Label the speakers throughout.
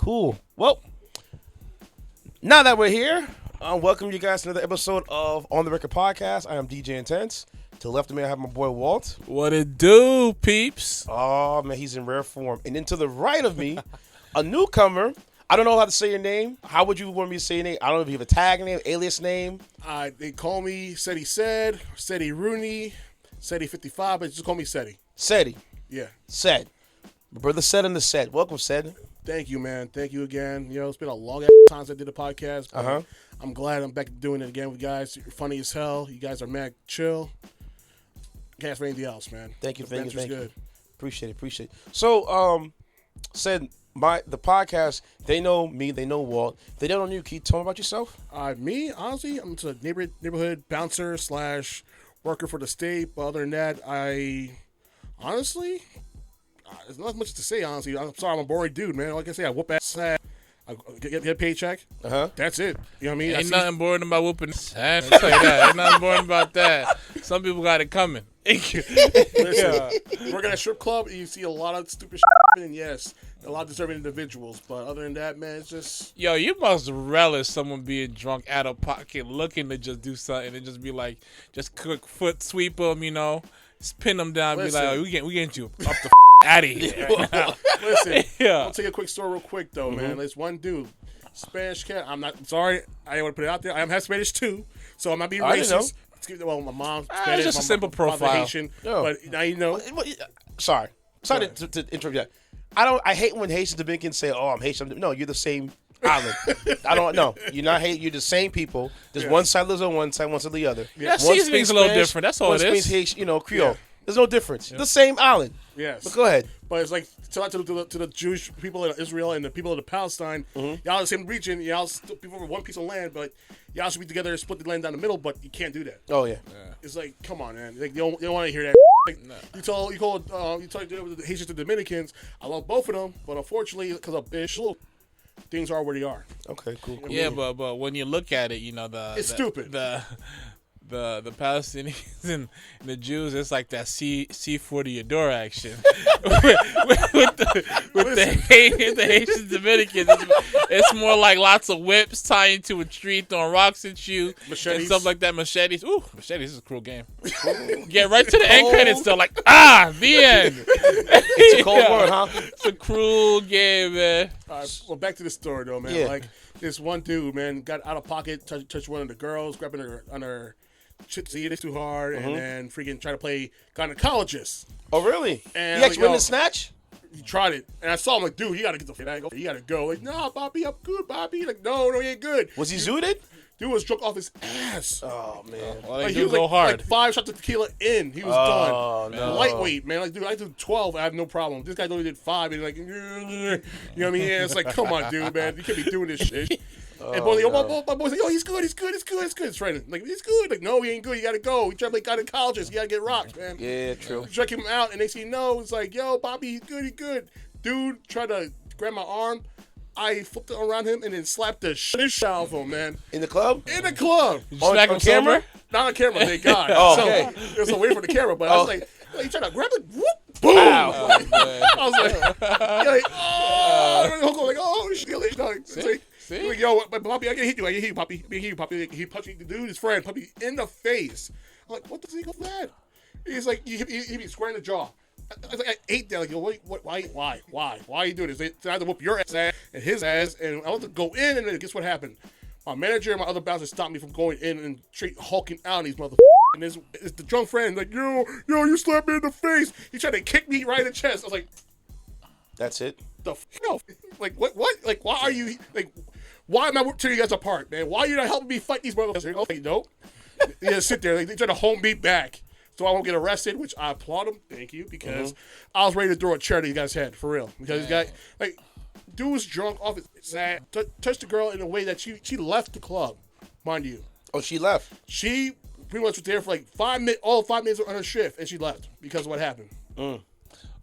Speaker 1: Cool. Well, now that we're here, welcome you guys to another episode of On the Rekord podcast. I am DJ Intence. To the left of me, I have my boy Walt.
Speaker 2: What it do, peeps?
Speaker 1: Oh, man, he's in rare form. And then to the right of me, a newcomer. I don't know how to say your name. How would you want me to say your name? I don't know if you have a tag name, alias name.
Speaker 3: They call me Ceddy Ced, Ceddy Rooney, Ceddy 55, but just call me Ceddy.
Speaker 1: Ceddy.
Speaker 3: Yeah.
Speaker 1: Ced. My brother Ced on the set. Welcome, Ced.
Speaker 3: Thank you, man. Thank you again. You know, it's been a long time since I did a podcast. But I'm glad I'm back doing it again with you guys. You're funny as hell. You guys are mad chill. Can't ask for anything else, man.
Speaker 1: Thank you, thank you.
Speaker 3: Good.
Speaker 1: Appreciate it. So, Ced, the podcast, they know me, they know Walt. If they don't know you, can you tell me about yourself?
Speaker 3: Me, honestly, I'm just a neighborhood bouncer / worker for the state. But other than that, honestly, there's not much to say, honestly. I'm sorry, I'm a boring dude, man. Like I say, I whoop ass, I get a paycheck. That's it. You know what I mean?
Speaker 2: Ain't nothing boring about whooping ass. I'll tell you that. Ain't nothing boring about that. Some people got it coming.
Speaker 3: Listen, working at a strip club, you see a lot of stupid shit, and yes, a lot of deserving individuals. But other than that, man, it's just...
Speaker 2: Yo, you must relish someone being drunk out of pocket, looking to just do something, and just be like, just quick foot sweep them, you know, spin them down,
Speaker 3: Listen.
Speaker 2: be like, oh, we getting you up the out of here right now.
Speaker 3: Listen,
Speaker 2: Yeah.
Speaker 3: I'll take a quick story real quick, though, man. There's one dude, Spanish cat. I'm sorry, I didn't want to put it out there. I am half Spanish, too, so I'm not being racist. Well, my mom's Spanish.
Speaker 2: It's just a simple profile.
Speaker 3: Haitian, but now you know.
Speaker 1: Sorry to interrupt you. I hate when Haitian Dominicans say, "Oh, I'm Haitian." No, you're the same island. I don't know. You're not Haitian. You're the same people. Just one side lives on one side, one side the other.
Speaker 2: That seasoning's a little different. That's all it is.
Speaker 1: One speaks Haitian, Creole. Yeah. There's no difference. The same island.
Speaker 3: Yes.
Speaker 1: But go ahead.
Speaker 3: But it's like to the Jewish people in Israel and the people of the Palestine. Y'all in the same region. Y'all still people for one piece of land, but y'all should be together and split the land down the middle. But you can't do that.
Speaker 1: Oh yeah.
Speaker 3: It's like, come on, man. Like, you don't want to hear that. Like, no. You talk to the Haitians and Dominicans. I love both of them, but unfortunately, because of bitch, things are where they are.
Speaker 1: Okay, cool.
Speaker 2: Yeah, but when you look at it,
Speaker 3: it's stupid.
Speaker 2: The Palestinians and the Jews, it's like that C4 to your door action. with the Haitian Dominicans, it's more like lots of whips tying to a tree, throwing rocks at you,
Speaker 3: machetes.
Speaker 2: and stuff like that. Machetes. Ooh, machetes is a cruel game. Get right to the end credits, though. Like, the end.
Speaker 1: It's a cold word, huh?
Speaker 2: It's a cruel game, man.
Speaker 3: All right, well, back to the story, though, man.
Speaker 1: Yeah.
Speaker 3: Like, this one dude, man, got out of pocket, touched one of the girls, grabbing her on her shit too hard, and then freaking try to play gynecologist.
Speaker 1: Oh, really?
Speaker 3: And
Speaker 1: you actually win the snatch?
Speaker 3: He tried it, and I saw him like, dude, you gotta get the fuck out. You gotta go. Like, no, Bobby, I'm good, Bobby. Like, no, he ain't good.
Speaker 1: Was he zooted?
Speaker 3: Dude was drunk off his ass.
Speaker 1: Oh man.
Speaker 2: Well,
Speaker 3: like,
Speaker 2: he was go hard.
Speaker 3: Like 5 shots of tequila in, he was done.
Speaker 1: Oh no.
Speaker 3: Lightweight, man. Like, dude, I do 12. I have no problem. This guy only did 5, and like, you know what I mean? And it's like, come on, dude, man, you can't be doing this shit. And my boy's like, yo, he's good. It's right. Like, he's good. Like, no, he ain't good. You gotta go. He tried to play gynecologist. You gotta get rocked, man.
Speaker 1: Yeah, true.
Speaker 3: You check him out, and they say no. It's like, yo, Bobby, he's good. Dude tried to grab my arm. I flipped it around him and then slapped the shit out of him, man.
Speaker 1: In the club?
Speaker 3: In the club.
Speaker 1: On camera?
Speaker 3: Not on camera, thank God.
Speaker 1: Okay.
Speaker 3: It was away from the camera, but I was like, he tried to grab it, whoop, boom.
Speaker 1: Wow.
Speaker 3: I was like, oh, shit.
Speaker 2: See?
Speaker 3: Like, yo, Poppy, I can hit you, Poppy. He punched the dude, his friend, Poppy, in the face. I'm like, what the heck was that? He's like, he be square in the jaw. I ate that. Like, yo, why are you doing this? I had to whoop your ass and his ass, and I want to go in, and then guess what happened? My manager and my other bouncers stopped me from going in and straight hulking out these motherfuckers. And it's the drunk friend, like, yo, you slapped me in the face. He tried to kick me right in the chest. I was like,
Speaker 1: that's it?
Speaker 3: The f***? Like, what? Like, why are you, like, why am I tearing you guys apart, man? Why are you not helping me fight these motherfuckers? Okay, no. You just sit there. Like, they try to hold me back so I won't get arrested, which I applaud him. Thank you, because I was ready to throw a chair to these guy's head, for real. Because this guy, like, dude was drunk off his ass, touched the girl in a way that she left the club, mind you.
Speaker 1: Oh, she left?
Speaker 3: She pretty much was there for like 5 minutes, all 5 minutes on her shift, and she left because of what happened.
Speaker 2: Oh,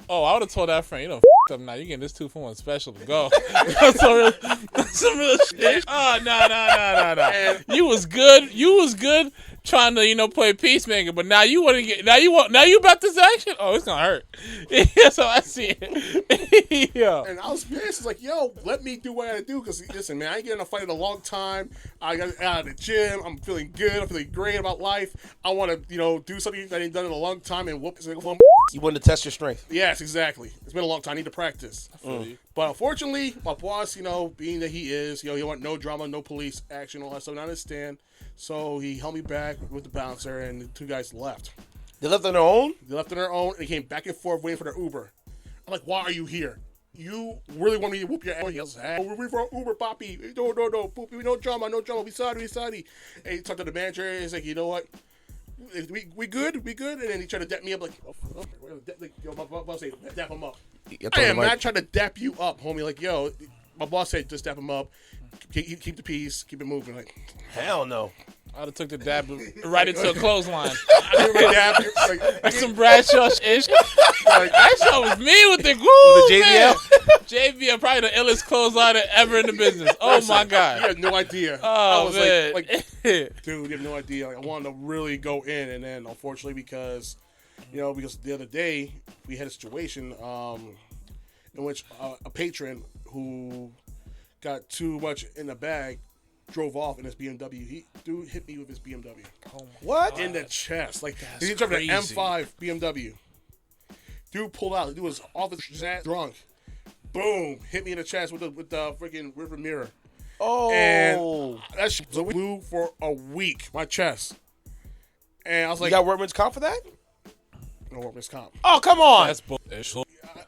Speaker 2: I would have told that friend, up now. You getting this 2-for-1 special to go. some real shit. Oh, no. You was good. trying to play peacemaker, but now you want to get now you about this action. Oh, it's gonna hurt. Yeah, so I see it. Yeah.
Speaker 3: And I was pissed. It's like, yo, let me do what I gotta do. Because listen, man, I ain't getting in a fight in a long time. I got out of the gym. I'm feeling good. I'm feeling great about life. I want to do something that I ain't done in a long time and whoop.
Speaker 1: You wanted to test your strength.
Speaker 3: Yes, exactly. It's been a long time. I need to practice. But unfortunately, my boss, being that he is, he want no drama, no police action, all that stuff. And I understand. So he held me back with the bouncer, and the two guys left.
Speaker 1: They left on their own?
Speaker 3: They left on their own, and they came back and forth waiting for their Uber. I'm like, why are you here? You really want me to whoop your ass? He goes, hey, we're waiting for Uber, Poppy. No, Poopy, no drama. We sorry. And he talked to the manager, and he's like, you know what? We good? And then he tried to dap me up like my boss said, dap him up. I am not trying to dap you up, homie. Like, yo, my boss said just dap him up. Keep the peace. Keep it moving. Like,
Speaker 1: hell no.
Speaker 2: I'd have took the dab right into a clothesline.
Speaker 3: I didn't dap
Speaker 2: like some Bradshaw ish. Bradshaw was me with the glue.
Speaker 1: The JBL?
Speaker 2: JBL, probably the illest clothesline ever in the business. Oh my God.
Speaker 3: You had no idea.
Speaker 2: Oh,
Speaker 3: I was
Speaker 2: man.
Speaker 3: like, dude, you have no idea. Like, I wanted to really go in, and then unfortunately because the other day we had a situation in which a patron who got too much in the bag drove off in his BMW. Dude hit me with his BMW.
Speaker 2: Oh
Speaker 3: what? In the chest. Like, he's driving an M5 BMW. Dude pulled out. Dude was off his ass drunk. Boom. Hit me in the chest with the freaking river mirror.
Speaker 1: Oh.
Speaker 3: And that shit blew for a week. My chest. And I was like,
Speaker 1: you got workman's comp for that?
Speaker 3: No workman's comp.
Speaker 1: Oh, come on.
Speaker 2: That's bullshit.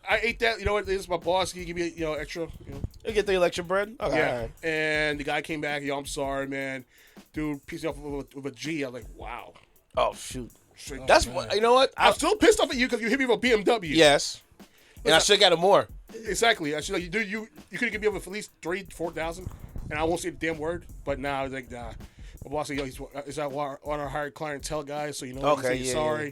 Speaker 3: I ate that. You know what? This is my boss. He give me extra.
Speaker 1: You get the election bread? Okay.
Speaker 3: Yeah. Right. And the guy came back. Yo, I'm sorry, man. Dude, pieced me off with a G. I was like, wow.
Speaker 1: Oh, shoot. That's what. You know what?
Speaker 3: I'm still pissed off at you because you hit me with a BMW.
Speaker 1: Yes. And I should have got it more.
Speaker 3: Exactly. I should like, dude, you could have given me at least 3,000-4,000, and I won't say the damn word. But now it's like, nah. My boss said, yo, he's on our hired clientele guys, so
Speaker 1: okay,
Speaker 3: sorry. Yeah.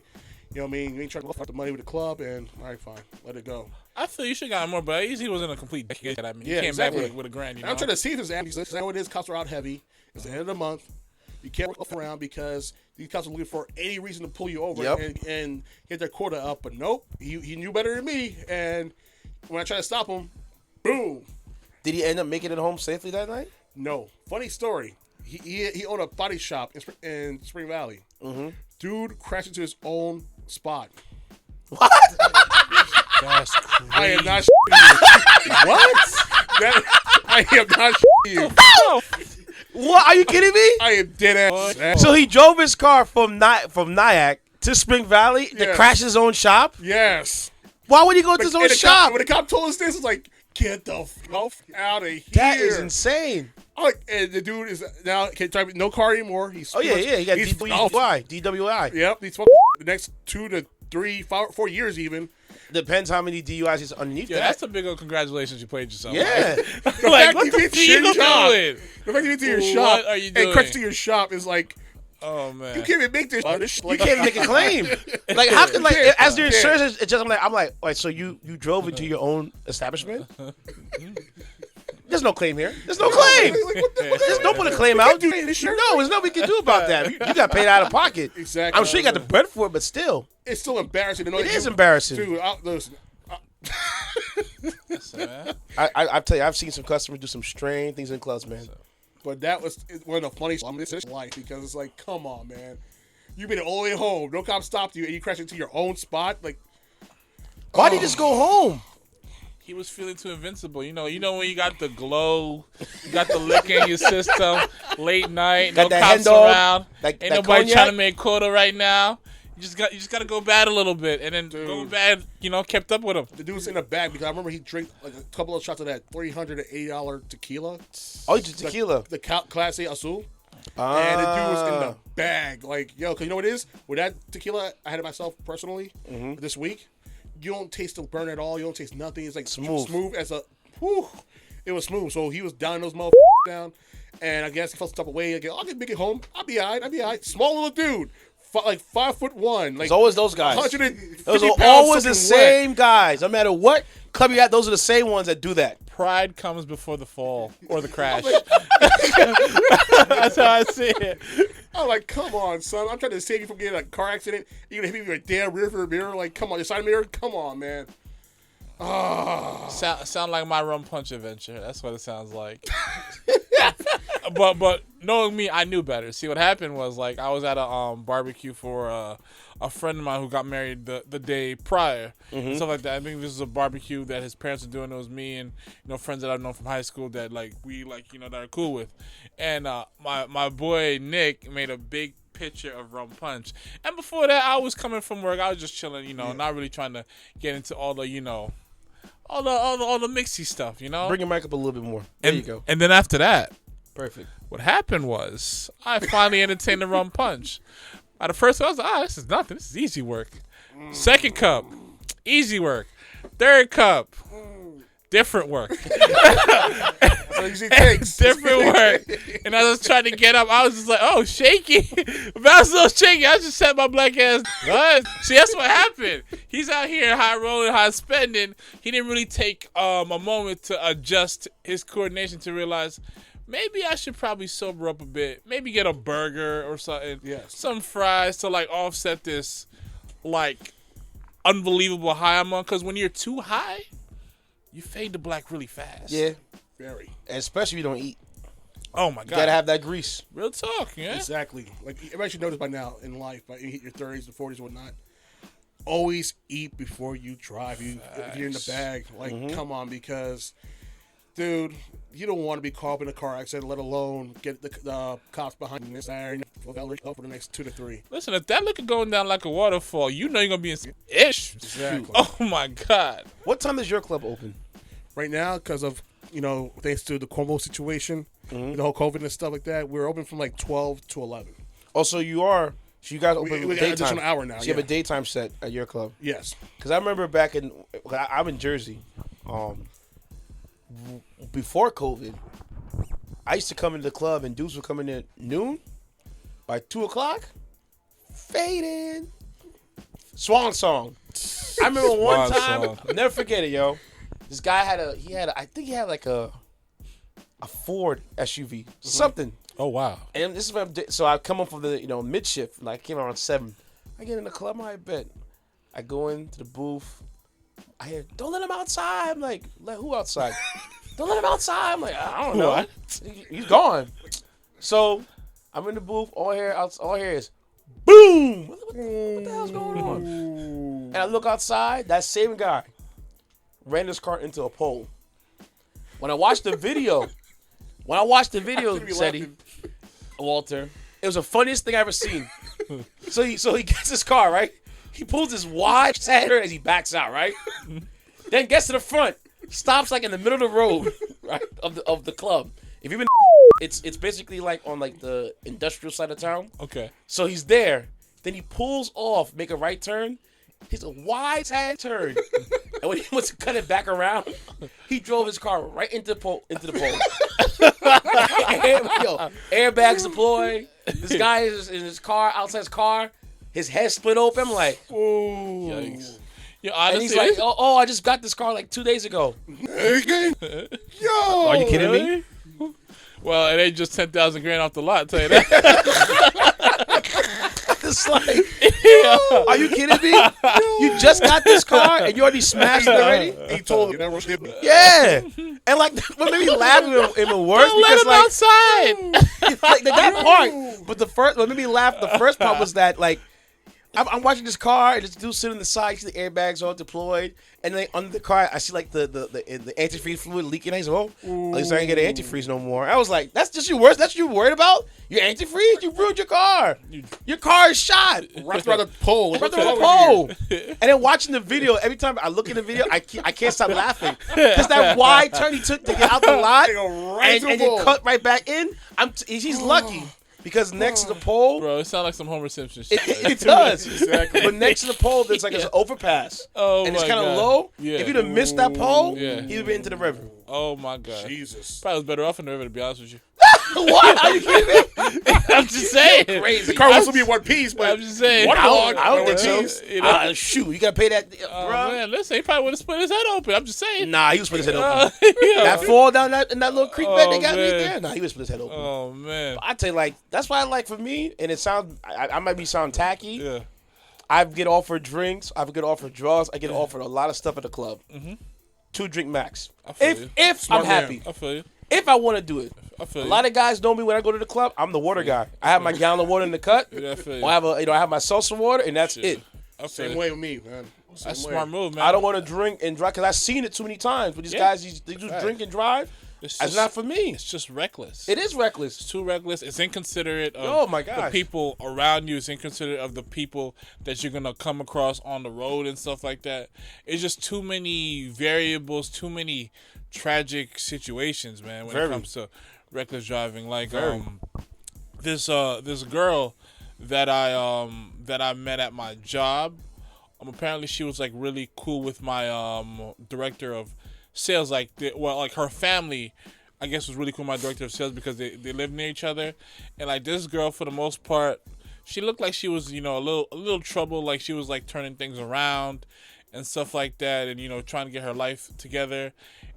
Speaker 3: You know what I mean? You ain't trying to go fuck the money with the club, and all right, fine, let it go.
Speaker 2: I feel you should have got more, but he wasn't a complete dickhead. I mean, he came
Speaker 3: exactly.
Speaker 2: back with a grand.
Speaker 3: I'm trying to see if his Andy's. I know it is. Cops are out heavy. It's the end of the month. You can't work around because these cops are looking for any reason to pull you over and get their quota up. But nope, he knew better than me. And when I tried to stop him, boom.
Speaker 1: Did he end up making it home safely that night?
Speaker 3: No. Funny story. He owned a body shop in Spring Valley. Mm-hmm. Dude crashed into his own spot.
Speaker 1: What?
Speaker 2: That's crazy.
Speaker 3: I am not you. What? I am not you.
Speaker 1: What? Are you kidding me?
Speaker 3: I am dead ass.
Speaker 1: So he drove his car from Nyack to Spring Valley to crash his own shop?
Speaker 3: Yes.
Speaker 1: Why would he go to his own shop?
Speaker 3: When the cop told us this, it's like, get the fuck out of here.
Speaker 1: That is insane.
Speaker 3: And the dude is now can't drive no car anymore. He got
Speaker 1: DWI.
Speaker 3: Yep. He's the next 2 to 3, 4 years even.
Speaker 1: Depends how many DUIs he's underneath that.
Speaker 2: That's a big old congratulations you played yourself.
Speaker 1: Yeah.
Speaker 2: Like, what the fuck you doing?
Speaker 3: The fact you get to your shop
Speaker 2: What are you doing?
Speaker 3: and crash to your shop is like,
Speaker 2: oh man,
Speaker 3: you can't even make this.
Speaker 1: You can't even make a claim. Like, how could as the insurance? It's just I'm like, wait, so you drove into your own establishment? There's no claim here. There's no claim. There's no put a claim out. No, there's nothing we can do about that. You got paid out of pocket.
Speaker 3: Exactly.
Speaker 1: I'm sure you got the bread for it, but still,
Speaker 3: it's still embarrassing.
Speaker 1: It is embarrassing,
Speaker 3: dude. Listen.
Speaker 1: I tell you, I've seen some customers do some strange things in clubs, man.
Speaker 3: But that was one of the funniest moments in his life because it's like, come on, man. You made it all the way home. No cop stopped you, and you crashed into your own spot. Like,
Speaker 1: why did you just go home?
Speaker 2: He was feeling too invincible. You know when you got the glow, you got the lick in your system, late night, no cops around, ain't nobody trying to make quota right now. You just got to go bad a little bit, and then go bad. Kept up with him.
Speaker 3: The dude was in the bag because I remember he drank like a couple of shots of that $380 tequila.
Speaker 1: Oh, you did tequila,
Speaker 3: the Clase Azul. And the dude was in the bag, like, yo, because you know what it is? With that tequila, I had it myself personally this week. You don't taste the burn at all. You don't taste nothing. It's like smooth as a. Whew, it was smooth. So he was down those motherfuckers down, and I guess he felt some type of way. Like, I'll get it home. I'll be alright. Small little dude, like 5'1". Like,
Speaker 1: it's always those guys.
Speaker 3: 150
Speaker 1: Those are
Speaker 3: pounds
Speaker 1: always the
Speaker 3: wet.
Speaker 1: same guys. No matter what club you at, those are the same ones that do that.
Speaker 2: pride comes before the fall or the crash. That's how I see it.
Speaker 3: I'm like, come on, son. I'm trying to save you from getting a car accident. You're going to hit me with a damn rear mirror. Like, come on. Your side mirror? Come on, man.
Speaker 2: Sound like my rum punch adventure. That's what it sounds like. but knowing me, I knew better. See, what happened was, like, I was at a barbecue for a friend of mine who got married the day prior and stuff like that. I think this was a barbecue that his parents were doing. It was me and friends that I've known from high school that that are cool with. And my boy Nick made a big picture of rum punch. And before that, I was coming from work. I was just chilling, not really trying to get into all the all the mixy stuff,
Speaker 1: Bring your mic up a little bit more. There you go.
Speaker 2: And then after that,
Speaker 1: perfect.
Speaker 2: What happened was I finally entertained the rum punch. At the first, I was like, this is nothing. This is easy work. Second cup, easy work. Third cup, different work. Different work. And as I was trying to get up, I was just like, oh, shaky. But I was so shaky. I just set my black ass. What? See, that's what happened. He's out here high rolling, high spending. He didn't really take a moment to adjust his coordination to realize maybe I should probably sober up a bit. Maybe get a burger or something.
Speaker 3: Yes.
Speaker 2: Some fries to offset this unbelievable high I'm on. Because when you're too high, you fade to black really fast.
Speaker 1: Yeah.
Speaker 3: Very.
Speaker 1: Especially if you don't eat.
Speaker 2: Oh, my God.
Speaker 1: You got to have that grease.
Speaker 2: Real talk, yeah.
Speaker 3: Exactly. Like, everybody should know this by now in life, but you hit your 30s and 40s and whatnot. Always eat before you drive. If you're in the bag, come on, because, dude, you don't want to be caught up in a car accident, let alone get the cops behind you for the next 2 to 3.
Speaker 2: Listen, if that liquor going down like a waterfall, you're going to be in ish.
Speaker 3: Exactly.
Speaker 2: Oh, my God.
Speaker 1: What time is your club open?
Speaker 3: Right now, because of, thanks to the Cuomo situation, the whole COVID and stuff like that, we're open from 12 to 11.
Speaker 1: Oh, so you guys open
Speaker 3: We got an
Speaker 1: daytime.
Speaker 3: additional hour now.
Speaker 1: So you have a daytime set at your club.
Speaker 3: Yes.
Speaker 1: Because I remember back I'm in Jersey. Before COVID, I used to come into the club and dudes would come in at noon. By 2 o'clock, fading. Swan song. I remember one time, I'll never forget it, yo. This guy I think he had like a Ford SUV, something.
Speaker 2: Oh, wow.
Speaker 1: And this is so I come up from the mid shift, I came around 7. I get in the club, I bet. I go into the booth. I hear, don't let him outside. I'm like, let who outside? Don't let him outside. I'm like, I don't know.
Speaker 2: What?
Speaker 1: He's gone. So I'm in the booth. All I hear is boom. What the hell's going on? And I look outside. That same guy ran his car into a pole. When I watched the video, Ceddy, Walter, it was the funniest thing I ever seen. So he gets his car, right? He pulls his wide header as he backs out, right? Then gets to the front, stops in the middle of the road, right, of the club. If you've been, it's basically on the industrial side of town.
Speaker 2: Okay.
Speaker 1: So he's there. Then he pulls off, make a right turn. He's a wide turn, and when he wants to cut it back around, he drove his car right into the pole. Airbags deployed. This guy is in his car, outside his car. His head split open. I'm like,
Speaker 2: ooh. Yikes. Yeah,
Speaker 1: and he's like, oh, I just got this car 2 days ago.
Speaker 3: Yo,
Speaker 1: are you kidding me?
Speaker 2: Well, it ain't just 10,000 grand off the lot, I'll tell you that.
Speaker 1: It's like, are you kidding me? You just got this car and you already smashed it already?
Speaker 3: He told him.
Speaker 1: Yeah. And what made me laugh even worse
Speaker 2: Don't let him outside.
Speaker 1: That part. But what made me laugh, the first part was that I'm watching this car and this dude sitting on the side, see the airbags all deployed, and then under the car I see the antifreeze fluid leaking. I said, at least I ain't get an antifreeze no more. I was like, that's just you worse. That's what you worried about? Your antifreeze? You ruined your car. Your car is shot.
Speaker 3: Wrapped around the pole.
Speaker 1: And then watching the video, every time I look at the video, I can't stop laughing because that wide turn he took to get out the lot and then cut right back in. He's lucky. Because next to the pole,
Speaker 2: bro, it sounds like some Homer Simpson shit.
Speaker 1: It does. Exactly. But next to the pole, there's an overpass.
Speaker 2: Oh,
Speaker 1: and it's kind of low.
Speaker 2: Yeah.
Speaker 1: If you'd have missed that pole, you'd have been into the river.
Speaker 2: Oh my God.
Speaker 3: Jesus.
Speaker 2: Probably was better off in the river, to be honest with you.
Speaker 1: What? Are you kidding me?
Speaker 2: I'm just saying.
Speaker 3: Crazy. The car will still be in one piece, but
Speaker 2: I'm just saying.
Speaker 3: one dog.
Speaker 1: I don't
Speaker 3: one
Speaker 1: think
Speaker 3: piece.
Speaker 1: so.
Speaker 2: You know?
Speaker 1: Shoot, you gotta pay that,
Speaker 2: Oh
Speaker 1: bro.
Speaker 2: man, listen, he probably would have split his head open. I'm just saying.
Speaker 1: Nah, he was split his head open.
Speaker 2: Yeah.
Speaker 1: That fall down in that little creek bed they got me
Speaker 2: man.
Speaker 1: there. Nah, he was split his head open.
Speaker 2: Oh man.
Speaker 1: I tell you, like, that's why I like for me, and it sounds, I might be sound tacky.
Speaker 2: Yeah.
Speaker 1: I get offered drinks, I get offered draws, I get offered a lot of stuff at the club. 2 drink max.
Speaker 2: I feel you.
Speaker 1: If
Speaker 3: Smart
Speaker 1: I'm
Speaker 3: man.
Speaker 1: happy,
Speaker 2: I feel you.
Speaker 1: if I want to do it.
Speaker 2: I feel
Speaker 1: A
Speaker 2: you.
Speaker 1: lot of guys know me when I go to the club. I'm the water guy. I have my gallon of water in the cut.
Speaker 2: Yeah, I feel you.
Speaker 1: Or I have I have my salsa water, and that's it.
Speaker 2: I feel
Speaker 3: Same
Speaker 2: you.
Speaker 3: way with me, man. Same
Speaker 2: That's a
Speaker 3: way.
Speaker 2: smart move, man.
Speaker 1: I don't want to drink and drive because I've seen it too many times. But these guys, they just drink and drive.
Speaker 2: It's
Speaker 1: That's
Speaker 2: just-
Speaker 1: not for me.
Speaker 2: It's just reckless.
Speaker 1: It is reckless.
Speaker 2: It's too reckless. It's inconsiderate of
Speaker 1: Oh, my
Speaker 2: the
Speaker 1: gosh.
Speaker 2: people around you. It's inconsiderate of the people that you're gonna come across on the road and stuff like that. It's just too many variables, too many tragic situations, man. When
Speaker 1: Very.
Speaker 2: it comes to reckless driving, like
Speaker 1: Very.
Speaker 2: this girl that I met at my job. Apparently she was like really cool with my director of sales. Like her family, I guess, was really cool with my director of sales because they live near each other. And like this girl, for the most part, she looked like she was, you know, a little trouble. Like she was like turning things around and stuff like that, and you know, trying to get her life together.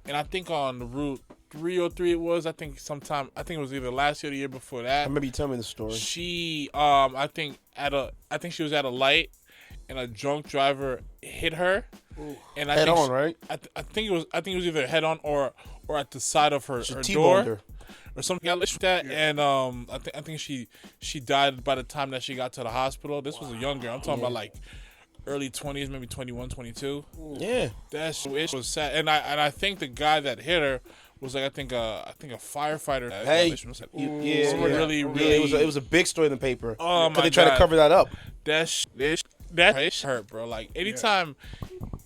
Speaker 2: And I think on Route 303 it was. I think it was either last year or the year before that.
Speaker 1: I remember you telling me the story.
Speaker 2: She I think she was at a light and a drunk driver hit her. And I
Speaker 1: Head
Speaker 2: think
Speaker 1: on, right?
Speaker 2: I think it was either head on or at the side of her
Speaker 1: She
Speaker 2: door
Speaker 1: T-boned her.
Speaker 2: or something like that. Yeah. And I think she died by the time that she got to the hospital. This was a young girl. I'm talking about like early 20s, maybe 21, 22.
Speaker 1: Yeah.
Speaker 2: That it was sad. And I think the guy that hit her was like I think a firefighter.
Speaker 1: Hey.
Speaker 2: Yeah, really.
Speaker 1: It was a big story in the paper.
Speaker 2: Oh, my
Speaker 1: they tried to
Speaker 2: God.
Speaker 1: cover that up.
Speaker 2: That hurt, bro. Like anytime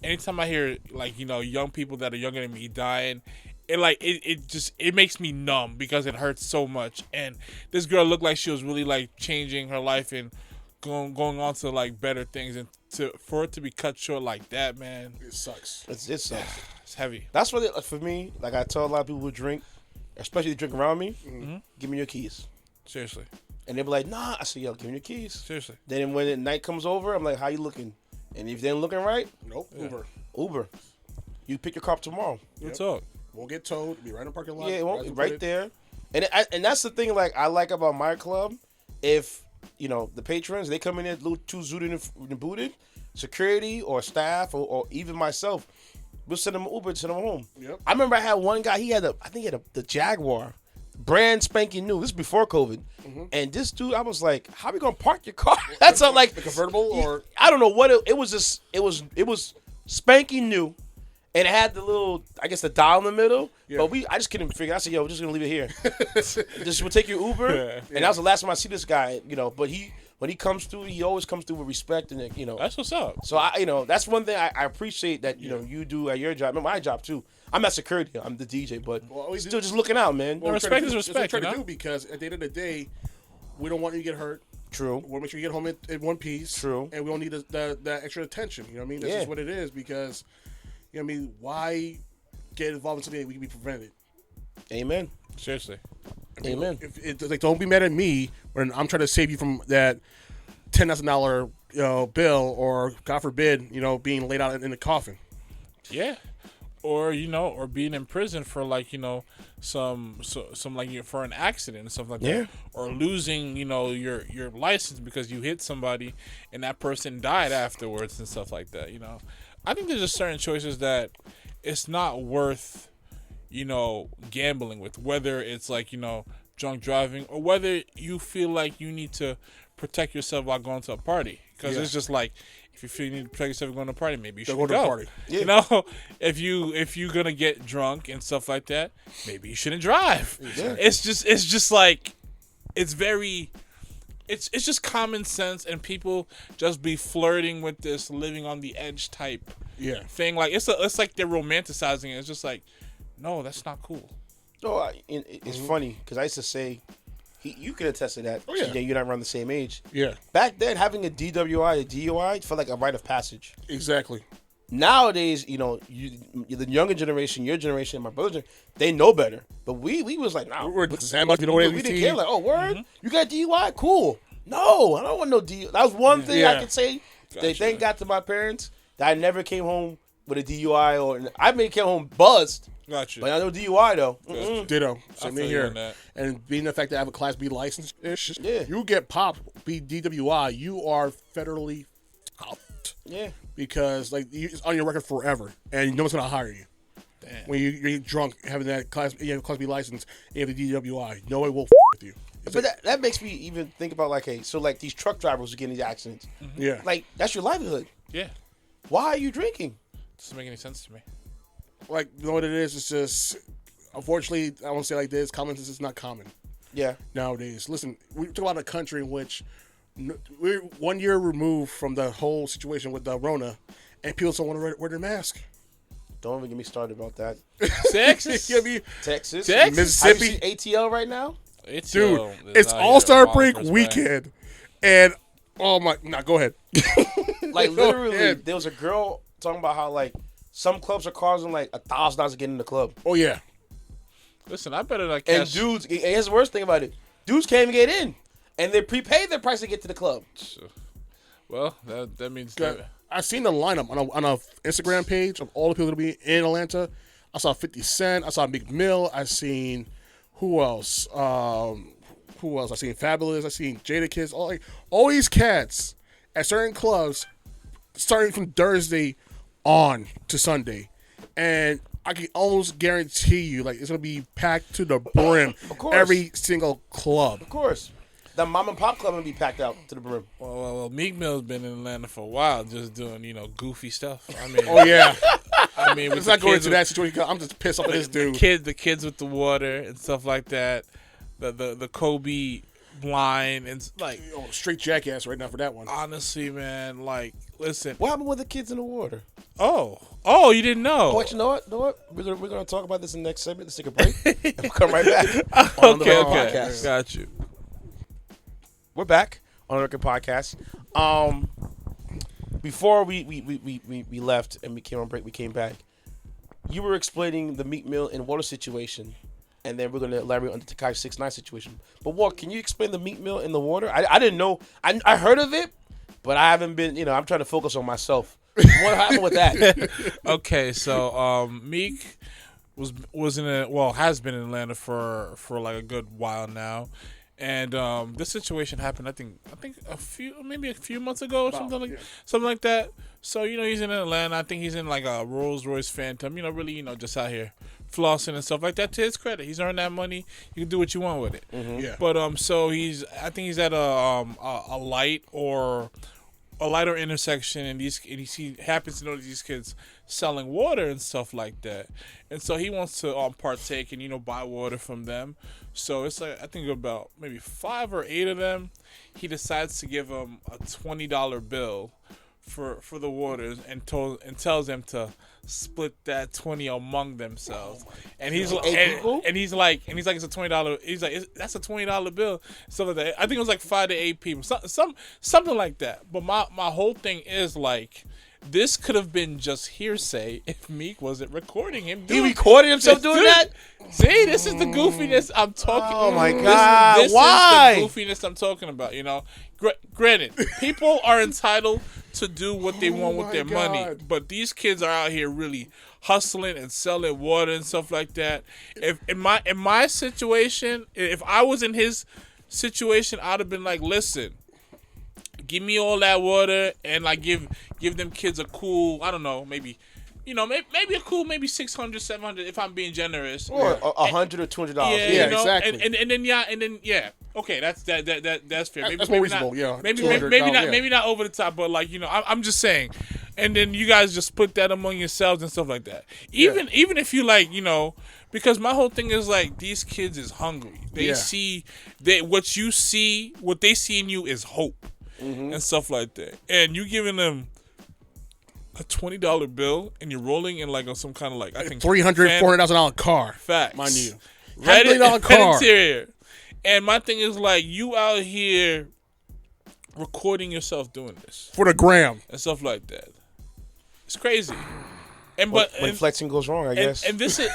Speaker 2: I hear like, you know, young people that are younger than me dying, it makes me numb because it hurts so much. And this girl looked like she was really like changing her life and going on to like better things, and for it to be cut short like that, man,
Speaker 3: It sucks.
Speaker 1: It sucks.
Speaker 2: it's heavy.
Speaker 1: That's what for me. Like I tell a lot of people who drink, especially drink around me, give me your keys.
Speaker 2: Seriously.
Speaker 1: And they be like, nah. I say, yo, give me your keys.
Speaker 2: Seriously.
Speaker 1: Then when the night comes over, I'm like, how you looking? And if they ain't looking right,
Speaker 3: Nope.
Speaker 1: Uber. You pick your car up tomorrow.
Speaker 2: Good talk.
Speaker 3: Won't get towed. It'll be right in the parking lot.
Speaker 1: Yeah, it won't be
Speaker 3: Right
Speaker 1: right there. And that's the thing. Like I like about my club, if you know the patrons, they come in there a little too zooted and booted, security or staff or even myself, we'll send them an Uber to send them home.
Speaker 3: Yep.
Speaker 1: I remember I had one guy. He had the Jaguar, brand spanking new. This is before COVID. And this dude, I was like, how we gonna park your car? That's not like
Speaker 3: The convertible or
Speaker 1: I don't know what it was. Just it was spanking new. And it had the little, I guess, the dial in the middle.
Speaker 3: Yeah.
Speaker 1: But I just couldn't figure. I said, "Yo, we're just gonna leave it here. Just we'll take your Uber."
Speaker 2: Yeah.
Speaker 1: And that was the last time I see this guy, you know. But when he comes through, he always comes through with respect, and you know.
Speaker 2: That's what's up.
Speaker 1: So that's one thing I appreciate that you know you do at your job, and my job too. I'm at security. I'm the DJ, but still just looking out, man.
Speaker 3: Well,
Speaker 2: respect is
Speaker 3: that's what we're
Speaker 2: respect,
Speaker 3: trying
Speaker 2: you
Speaker 3: to
Speaker 2: know?
Speaker 3: do, because at the end of the day, we don't want you to get hurt.
Speaker 1: True.
Speaker 3: We want to make sure you get home in one piece.
Speaker 1: True.
Speaker 3: And we don't need that extra attention. You know what I mean? That's just what it is, because, you know what I mean? Why get involved in something that we can be prevented?
Speaker 1: Amen.
Speaker 2: Seriously.
Speaker 3: I mean,
Speaker 1: Amen.
Speaker 3: Like, don't be mad at me when I'm trying to save you from that $10,000 bill, or God forbid, being laid out in the coffin.
Speaker 2: Yeah. Or or being in prison for like some like for an accident and stuff like
Speaker 1: Yeah.
Speaker 2: that, or losing your license because you hit somebody and that person died afterwards and stuff like that. I think there's just certain choices that it's not worth gambling with, whether it's like drunk driving or whether you feel like you need to protect yourself while going to a party, because it's just like, if you feel you need to protect yourself going to a party, maybe you should
Speaker 3: Go
Speaker 2: go.
Speaker 3: to a party.
Speaker 1: Yeah.
Speaker 2: If you're gonna get drunk and stuff like that, maybe you shouldn't drive.
Speaker 1: Yeah.
Speaker 2: It's just like, it's just common sense, and people just be flirting with this living on the edge type thing. Like it's like they're romanticizing it. It's just like, no, that's not cool.
Speaker 1: No, it's funny because I used to say, you can attest to that.
Speaker 3: Oh, yeah.
Speaker 1: CJ, you're not around the same age.
Speaker 3: Yeah,
Speaker 1: Back then, having a DWI, a DUI felt like a rite of passage.
Speaker 3: exactly.
Speaker 1: Nowadays, the younger generation, your generation, my brother, they know better. But we was like, nah,
Speaker 3: We're
Speaker 1: we
Speaker 3: we
Speaker 1: didn't care. Like, oh, word, you got DUI, cool. No, I don't want no DUI. That was one thing I could say. They thank God to my parents that I never came home with a DUI, or I may came home buzzed.
Speaker 2: Gotcha.
Speaker 1: But I know DUI though.
Speaker 3: Ditto. Same thing here.
Speaker 2: That.
Speaker 3: And being the fact that I have a Class B license,
Speaker 1: Yeah.
Speaker 3: you get popped, be DWI, you are federally stopped.
Speaker 1: Yeah.
Speaker 3: Because it's on your record forever, and no one's gonna hire you.
Speaker 2: Damn.
Speaker 3: When you're drunk, having that Class B license, and you have the DWI, no one will with you.
Speaker 1: But that makes me even think about these truck drivers who get in these accidents.
Speaker 3: Yeah.
Speaker 1: Like, that's your livelihood.
Speaker 2: Yeah.
Speaker 1: Why are you drinking?
Speaker 2: Doesn't make any sense to me.
Speaker 3: Like, you know what it is? It's just, unfortunately, I won't say it like this, common sense is not common
Speaker 1: Yeah.
Speaker 3: nowadays. Listen, we talk about a country in which we're 1 year removed from the whole situation with the Rona, and people don't want to wear their mask.
Speaker 1: Don't even get me started about that.
Speaker 2: Texas?
Speaker 1: Texas?
Speaker 3: Mississippi?
Speaker 1: Have you seen ATL right now?
Speaker 3: Dude, it's All-Star break weekend, and oh my, go ahead.
Speaker 1: Like, literally, there was a girl talking about how, like, some clubs are causing, like, $1,000 to get in the club.
Speaker 3: Oh, yeah.
Speaker 2: Listen, I better not
Speaker 1: And
Speaker 2: catch...
Speaker 1: dudes, and here's the worst thing about it. Dudes can't even get in. And they prepaid their price to get to the club.
Speaker 2: Well, that means...
Speaker 3: I seen the lineup on a Instagram page of all the people that will be in Atlanta. I saw 50 Cent. I saw Meek Mill. I seen... Who else? I seen Fabulous. I seen Jadakiss. All these cats at certain clubs starting from Thursday on to Sunday. And I can almost guarantee you, like, it's going to be packed to the brim.
Speaker 1: Of course.
Speaker 3: Every single club.
Speaker 1: Of course. The mom and pop club will be packed out to the brim.
Speaker 2: Well, Meek Mill's been in Atlanta for a while, just doing, goofy stuff. I mean...
Speaker 3: Oh, yeah.
Speaker 2: I mean,
Speaker 3: let's not go into that situation. I'm just pissed off at this dude.
Speaker 2: The kids with the water and stuff like that. The Kobe line and like
Speaker 3: straight jackass right now for that one.
Speaker 2: Honestly, man, like, listen.
Speaker 1: What happened with the kids in the water?
Speaker 2: Oh, you didn't know?
Speaker 1: Oh, you know what? We're gonna talk about this in the next segment. Let's take a break. And we'll come right back. On the
Speaker 2: Okay,
Speaker 1: podcast.
Speaker 2: Got you.
Speaker 1: We're back on the Rekord podcast. Before we left and we came on break, we came back. You were explaining the Meek Mill and water situation, and then we're going to elaborate on the Tekashi 6ix9ine situation. But Walt, can you explain the Meek Mill in the water? I didn't know. I heard of it, but I haven't been. I'm trying to focus on myself. What happened with that?
Speaker 2: Okay, so Meek has been in Atlanta for like a good while now. And this situation happened, I think a few months ago or something like that. So he's in Atlanta. I think he's in like a Rolls Royce Phantom. Really, just out here flossing and stuff like that. To his credit, he's earned that money. You can do what you want with it.
Speaker 1: Mm-hmm.
Speaker 3: Yeah.
Speaker 2: But so I think he's at a light or a lighter intersection, and he happens to know these kids selling water and stuff like that, and so he wants to partake and buy water from them. So it's like I think about maybe 5 or 8 of them. He decides to give them a $20 bill for the waters and tells them to split that 20 among themselves. And he's like, and he's like it's a $20. He's like, that's a $20 bill. Stuff like that. I think it was like 5 to 8 people, something like that. But my whole thing is like, this could have been just hearsay if Meek wasn't recording him.
Speaker 1: He recorded himself doing that?
Speaker 2: See, this is the goofiness I'm talking.
Speaker 1: Oh my God!
Speaker 2: This
Speaker 1: Why?
Speaker 2: is the goofiness I'm talking about. Granted, people are entitled to do what they want with their money, but these kids are out here really hustling and selling water and stuff like that. If in my situation, if I was in his situation, I'd have been like, listen, give me all that water and like give them kids a cool, I don't know, maybe a cool maybe $600, $700 if I'm being generous,
Speaker 1: or $100 or $200.
Speaker 3: Yeah, exactly.
Speaker 2: And then okay, that's fair.
Speaker 3: That's more reasonable.
Speaker 2: Maybe not over the top, but like I'm just saying. And then you guys just split that among yourselves and stuff like that. Even if you like because my whole thing is like these kids is hungry. They see what they see in you is hope. Mm-hmm. And stuff like that, and you giving them a $20 bill, and you're rolling in like some kind of like I think
Speaker 3: $400,000 car.
Speaker 2: Facts,
Speaker 3: mind you,
Speaker 2: $1 car interior. And my thing is like you out here recording yourself doing this
Speaker 3: for the gram
Speaker 2: and stuff like that. It's crazy. And
Speaker 1: when flexing goes wrong, I guess.
Speaker 2: And this is,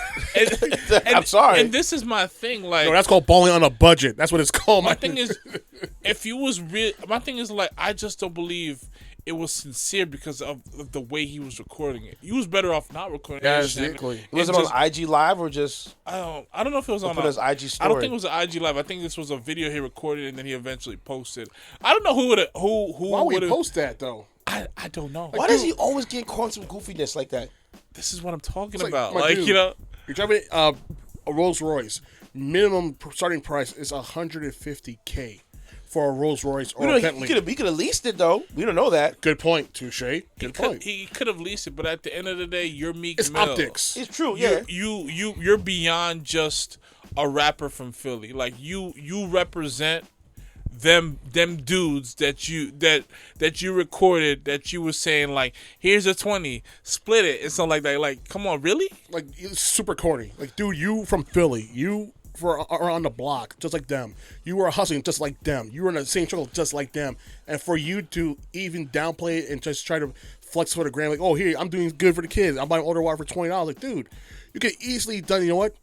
Speaker 1: I'm sorry.
Speaker 2: And this is my thing. Like,
Speaker 3: No, that's called balling on a budget. That's what it's called.
Speaker 2: my thing is, if you was real, my thing is like, I just don't believe it was sincere because of the way he was recording it. You was better off not recording it.
Speaker 3: exactly.
Speaker 1: Was it on IG Live or just?
Speaker 2: I don't know if it was on
Speaker 1: his IG story.
Speaker 2: I don't think it was an IG Live. I think this was a video he recorded and then he eventually posted. I don't know who would who
Speaker 3: Why would
Speaker 2: would
Speaker 3: he post that though?
Speaker 2: I don't know.
Speaker 1: Why does he always get caught in some goofiness like that?
Speaker 2: This is what I'm talking
Speaker 3: Like,
Speaker 2: about.
Speaker 3: my
Speaker 2: Like,
Speaker 3: dude,
Speaker 2: you know,
Speaker 3: you're driving a Rolls Royce. Minimum starting price is $150K for a Rolls Royce or a Bentley.
Speaker 1: He could have leased it though. We don't know that.
Speaker 3: Good point, touche. Good point.
Speaker 2: he could have leased it, but at the end of the day, you're Meek
Speaker 3: It's
Speaker 2: Mill.
Speaker 3: optics.
Speaker 1: It's true. Yeah.
Speaker 2: You're beyond just a rapper from Philly. Like you represent them dudes that you recorded, that you were saying like, here's a 20, split it and something like that. Like, come on, really?
Speaker 3: Like, it's super corny. Like, dude, you from Philly. You are on the block just like them. You were hustling just like them. You were in the same struggle just like them. And for you to even downplay it and just try to flex for the gram, like, oh, here, I'm doing good for the kids. I'm buying older water for $20. Like, dude, you could easily done, you know what?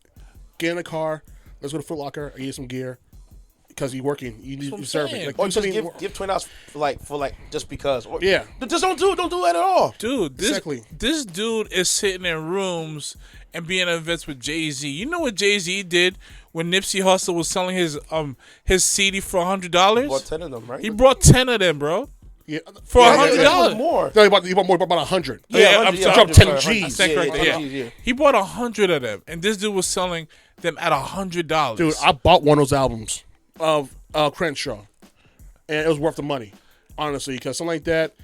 Speaker 3: Get in the car. Let's go to Foot Locker. I get some gear. Because you're working, you need to serve it. Like,
Speaker 1: Or just give $20 for like just because. Or,
Speaker 3: yeah,
Speaker 1: just don't do that at all,
Speaker 2: dude.
Speaker 3: Exactly.
Speaker 2: This dude is sitting in rooms and being at events with Jay-Z. You know what Jay-Z did when Nipsey Hussle was selling his CD for $100?
Speaker 1: He bought 10 of them, right?
Speaker 2: He brought 10 of them, bro.
Speaker 3: Yeah,
Speaker 2: For
Speaker 1: $100
Speaker 2: more.
Speaker 3: No, he bought more, about 100.
Speaker 2: I'm
Speaker 3: he
Speaker 2: sorry.
Speaker 3: dropped 10 G's.
Speaker 2: Yeah. He bought 100 of them, and this dude was selling them at $100.
Speaker 3: Dude, I bought one of those albums of Crenshaw, and it was worth the money, honestly, because something like that,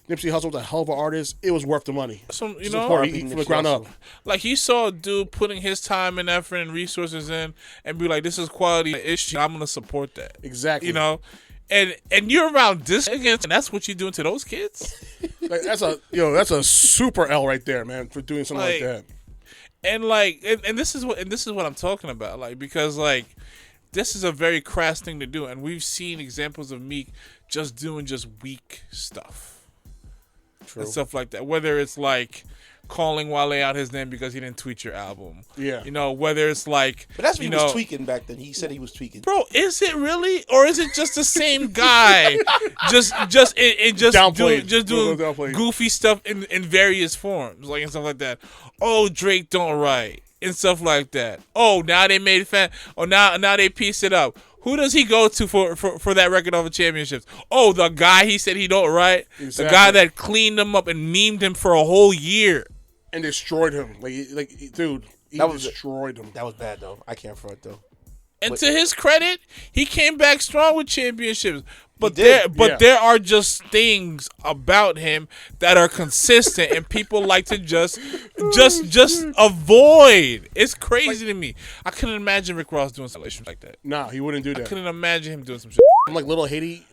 Speaker 3: Nipsey Hussle was a hell of an artist. It was worth the money.
Speaker 2: So, you
Speaker 3: Support
Speaker 2: know,
Speaker 3: from the ground up.
Speaker 2: like he saw a dude putting his time and effort and resources in, and be like, "This is quality issue. I'm gonna support that."
Speaker 3: Exactly.
Speaker 2: You know, and you're around this against, and that's what you're doing to those kids.
Speaker 3: Like, that's a super L right there, man, for doing something like that.
Speaker 2: And like, and this is what I'm talking about, like, because like, this is a very crass thing to do, and we've seen examples of Meek just doing just weak stuff.
Speaker 1: True.
Speaker 2: And stuff like that. Whether it's like calling Wale out his name because he didn't tweet your album.
Speaker 3: Yeah.
Speaker 2: You know, whether it's like,
Speaker 1: But that's what he was tweaking back then. He said he was tweaking.
Speaker 2: Bro, is it really, or is it just the same guy, just doing goofy stuff in various forms, like and stuff like that? Oh, Drake don't write and stuff like that. Oh, now they made fan. Oh, now they pieced it up. Who does he go to for that record over championships? Oh, the guy he said he don't write. Exactly. The guy that cleaned him up and memed him for a whole year
Speaker 3: and destroyed him. Like dude, he destroyed him.
Speaker 1: That was bad though. I can't front though.
Speaker 2: And to his credit, he came back strong with championships. But there are just things about him that are consistent, and people like to just avoid. It's crazy to me. I couldn't imagine Rick Ross doing something like that.
Speaker 3: Nah, he wouldn't do that.
Speaker 2: I couldn't imagine him doing some shit.
Speaker 3: Like Little Haiti,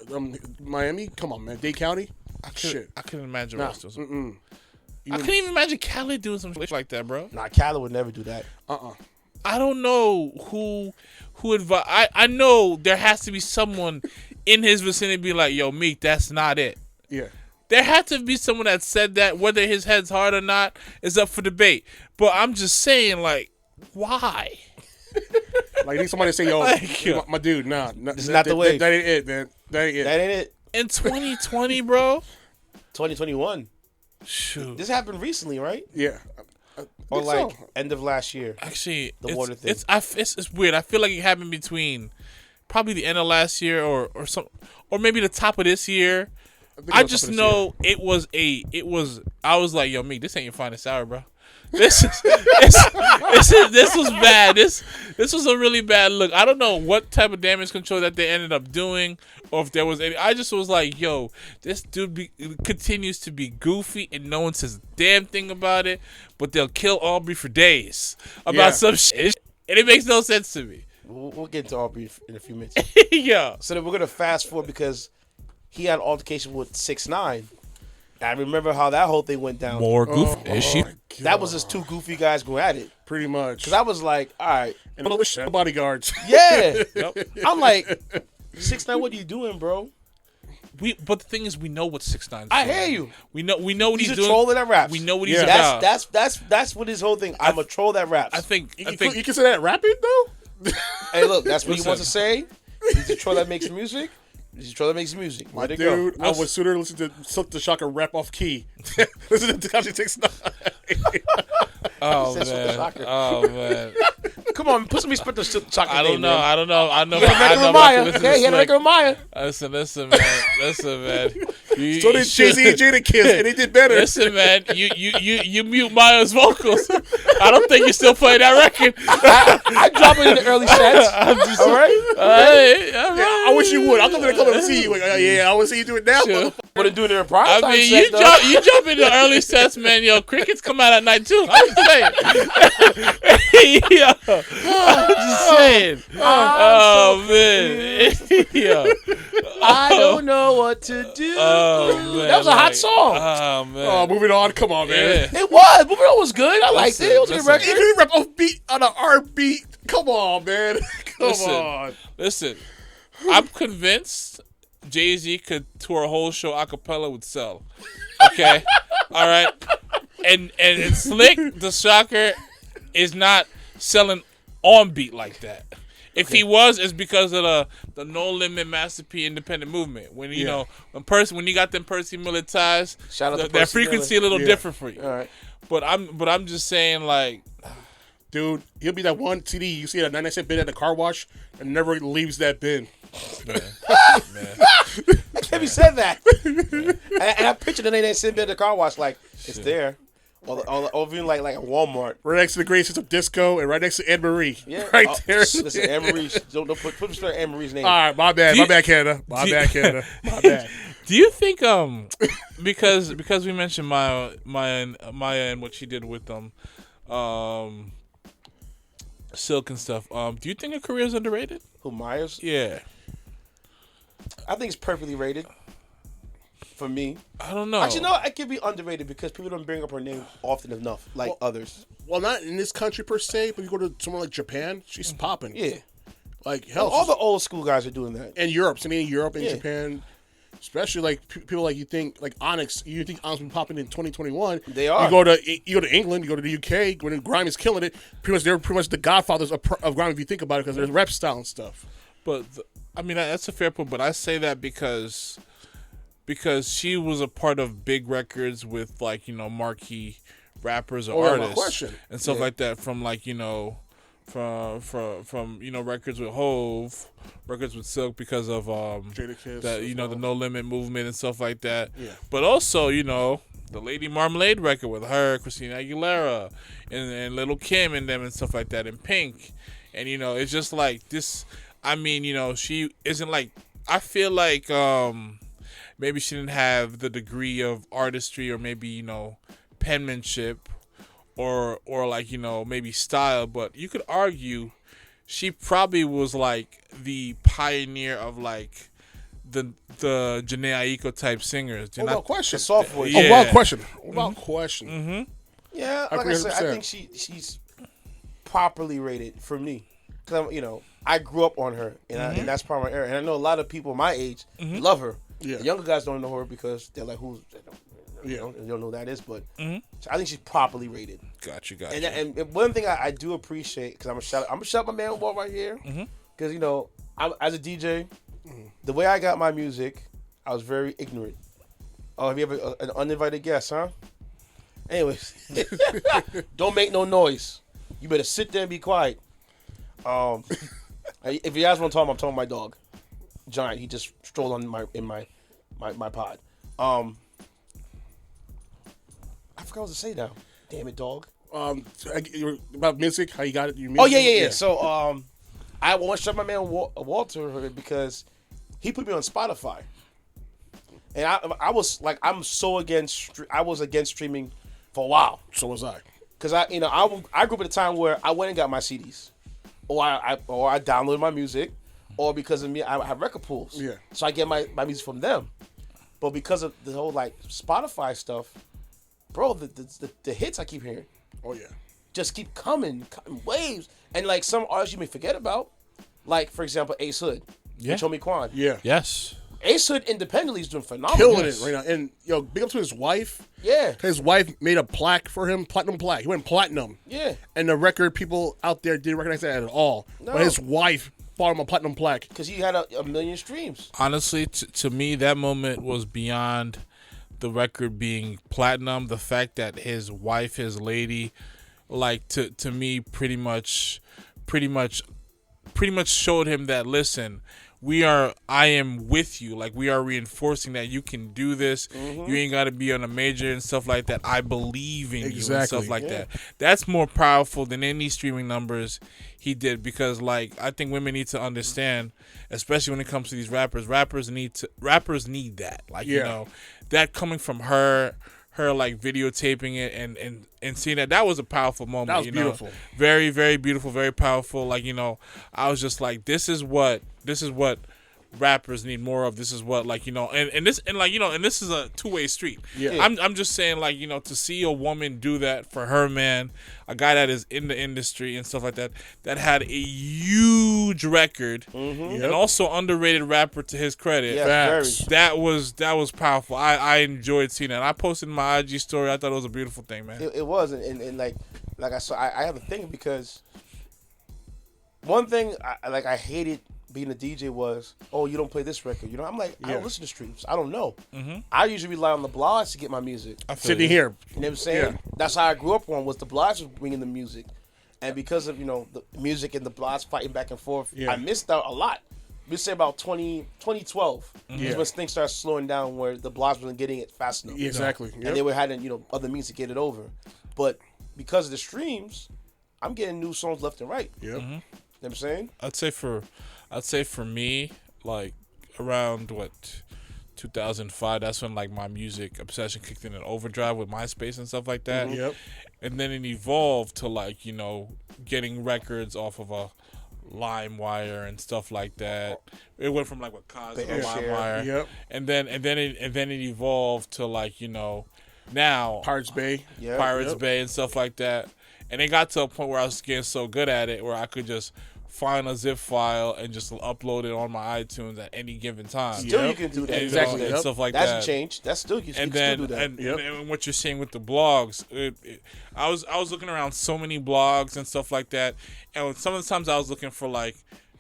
Speaker 3: Miami. Come on, man. Dade County.
Speaker 2: I couldn't imagine Ross doing something. I couldn't even imagine Khaled doing some shit like that, bro.
Speaker 1: Nah, Khaled would never do that.
Speaker 2: I don't know who advise. I know there has to be someone in his vicinity be like, yo, Meek, that's not it.
Speaker 3: Yeah.
Speaker 2: There had to be someone that said that. Whether his head's hard or not is up for debate. But I'm just saying, like, why?
Speaker 3: Like, need somebody to say, yo, like, my dude, nah.
Speaker 1: This is not the way.
Speaker 3: That ain't it, man. That ain't it.
Speaker 2: In 2020, bro?
Speaker 1: 2021.
Speaker 2: Shoot.
Speaker 1: This happened recently, right?
Speaker 3: Yeah.
Speaker 1: Or like end of last year.
Speaker 2: Actually,
Speaker 1: the water thing.
Speaker 2: It's weird. I feel like it happened between probably the end of last year or maybe the top of this year. I just know it was. I was like, yo, Meek, this ain't your finest hour, bro. This was bad. This was a really bad look. I don't know what type of damage control that they ended up doing, or if there was any. I just was like, yo, this dude continues to be goofy, and no one says a damn thing about it. But they'll kill Aubrey for days about some shit, and it makes no sense to me.
Speaker 1: We'll get into Aubrey in a few minutes.
Speaker 2: Yeah.
Speaker 1: So then we're gonna fast forward because he had an altercation with 6ix9ine. I remember how that whole thing went down.
Speaker 2: More goofy.
Speaker 1: That was just two goofy guys going at it.
Speaker 3: Pretty much.
Speaker 1: Because I was like, all right.
Speaker 3: And bodyguards.
Speaker 1: Yeah. Yep. I'm like, 6ix9ine, what are you doing, bro?
Speaker 2: But the thing is, we know what 6ix9ine's
Speaker 1: I
Speaker 2: doing.
Speaker 1: hear you.
Speaker 2: We know what he's
Speaker 1: He's a
Speaker 2: doing.
Speaker 1: troll that raps.
Speaker 2: We know what he's
Speaker 3: Yeah.
Speaker 2: about.
Speaker 1: That's what his whole thing. I'm a troll that raps.
Speaker 2: I think
Speaker 3: You consider that rapping though?
Speaker 1: Hey, look, that's what he
Speaker 2: Listen.
Speaker 1: wants to say. He's a troll that makes music. He's a troll that makes music. Let it go.
Speaker 3: Dude, I would sooner listen to Silk the Shocker rap off key. Listen to Tekashi 6ix9ine.
Speaker 2: Oh
Speaker 1: He said
Speaker 2: man. Oh man.
Speaker 1: Come on, put some respect to Chocolate.
Speaker 2: I don't know. I know.
Speaker 1: He had a record with Maya. Okay, he had a record with Maya.
Speaker 2: Listen, man.
Speaker 3: So did Jay-Z and Jadakiss, and they did better.
Speaker 2: Listen, man. You mute Maya's vocals. I don't think you still play that record.
Speaker 1: I drop it in the early sets. All right.
Speaker 3: Yeah, I wish you would. I'm not gonna come up and see you. Like, yeah, I want to see you do it now.
Speaker 2: Sure.
Speaker 1: But they're doing it in prime
Speaker 2: I
Speaker 1: time
Speaker 2: mean,
Speaker 1: set,
Speaker 2: you jump in the early sets, man. Yo, crickets come out at night too. I'm just saying. Yo, I'm just saying. Oh man. Yo.
Speaker 1: I don't know what to do.
Speaker 2: Oh man.
Speaker 1: That was a hot song.
Speaker 2: Oh man.
Speaker 3: Oh, moving on. Come on, man.
Speaker 2: Yeah.
Speaker 1: It was. Moving On was good. I liked it. It was a good
Speaker 2: Listen.
Speaker 3: You
Speaker 1: record.
Speaker 3: can rap off beat on an R beat. Come on, man. Come on.
Speaker 2: Listen. I'm convinced Jay-Z could tour a whole show a cappella with Cell. Okay? All right? And Slick, the Shocker, is not selling on beat like that. If he was, it's because of the No Limit Master P independent movement. When you know when you got them Percy Miller ties,
Speaker 1: Shout out to
Speaker 2: that
Speaker 1: Percy
Speaker 2: frequency
Speaker 1: Miller.
Speaker 2: a little different for you.
Speaker 1: All right.
Speaker 2: But I'm just saying, like,
Speaker 3: Dude, he'll be that one CD you see at a 99-cent bin at the car wash and never leaves that bin.
Speaker 2: man.
Speaker 1: I can't be said that. and I pictured the 99-cent bin at the car wash like it's there. Or even like a Walmart.
Speaker 3: Right next to the great sense of disco and right next to Anne Marie.
Speaker 1: Yeah.
Speaker 3: Right there.
Speaker 1: Listen, Anne Marie. Don't put respect on Anne Marie's name.
Speaker 3: All right, my bad. My bad, Canada. My bad.
Speaker 2: Do you think because we mentioned Maya and what she did with Silk and stuff, do you think her career is underrated?
Speaker 1: Who, Myers?
Speaker 2: Yeah.
Speaker 1: I think it's perfectly rated. For me.
Speaker 2: I don't know.
Speaker 1: Actually, no, it could be underrated because people don't bring up her name often enough, like others.
Speaker 3: Well, not in this country per se, but you go to somewhere like Japan, she's popping.
Speaker 1: Yeah.
Speaker 3: Like, hell.
Speaker 1: All the old school guys are doing that.
Speaker 3: And Europe. So, I mean, Europe and Japan. Especially like people like you think like Onyx. You think Onyx will be popping in 2021?
Speaker 1: They are.
Speaker 3: You go to England. You go to the UK. When grime is killing it, they're pretty much the godfathers of grime if you think about it because there's rap style and stuff.
Speaker 2: But I mean that's a fair point. But I say that because she was a part of big records with like marquee rappers or artists and stuff like that. From like from records with Hove, records with Silk because of
Speaker 3: Jadakiss,
Speaker 2: that the No Limit movement and stuff like that.
Speaker 3: Yeah.
Speaker 2: But also the Lady Marmalade record with her, Christina Aguilera, and Little Kim and them and stuff like that, and Pink, and it's just like this. I mean, she isn't like. I feel like maybe she didn't have the degree of artistry or maybe penmanship. Or like maybe style, but you could argue she probably was like the pioneer of like the Jhené Aiko type singers.
Speaker 3: Without question,
Speaker 1: soft voice.
Speaker 2: Yeah.
Speaker 3: Without question. Without question.
Speaker 2: Mm-hmm.
Speaker 1: Yeah, like I said, I
Speaker 3: 100%.
Speaker 1: think she's properly rated for me because I grew up on her and that's part of my era, and I know a lot of people my age love her.
Speaker 3: Yeah.
Speaker 1: The younger guys don't know her because they're like, who's? They don't know who that is, but so I think she's properly rated.
Speaker 2: Gotcha.
Speaker 1: And one thing I do appreciate because I'm gonna shout my man Walt right here because I'm as a DJ, the way I got my music, I was very ignorant. Oh, have you ever an uninvited guest, huh? Anyways, don't make no noise. You better sit there and be quiet. If you guys want to talk, I'm talking my dog, Giant. He just strolled on my pod. I forgot what to say now. Damn it, dog.
Speaker 3: About music, how you got it?
Speaker 1: Oh yeah. So I want to shout my man Walter because he put me on Spotify, and I was like I was against streaming for a while.
Speaker 3: So was I.
Speaker 1: Because I grew up at a time where I went and got my CDs, or I downloaded my music, or because of me I have record pools.
Speaker 3: Yeah.
Speaker 1: So I get my music from them, but because of the whole like Spotify stuff. Bro, the hits I keep hearing.
Speaker 3: Oh, yeah.
Speaker 1: Just keep coming waves. And, like, some artists you may forget about. Like, for example, Ace Hood.
Speaker 2: Yeah.
Speaker 1: Chomi Kwan.
Speaker 3: Yeah.
Speaker 2: Yes.
Speaker 1: Ace Hood independently is doing phenomenal.
Speaker 3: killing it right now. And big up to his wife.
Speaker 1: Yeah.
Speaker 3: His wife made a plaque for him, platinum plaque. He went platinum.
Speaker 1: Yeah.
Speaker 3: And the record people out there didn't recognize that at all.
Speaker 1: No.
Speaker 3: But his wife bought him a platinum plaque.
Speaker 1: Because he had a million streams.
Speaker 2: Honestly, to me, that moment was beyond the record being platinum. The fact that his wife, his lady, like to me, pretty much showed him that, listen, I am with you. Like, we are reinforcing that you can do this. Mm-hmm. You ain't got to be on a major and stuff like that. I believe in you and stuff like that. That's more powerful than any streaming numbers he did, because, like, I think women need to understand, especially when it comes to these rappers. Rappers need that. Like, that coming from her like videotaping it and seeing that was a powerful moment.
Speaker 3: That was beautiful.
Speaker 2: Very, very beautiful, very powerful. Like, I was just like, this is what rappers need more of. This is what, like, and this is a two-way street.
Speaker 3: Yeah.
Speaker 2: I'm just saying, like, to see a woman do that for her man, a guy that is in the industry and stuff like that had a huge record, and also underrated rapper, to his credit.
Speaker 1: Yeah,
Speaker 2: that was powerful. I enjoyed seeing that. I posted in my IG story. I thought it was a beautiful thing, man.
Speaker 1: It was, and like I saw, I have a thing, because one thing I hated being a DJ was, oh, you don't play this record. I'm like, I don't listen to streams. I don't know. Mm-hmm. I usually rely on the blogs to get my music.
Speaker 3: Sitting here.
Speaker 1: You know what I'm saying? Yeah. That's how I grew up on, was the blogs was bringing the music. And because of, the music and the blogs fighting back and forth, I missed out a lot. We say about 2012 is when things started slowing down, where the blogs wasn't getting it fast enough.
Speaker 3: Exactly. Yep.
Speaker 1: And they were having, other means to get it over. But because of the streams, I'm getting new songs left and right.
Speaker 3: Yep.
Speaker 1: You
Speaker 3: Mm-hmm.
Speaker 1: know what I'm saying?
Speaker 2: I'd say for me, like, around 2005, that's when, like, my music obsession kicked in an overdrive with MySpace and stuff like that.
Speaker 3: Mm-hmm. Yep.
Speaker 2: And then it evolved to, like, getting records off of a LimeWire and stuff like that. It went from, like, Cos to LimeWire.
Speaker 3: Yep.
Speaker 2: And then it evolved to, like, now
Speaker 3: Pirates Bay.
Speaker 1: Yep.
Speaker 2: Pirates Bay and stuff like that. And it got to a point where I was getting so good at it where I could just find a zip file and just upload it on my iTunes at any given time.
Speaker 1: Still, you can do that.
Speaker 3: Exactly.
Speaker 2: And stuff like
Speaker 1: that
Speaker 2: that.
Speaker 1: hasn't changed. That's still, you can still do that.
Speaker 2: And what you're saying with the blogs, I was looking around so many blogs and stuff like that, and some of the times I was looking for, like,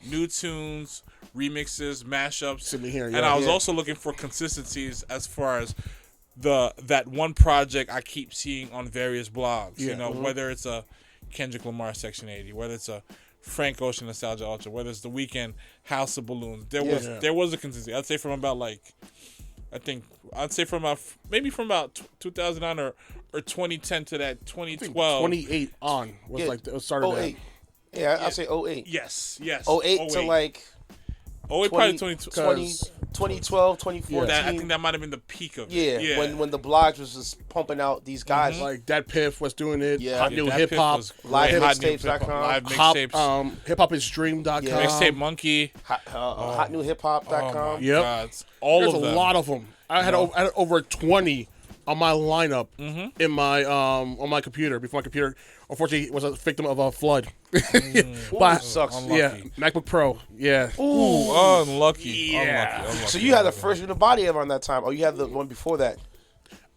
Speaker 2: new tunes, remixes, mashups, and I was also looking for consistencies as far as that one project I keep seeing on various blogs. Whether it's a Kendrick Lamar Section 80, whether it's a Frank Ocean Nostalgia Ultra, whether it's the Weeknd House of Balloons. There was a consistency. I'd say from about, like, maybe from about 2009 or 2010 to that 2012.
Speaker 3: 28 on was like the start of that.
Speaker 1: Yeah, I'll say 08.
Speaker 2: Yes.
Speaker 1: 08 to, like,
Speaker 2: 08, probably
Speaker 1: 2012, 2014.
Speaker 2: I think that might have been the peak of it.
Speaker 1: Yeah. When the blogs was just pumping out these guys.
Speaker 3: Like Dat Piff was doing it.
Speaker 1: Yeah.
Speaker 3: Hot New Hip Hop.
Speaker 1: Livemixtapes.com.
Speaker 2: Live Mixtapes.
Speaker 3: HipHopIsStream.com.
Speaker 1: Yeah.
Speaker 2: Mixtape Monkey.
Speaker 1: HotNewHipHop.com.
Speaker 3: Yep.
Speaker 2: There's
Speaker 3: a lot of them. I had over 20 on my lineup in my on my computer before my computer unfortunately was a victim of a flood.
Speaker 1: Sucks.
Speaker 2: Unlucky.
Speaker 3: Yeah, MacBook Pro. Yeah.
Speaker 2: Ooh, unlucky.
Speaker 3: Yeah.
Speaker 2: Unlucky.
Speaker 1: So you had the first Unibody around that time, or you had the one before that?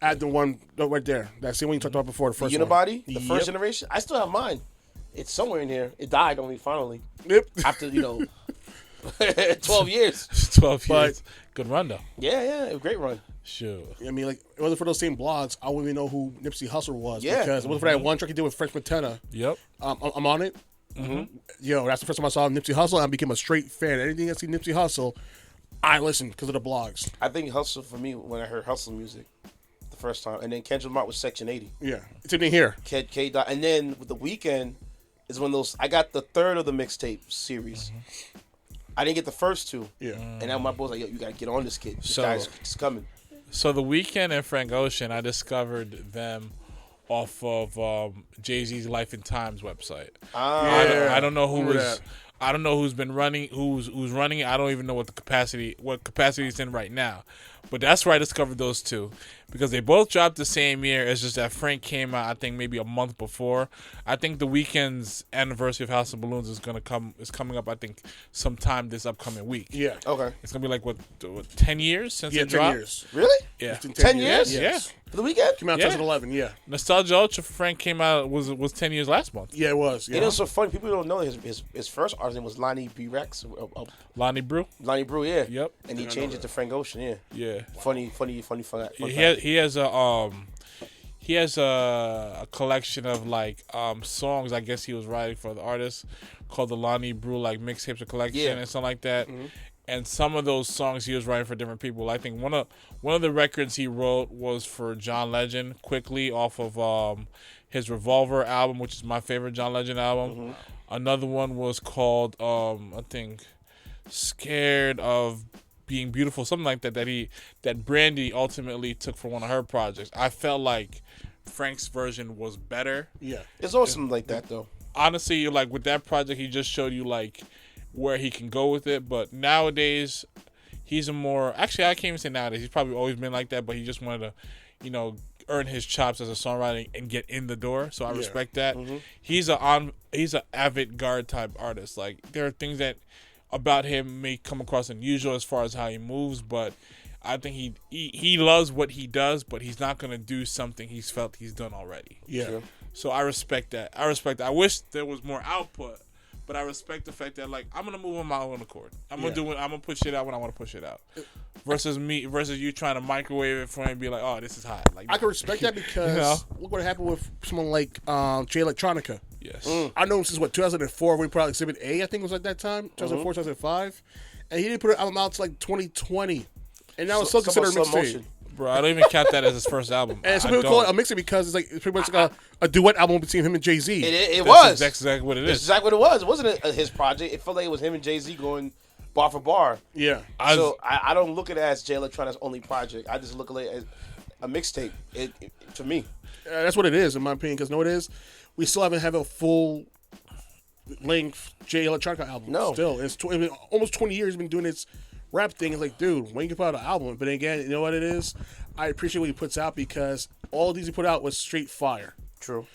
Speaker 3: I had the one right there. That's the one you talked about before. The first
Speaker 1: Unibody,
Speaker 3: one.
Speaker 1: the first generation. I still have mine. It's somewhere in here. It died only finally.
Speaker 3: Yep.
Speaker 1: After 12 years.
Speaker 2: 12 years. Good run though.
Speaker 1: Yeah, a great run.
Speaker 2: Sure.
Speaker 3: I mean, like, it wasn't for those same blogs, I wouldn't even know who Nipsey Hussle was.
Speaker 1: Yeah.
Speaker 3: Because it wasn't for that one track he did with French Montana.
Speaker 2: Yep.
Speaker 3: I'm on it. Mm-hmm. That's the first time I saw Nipsey Hussle. I became a straight fan. Anything I see Nipsey Hussle, I listen because of the blogs.
Speaker 1: I think Hustle for me when I heard Hustle music the first time, and then Kendrick Lamar was Section 80.
Speaker 3: Yeah, it's in here.
Speaker 1: K. And then with the Weeknd is one of those. I got the third of the mixtape series. I didn't get the first two.
Speaker 3: Yeah.
Speaker 1: And now my boy's like, yo, you gotta get on this kid. This guy's coming.
Speaker 2: So the Weeknd and Frank Ocean, I discovered them off of Jay-Z's Life and Times website. I don't know who was. I don't know who's running it. I don't even know what capacity it's in right now. But that's where I discovered those two, because they both dropped the same year. It's just that Frank came out, I think, maybe a month before. I think the Weeknd's anniversary of House of Balloons is coming up, I think, sometime this upcoming week.
Speaker 3: Yeah.
Speaker 1: Okay.
Speaker 2: It's gonna be like what 10 years since it
Speaker 3: 10
Speaker 2: dropped?
Speaker 3: years.
Speaker 1: Really?
Speaker 2: Yeah.
Speaker 1: 10 years?
Speaker 3: Yes.
Speaker 1: For the Weeknd?
Speaker 3: Came out
Speaker 2: Yeah.
Speaker 3: 2011, yeah.
Speaker 2: Nostalgia Ultra for Frank came out was 10 years last month.
Speaker 3: Yeah, it was. Yeah.
Speaker 1: You know, it's so funny. People don't know his first artist name was Lonnie B. Rex.
Speaker 2: Lonnie Brew.
Speaker 1: Lonnie Brew, yeah.
Speaker 2: Yep.
Speaker 1: And he changed it to Frank Ocean, yeah.
Speaker 2: Yeah.
Speaker 1: Funny fact.
Speaker 2: He has a collection of like songs I guess he was writing for the artist called the Lonnie Brew like mixtapes or collection and something like that. Mm-hmm. And some of those songs he was writing for different people. I think one of the records he wrote was for John Legend, Quickly, off of his Revolver album, which is my favorite John Legend album. Mm-hmm. Another one was called I think Scared of Being Beautiful, something like that. That Brandy ultimately took for one of her projects. I felt like Frank's version was better.
Speaker 3: Yeah,
Speaker 1: it's awesome like that though.
Speaker 2: Honestly, like with that project, he just showed you like where he can go with it. But nowadays, he's a more actually I can't even say nowadays. He's probably always been like that, but he just wanted to, earn his chops as a songwriter and get in the door. So I respect that. Mm-hmm. He's a avant-garde type artist. Like there are things that about him may come across unusual as far as how he moves, but I think he loves what he does, but he's not gonna do something he's felt he's done already.
Speaker 3: Yeah.
Speaker 1: Sure.
Speaker 2: So I respect that. I wish there was more output, but I respect the fact that like I'm gonna move on my own accord. I'm gonna push it out when I want to push it out. Versus you trying to microwave it for me and be like, oh, this is hot. Like
Speaker 3: I can respect that because look what happened with someone like Jay Electronica.
Speaker 2: Yes.
Speaker 3: I know him since 2004 when he put out Exhibit A, I think it was at that time, 2004, 2005. And he didn't put an album out until like 2020. And now it's still considered a mixtape.
Speaker 2: Bro, I don't even count that as his first album.
Speaker 3: And some people call it a mixtape because it's pretty much like a duet album between him and Jay-Z.
Speaker 1: That's
Speaker 2: exactly what it is.
Speaker 1: That's exactly what it was. It wasn't his project. It felt like it was him and Jay-Z going bar for bar.
Speaker 3: Yeah.
Speaker 1: So I don't look at it as Jay Electronica's only project. I just look at it as a mixtape. To me.
Speaker 3: That's what it is, in my opinion, because it is. We still haven't had a full-length Jay Electronica album.
Speaker 1: No.
Speaker 3: Still. It's almost 20 years he's been doing this rap thing. It's like, dude, when you can put out an album. But again, you know what it is? I appreciate what he puts out because all of these he put out was straight fire.
Speaker 1: True.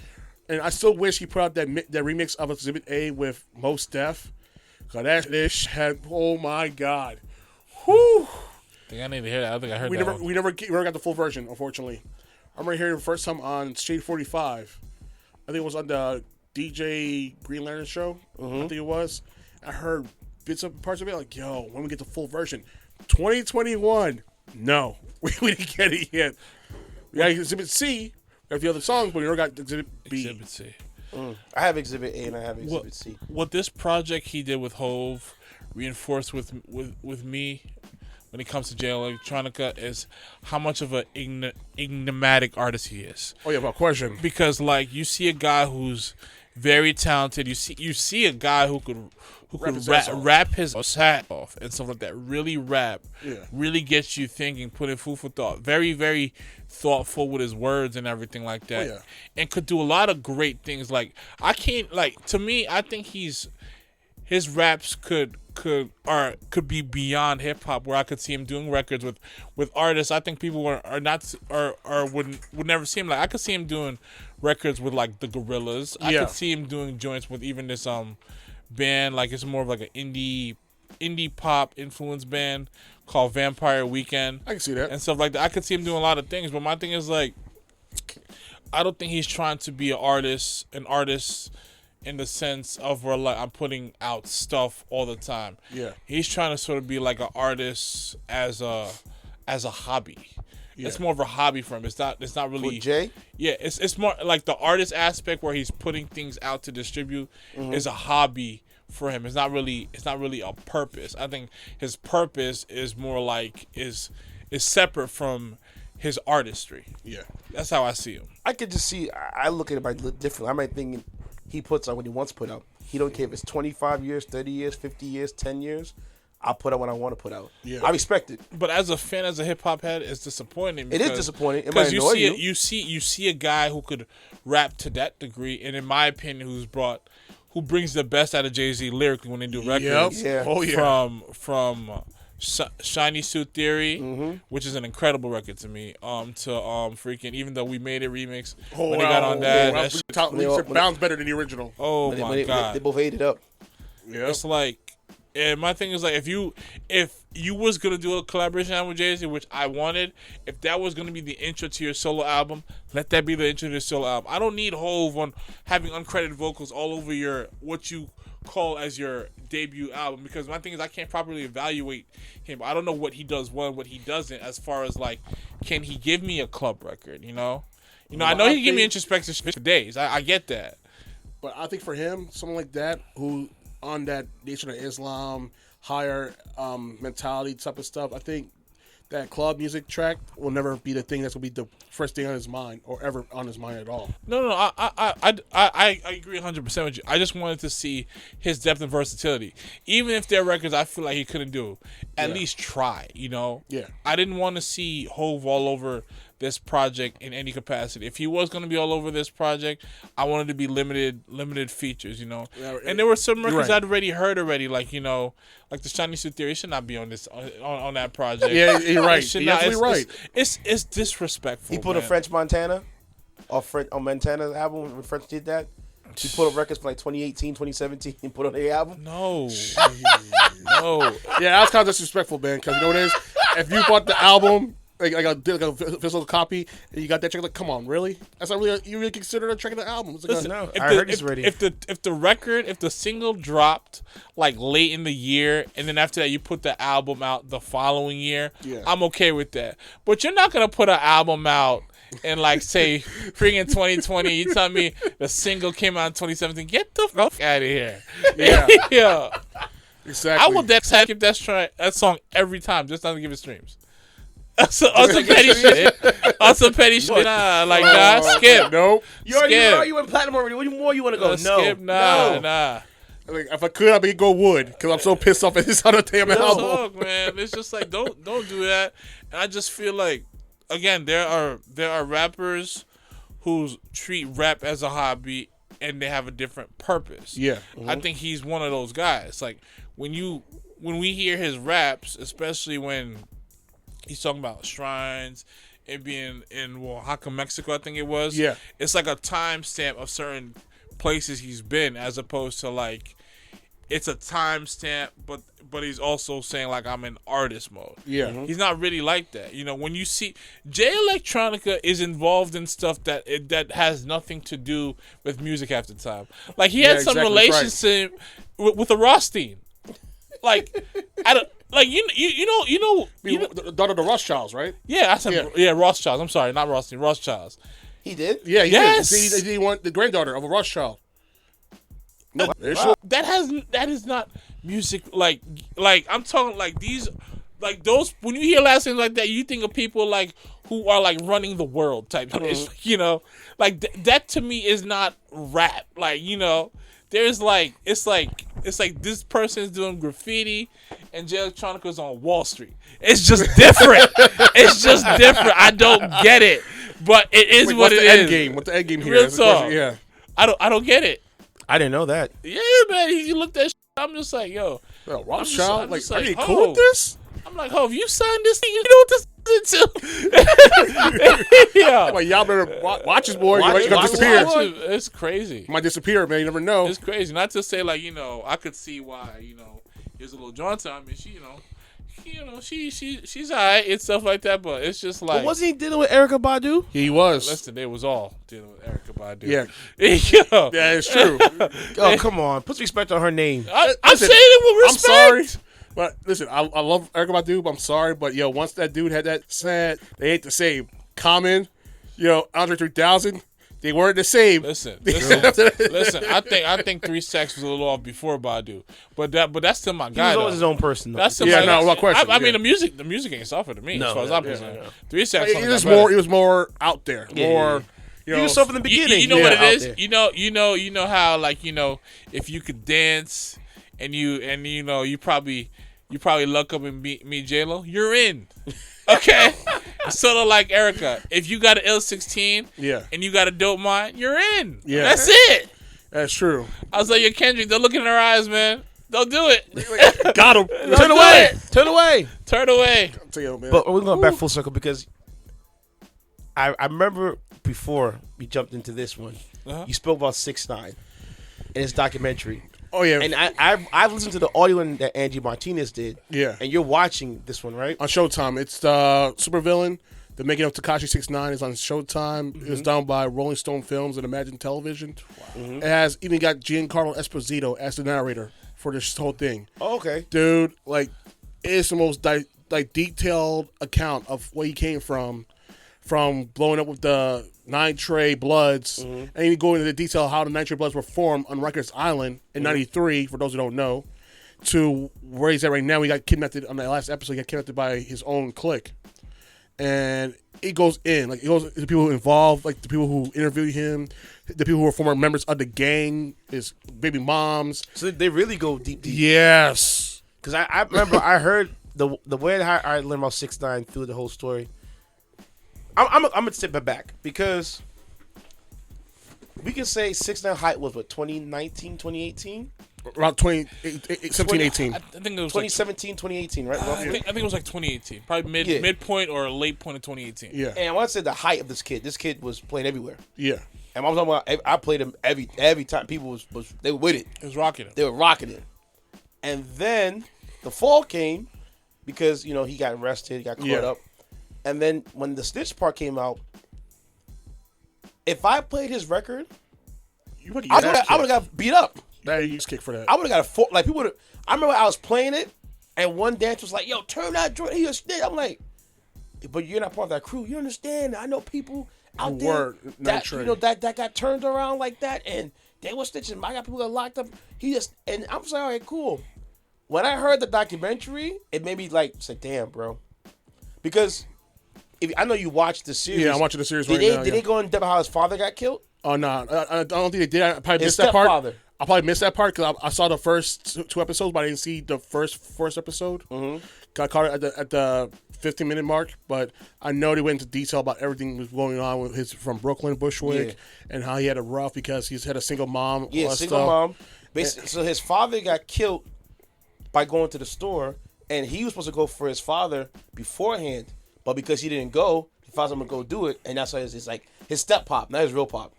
Speaker 3: And I still wish he put out that remix of Exhibit A with Mos Def. Because that dish had, oh my God. Whew.
Speaker 2: I think I need to hear that. I think I heard that.
Speaker 3: We never got the full version, unfortunately. I remember hearing it the first time on Shade 45. I think it was on the DJ Green Lantern show. Mm-hmm. I think it was. I heard bits of parts of it like, yo, when we get the full version. 2021. No. We didn't get it yet. We got Exhibit C. We have the other songs, but we never got Exhibit B.
Speaker 2: Exhibit C.
Speaker 1: I have Exhibit A and I have Exhibit C.
Speaker 2: What this project he did with Hove reinforced with me when it comes to Jay Electronica is how much of an enigmatic artist he is.
Speaker 3: Oh yeah, without question.
Speaker 2: Because like you see a guy who's very talented. You see a guy who could rap his hat off and stuff like that. Really rap. Yeah. Really gets you thinking, putting food for thought. Very, very thoughtful with his words and everything like that. Oh, yeah. And could do a lot of great things. Like to me, I think his raps could be beyond hip hop, where I could see him doing records with artists. I think people would never see him. Like I could see him doing records with like the Gorillaz. I could see him doing joints with even this band, like it's more of like an indie pop influence band called Vampire Weekend.
Speaker 3: I can see that
Speaker 2: and stuff like that. I could see him doing a lot of things, but my thing is like, I don't think he's trying to be an artist in the sense of where like I'm putting out stuff all the time. Yeah, he's trying to sort of be like an artist as a hobby. Yeah. It's more of a hobby for him. It's not really.
Speaker 1: For Jay?
Speaker 2: Yeah, it's more like the artist aspect where he's putting things out to distribute is a hobby for him. It's not really a purpose. I think his purpose is more like is separate from his artistry. Yeah, that's how I see him.
Speaker 1: I could just see. I look at it differently. I might think he puts out what he wants to put out. He don't care if it's 25 years, 30 years, 50 years, 10 years. I'll put out what I want to put out. Yeah. I respect it.
Speaker 2: But as a fan, as a hip hop head, it's disappointing.
Speaker 1: It is disappointing. It might annoy you.
Speaker 2: You see a guy who could rap to that degree, and in my opinion, who brings the best out of Jay-Z lyrically when they do records.
Speaker 1: Yeah.
Speaker 3: Oh yeah.
Speaker 2: From Shiny Suit Theory, which is an incredible record to me. To freaking Even Though We Made It remix when they got on that.
Speaker 3: Sounds better than the original.
Speaker 2: Oh my god,
Speaker 1: they both ate it up.
Speaker 3: Yeah.
Speaker 2: it's like. And my thing is like if you was gonna do a collaboration album with Jay-Z, which I wanted, if that was gonna be the intro to your solo album, let that be the intro to your solo album. I don't need Hove on having uncredited vocals all over your what you call as your debut album, because my thing is I can't properly evaluate him. I don't know what he does well, what he doesn't, as far as like, can he give me a club record? I know he can give me introspective shit for days. I get that,
Speaker 3: But I think for him, someone like that who on that Nation of Islam higher mentality type of stuff, I think that club music track will never be the thing that's gonna be the first thing on his mind or ever on his mind at all.
Speaker 2: No, I agree 100% with you. I just wanted to see his depth and versatility. Even if there are records I feel like he couldn't do, at least try,
Speaker 3: Yeah.
Speaker 2: I didn't want to see Hove all over this project in any capacity. If he was going to be all over this project, I wanted to be limited features,
Speaker 3: Yeah,
Speaker 2: and there were some records
Speaker 3: right.
Speaker 2: I'd already heard like like the Shiny Suit Theory should not be on this on that project.
Speaker 3: Yeah, you're right.
Speaker 2: It should
Speaker 3: You're
Speaker 2: not.
Speaker 3: absolutely right.
Speaker 2: It's disrespectful.
Speaker 1: He put a French Montana on Montana's album when French did that. He put up records for like 2018, 2017 and put on their album.
Speaker 2: No. No.
Speaker 3: Yeah, that's kind of disrespectful, man. Because you know what it is? If you bought the album, like a physical copy, and you got that track, like, come on, really? That's not really you really consider that track of the album? It's like,
Speaker 2: Listen,
Speaker 1: no,
Speaker 2: if
Speaker 1: I heard he's ready.
Speaker 2: If the single dropped like late in the year, and then after that you put the album out the following year,
Speaker 3: Yeah.
Speaker 2: I'm okay with that. But you're not gonna put an album out and like say freaking 2020. You tell me the single came out in 2017. Get the fuck out of here.
Speaker 3: Yeah.
Speaker 2: Yeah.
Speaker 3: exactly.
Speaker 2: I will skip that song every time just not to give it streams. On some petty shit. On some petty shit. Nah, skip.
Speaker 3: Nope.
Speaker 1: You already
Speaker 2: Skip.
Speaker 1: you went platinum already. What more you want to go? No.
Speaker 2: Skip. Nah.
Speaker 3: Like, if I could, I'd go Wood, because I'm so pissed off at this other damn
Speaker 2: Real
Speaker 3: album.
Speaker 2: talk, man. It's just like don't do that. And I just feel like, again, there are rappers who treat rap as a hobby and they have a different purpose.
Speaker 3: Yeah.
Speaker 2: I think he's one of those guys. Like when we hear his raps, especially when he's talking about shrines and being in Oaxaca, Mexico, I think it was.
Speaker 3: Yeah.
Speaker 2: It's like a timestamp of certain places he's been, as opposed to like it's a timestamp, but he's also saying like I'm in artist mode.
Speaker 3: Yeah.
Speaker 2: He's not really like that. When you see Jay Electronica is involved in stuff that has nothing to do with music half the time. Like he had some
Speaker 3: exactly,
Speaker 2: relationship with a Rothstein. Like I don't like you know
Speaker 3: The daughter of the Rothschilds, right?
Speaker 2: yeah, I said Rothschilds. I'm sorry, not Rothstein, Rothschilds.
Speaker 1: He did?
Speaker 3: Yeah, he
Speaker 2: Yes.
Speaker 3: did. He want the granddaughter of a Rothschild. No,
Speaker 2: That is not music. Like I'm talking like these, like those. When you hear last names like that, you think of people like who are like running the world type. Like that to me is not rap. Like there's like it's like this person is doing graffiti and Jay Electronica's on Wall Street. It's just different. It's just different. I don't get it, but it is what it is.
Speaker 3: What's the end game here?
Speaker 2: Real talk.
Speaker 3: Yeah.
Speaker 2: I don't get it.
Speaker 1: I didn't know that.
Speaker 2: Yeah, man. You looked at. I'm just like, yo.
Speaker 3: Well, Rothschild,
Speaker 2: I'm just
Speaker 3: are you
Speaker 2: like,
Speaker 3: cool with this?
Speaker 2: I'm like, oh, if you signed this thing, you know what this is into. Yeah.
Speaker 3: Like, y'all better watch this, boy. You're gonna disappear.
Speaker 2: It's crazy.
Speaker 3: You might disappear, man. You never know.
Speaker 2: It's crazy. Not to say like, I could see why, here's a little Johnson. I mean, she's alright and stuff like that, but it's just like.
Speaker 1: But wasn't he dealing with Erykah Badu?
Speaker 3: He was.
Speaker 2: Listen, they was all dealing with Erykah Badu.
Speaker 3: Yeah.
Speaker 2: Yo.
Speaker 3: Yeah, it's true.
Speaker 1: Oh, come on. Put some respect on her name.
Speaker 2: I'm saying it with respect.
Speaker 3: I'm sorry. But listen, I love Erykah Badu, but I'm sorry. But, once that dude had that sad, they ain't the same. Common, Andre 3000, they weren't the same.
Speaker 2: Listen. I think 3 Stacks was a little off before Badu, but that's still my
Speaker 1: He
Speaker 2: guy.
Speaker 1: was always his own person, though.
Speaker 2: That's still
Speaker 3: no question.
Speaker 2: I mean, the music ain't suffered to me as far as I'm concerned. 3 Stacks.
Speaker 3: He was more out there. More.
Speaker 1: He was so from the beginning.
Speaker 2: You know what it
Speaker 1: out
Speaker 2: is.
Speaker 1: there.
Speaker 2: You know how like if you could dance and you probably luck up and meet J-Lo, you're in. Okay, sort of like Erykah. If you got an L16,
Speaker 3: Yeah.
Speaker 2: and you got a dope mind, you're in.
Speaker 3: Yeah.
Speaker 2: That's it.
Speaker 3: That's true.
Speaker 2: I was like, yo, Kendrick, don't look in her eyes, man. Don't do it.
Speaker 3: Got him.
Speaker 1: Turn away. Turn away.
Speaker 2: Turn away.
Speaker 1: But we're going back full circle because I remember before we jumped into this one, you spoke about 6ix9ine in his documentary.
Speaker 3: Oh yeah,
Speaker 1: and I've listened to the audio that Angie Martinez did.
Speaker 3: Yeah,
Speaker 1: and you're watching this one, right?
Speaker 3: On Showtime. It's the Supervillain. The making of Tekashi 6ix9ine is on Showtime. Mm-hmm. It was done by Rolling Stone Films and Imagine Television. Wow. Mm-hmm. It has even got Giancarlo Esposito as the narrator for this whole thing.
Speaker 1: Oh, okay,
Speaker 3: dude, like it's the most detailed account of where he came from blowing up with the 9 Trey Bloods, and even going into the detail of how the 9 Trey Bloods were formed on Rikers Island in '93. For those who don't know, to where he's at right now. He got kidnapped on that last episode. He got kidnapped by his own clique. And it goes in, like it goes to the people who involved, like the people who interviewed him, the people who were former members of the gang, his baby moms.
Speaker 1: So they really go deep.
Speaker 3: Yes,
Speaker 1: because I remember I heard the way that I learned about 6ix9ine through the whole story. I'm gonna step back because we can say 6ix9ine height was what 2019, 2018.
Speaker 3: Around 17, 18.
Speaker 2: I think it was
Speaker 1: 2017, 2018, right?
Speaker 2: I think it was like 2018. Probably midpoint or late point of 2018.
Speaker 3: Yeah.
Speaker 1: And I want to say the height of this kid. This kid was playing everywhere.
Speaker 3: Yeah.
Speaker 1: And I'm talking about, I played him every time people they were with it.
Speaker 2: It was rocking it.
Speaker 1: They were rocking it. And then the fall came because, you know, he got arrested, he got caught up. And then when the snitch part came out, if I played his record, I would have got beat up.
Speaker 3: That you just kick for that.
Speaker 1: I would have got a like people would. I remember I was playing it, and one dancer was like, "Yo, turn that joint. He a snitch." I'm like, "But you're not part of that crew. You understand? I know people out there that got turned around like that, and they were snitching. I got people that locked up. He just and I'm like, all right, cool. When I heard the documentary, it made me like say, "Damn, bro," because I know you watched the series.
Speaker 3: Yeah, I'm watching the series right now.
Speaker 1: Did they go in depth how his father got killed?
Speaker 3: Oh no, I don't think they did. I probably missed that part. I probably missed that part because I saw the first 2 episodes, but I didn't see the first episode. Mm-hmm. Got caught at the 15-minute mark, but I know they went into detail about everything that was going on with his from Brooklyn, Bushwick, and how he had it rough because he's had a single mom.
Speaker 1: Yeah, single mom. Basically, so his father got killed by going to the store, and he was supposed to go for his father beforehand, but because he didn't go, he found someone to go do it, and that's why it's like his step pop, not his real pop,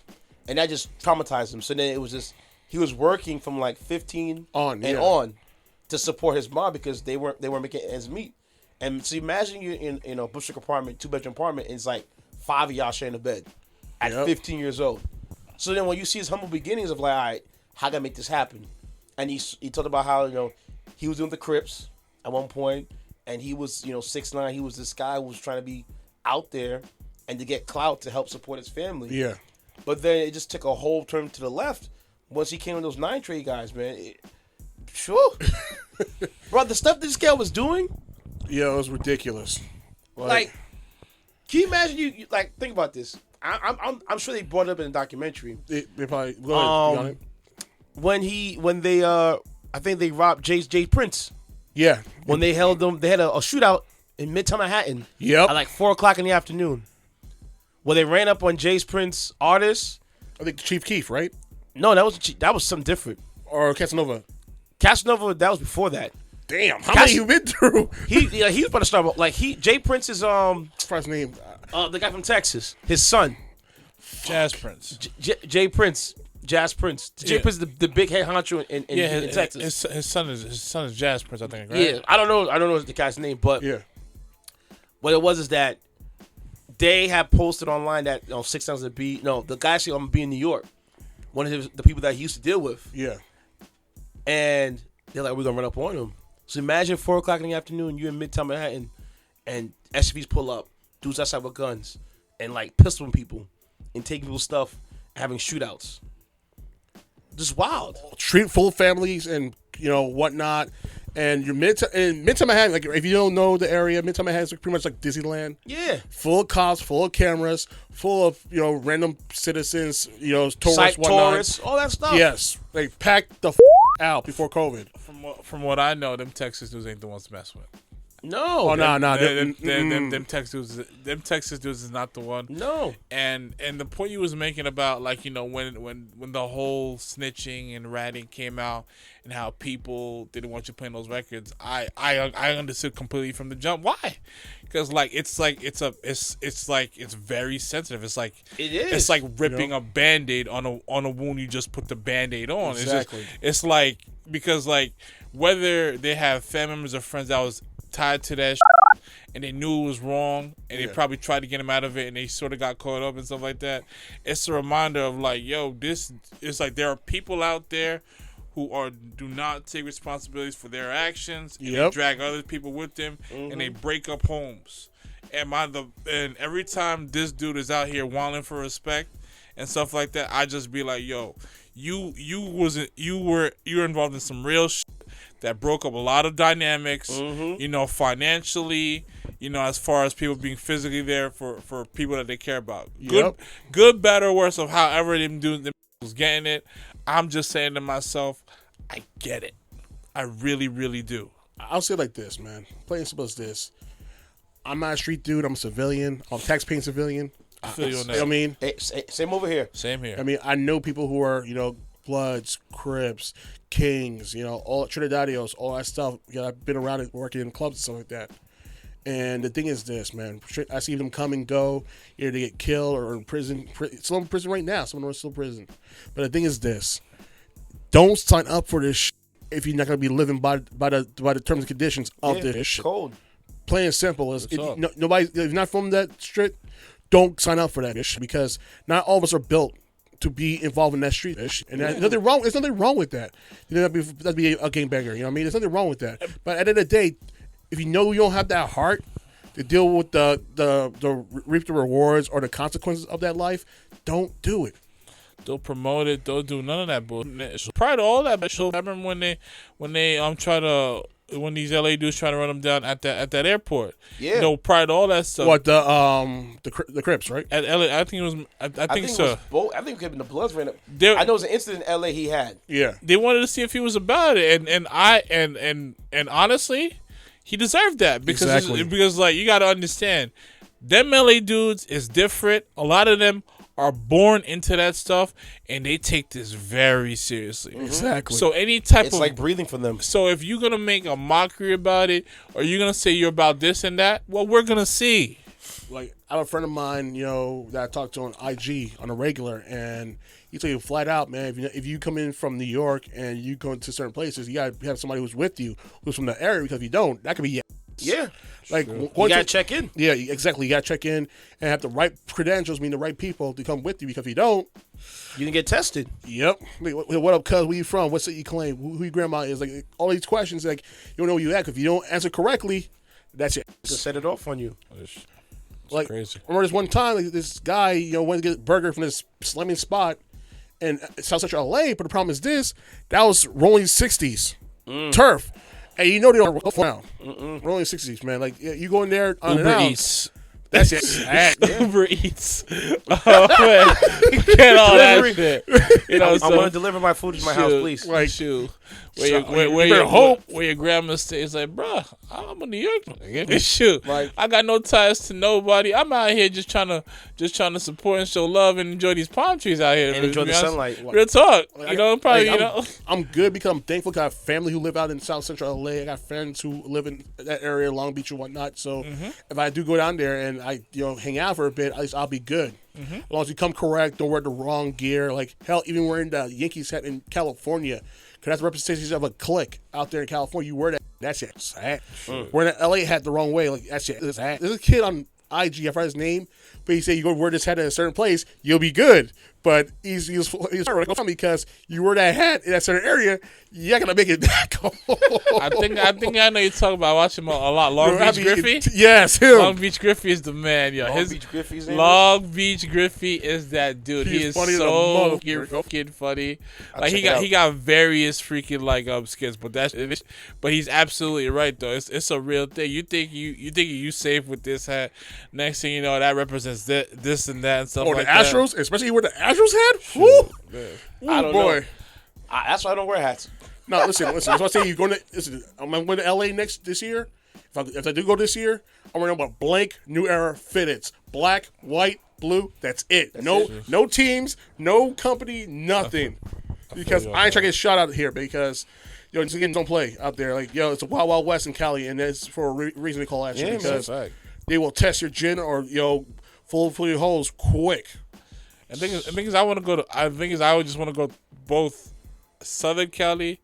Speaker 1: and that just traumatized him. So then it was just. He was working from like 15 on to support his mom because they weren't making ends meet. And so imagine you're in a Bushwick apartment, 2-bedroom apartment, and it's like 5 of y'all sharing a bed at 15 years old. So then when you see his humble beginnings of like, all right, how can I make this happen? And he talked about how, you know, he was doing the Crips at one point, and he was, you know, 6ix9ine. He was this guy who was trying to be out there and to get clout to help support his family.
Speaker 3: Yeah.
Speaker 1: But then it just took a whole turn to the left. Once he came with those 9 Trey guys, man, sure, bro, the stuff this guy was doing,
Speaker 3: it was ridiculous.
Speaker 1: Like, can you imagine you like think about this? I'm sure they brought it up in the documentary.
Speaker 3: They probably go ahead,
Speaker 1: when they I think they robbed Jay Prince.
Speaker 3: Yeah,
Speaker 1: when they held them, they had a shootout in Midtown Manhattan.
Speaker 3: Yep,
Speaker 1: at like 4:00 in the afternoon. Where they ran up on Jay's Prince artists.
Speaker 3: I think Chief Keef, right?
Speaker 1: No, that was something different.
Speaker 3: Or Casanova.
Speaker 1: Casanova, that was before that.
Speaker 3: Damn, how many you been through?
Speaker 1: he was about to start like Jay Prince is
Speaker 3: what's his name?
Speaker 1: The guy from Texas, his son,
Speaker 2: Jazz Prince.
Speaker 1: Jay Prince, Jazz Prince. Jay Prince is the big head honcho in Texas.
Speaker 2: His son is Jazz Prince, I think. Right?
Speaker 1: Yeah, I don't know the guy's name, but what it was is that they had posted online that 6ix9ine the guy actually be in New York. One of the people that he used to deal with. Yeah. And they're like, we're going to run up on him. So imagine 4:00 in the afternoon, you're in Midtown Manhattan, and SUVs pull up, dudes outside with guns, and like pistoling people, and taking people's stuff, and having shootouts. Just wild.
Speaker 3: Treat full families and, whatnot. And your Midtown Manhattan, like if you don't know the area, Midtown Manhattan is pretty much like Disneyland.
Speaker 1: Yeah.
Speaker 3: Full of cops, full of cameras, full of, random citizens, tourists,
Speaker 1: tourists, all that stuff.
Speaker 3: Yes. They packed the out before COVID.
Speaker 2: From what I know, them Texas dudes ain't the ones to mess with.
Speaker 1: No.
Speaker 3: Oh no.
Speaker 2: Them Texas dudes is not the one.
Speaker 1: No.
Speaker 2: And the point you was making about like, you know, when the whole snitching and ratting came out and how people didn't want you playing those records, I understood completely from the jump why. Because it's very sensitive. It's like
Speaker 1: It is.
Speaker 2: It's like ripping a Band-Aid on a wound you just put the Band-Aid on.
Speaker 3: Exactly.
Speaker 2: It's like because like whether they have family members or friends that was tied to that and they knew it was wrong and they probably tried to get him out of it and they sort of got caught up and stuff like that. It's a reminder of like, yo, this is like there are people out there who do not take responsibilities for their actions and they drag other people with them and they break up homes. And every time this dude is out here wilding for respect and stuff like that, I just be like, yo, you were involved in some real shit that broke up a lot of dynamics, you know, financially, you know, as far as people being physically there for people that they care about. Good, bad, or worse of however them was getting it. I'm just saying to myself, I get it. I really, really do.
Speaker 3: I'll say it like this, man. Plain simple as this. I'm not a street dude. I'm a civilian. I'm a tax-paying civilian.
Speaker 2: I feel you on that.
Speaker 3: You know what I mean?
Speaker 1: Hey, same over here.
Speaker 2: Same here.
Speaker 3: I mean, I know people who are, you know, Bloods, Crips, Kings, you know, all Trinidadios, all that stuff. You know, I've been around it working in clubs and stuff like that. And the thing is this, man. I see them come and go. Either they get killed or in prison. Some in prison right now. Some are still in prison. But the thing is this. Don't sign up for this if you're not going to be living by the terms and conditions of this shit.
Speaker 1: Cold.
Speaker 3: Plain and simple. Nobody, if you're not from that street, don't sign up for that shit because not all of us are built to be involved in that street. And there's nothing wrong with that. You know, that'd be a gangbanger. You know what I mean? There's nothing wrong with that. But at the end of the day, if you know you don't have that heart to deal with the reap the rewards or the consequences of that life, don't do it.
Speaker 2: Don't promote it. Don't do none of that bullshit. Prior to all that, I remember when these LA dudes trying to run them down at that airport. Yeah. You know, prior to all that stuff.
Speaker 3: What the Crips, right?
Speaker 2: At LA, I think it was. I think so.
Speaker 1: It was both. I think it could have been the Bloods ran up. I know it was an incident in LA he had.
Speaker 2: Yeah. They wanted to see if he was about it, and honestly, he deserved that because like you got to understand, them LA dudes is different. A lot of them are born into that stuff and they take this very seriously.
Speaker 3: Exactly.
Speaker 2: So any type
Speaker 1: it's like breathing for them.
Speaker 2: So if you're gonna make a mockery about it or you're gonna say you're about this and that, well, we're gonna see.
Speaker 3: Like I have a friend of mine, you know, that I talk to on IG on a regular, and he tell you flat out, man, if you come in from New York and you go into certain places, you gotta have somebody who's with you who's from the area, because if you don't, that could be
Speaker 1: yeah.
Speaker 3: Like
Speaker 1: you gotta check in.
Speaker 3: Yeah, exactly. You gotta check in and have the right credentials, mean the right people to come with you. Because if you don't,
Speaker 1: you can get tested.
Speaker 3: Yep. Like, what up, cuz? Where you from? What city you claim? Who your grandma is? Like all these questions. Like you don't know where you at. If you don't answer correctly, that's it.
Speaker 1: Just set it off on you.
Speaker 2: It's
Speaker 3: like
Speaker 2: crazy.
Speaker 3: I remember this one time, like, this guy, you know, went to get a burger from this slamming spot in South Central LA. But the problem is this: that was rolling 60s turf. And you know they don't roll around. Rolling 60s, man. Like, you go in there on
Speaker 2: Uber
Speaker 3: and
Speaker 2: Eats.
Speaker 3: That's it.
Speaker 2: Uber Eats. Oh, man. Get all that shit. You know,
Speaker 1: I want to deliver my food to my house, please.
Speaker 2: Like, shoot. Where your grandma stays, like, bruh, I'm in New York. Shoot. Like, I got no ties to nobody. I'm out here just trying to support and show love and enjoy these palm trees out here.
Speaker 1: And enjoy the sunlight.
Speaker 2: Real talk. You know, probably, you know.
Speaker 3: I'm good because I'm thankful. I have family who live out in South Central LA. I got friends who live in that area, Long Beach and whatnot. So if I do go down there and I, you know, hang out for a bit, at least I'll be good. As long as you come correct, don't wear the wrong gear. Like, hell, even wearing the Yankees hat in California, because that's the representation of a clique out there in California. You wear that. That's it. Wearing an LA hat the wrong way, like, that's it. There's a kid on IG, I forgot his name, but he said you go wear this hat at a certain place, you'll be good. But he's because you wear that hat in that certain area, you're not gonna make it back home.
Speaker 2: I think I know you're talking about. Watching a lot. Long Beach Griffey.
Speaker 3: Yes, him.
Speaker 2: Long Beach Griffey is the man, yo. Long Beach Griffey is that dude. He is so fucking funny. Like he got various freaking like skits, but he's absolutely right though. It's a real thing. You think you safe with this hat? Next thing you know, that represents this and that and stuff like that.
Speaker 3: Or the Astros, especially with the Astros hat. Woo!
Speaker 1: I don't know. That's why I don't wear hats.
Speaker 3: No, listen. That's why I say you're going to. Listen, I'm going to LA this year. If I do go this year, I'm wearing about blank New Era fitteds, black, white, blue. That's it. No teams, no company, nothing. Because I ain't trying to get shot out here because. Just again, don't play out there. Like, it's a wild, wild west in Cali, and that's for a reason they call that shit. Because they will test your gin or, full your holes quick.
Speaker 2: I think I would just want to go both Southern Cali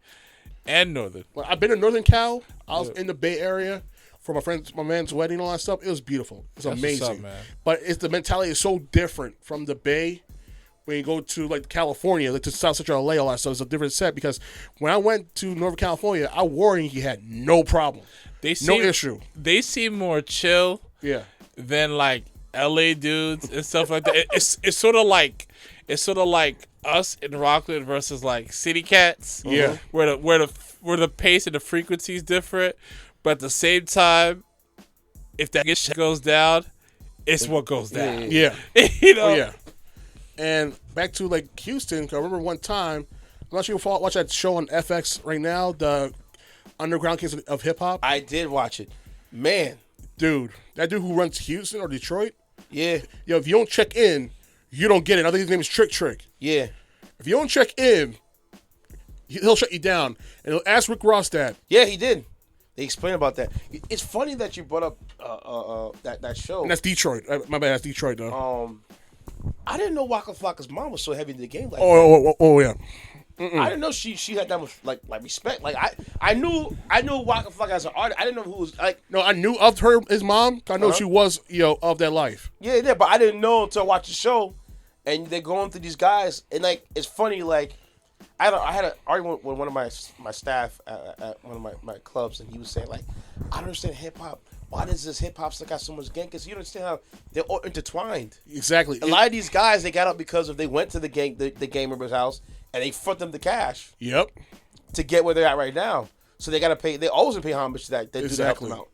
Speaker 2: and Northern.
Speaker 3: Well, I've been in Northern Cal. I was in the Bay Area for my man's wedding and all that stuff. It was beautiful. It was amazing.
Speaker 2: What's up, man.
Speaker 3: But the mentality is so different from the Bay. When you go to like California, like to South Central LA, all that stuff is a different set. Because when I went to Northern California, I wore he had no problem, no issue.
Speaker 2: They seem more chill, than like LA dudes and stuff like that. It's sort of like us in Rockland versus like City Cats, where the pace and the frequency is different, but at the same time, if that shit goes down, it's what goes down.
Speaker 3: Yeah.
Speaker 2: You know.
Speaker 3: Oh, yeah. And back to like Houston, 'cause I remember one time, I'm not sure you watch that show on FX right now, the Underground Kings of Hip Hop.
Speaker 1: I did watch it, man.
Speaker 3: Dude, that dude who runs Houston or Detroit.
Speaker 1: Yeah.
Speaker 3: If you don't check in, you don't get it. I think his name is Trick.
Speaker 1: Yeah.
Speaker 3: If you don't check in, he'll shut you down. And he'll ask Rick Ross that.
Speaker 1: Yeah, he did. They explained about that. It's funny that you brought up that show.
Speaker 3: And that's Detroit. My bad, that's Detroit though.
Speaker 1: I didn't know Waka Flocka's mom was so heavy in the game like that.
Speaker 3: Oh yeah.
Speaker 1: I didn't know she had that much like respect. Like I knew Waka Flocka as an artist. I didn't know who was like.
Speaker 3: No, I knew of his mom. I know she was of that life.
Speaker 1: Yeah, but I didn't know until I watched the show, and they're going through these guys, and like it's funny. Like I had an argument with one of my staff at one of my clubs, and he was saying like, I don't understand hip hop. Why does this hip hop still got so much gang? Because you don't understand how they're all intertwined.
Speaker 3: Exactly.
Speaker 1: A lot of these guys, they got up because they went to the gang member's house and they front them the cash.
Speaker 3: Yep.
Speaker 1: To get where they're at right now, so they got to pay. They always pay homage to that. They do to help them out.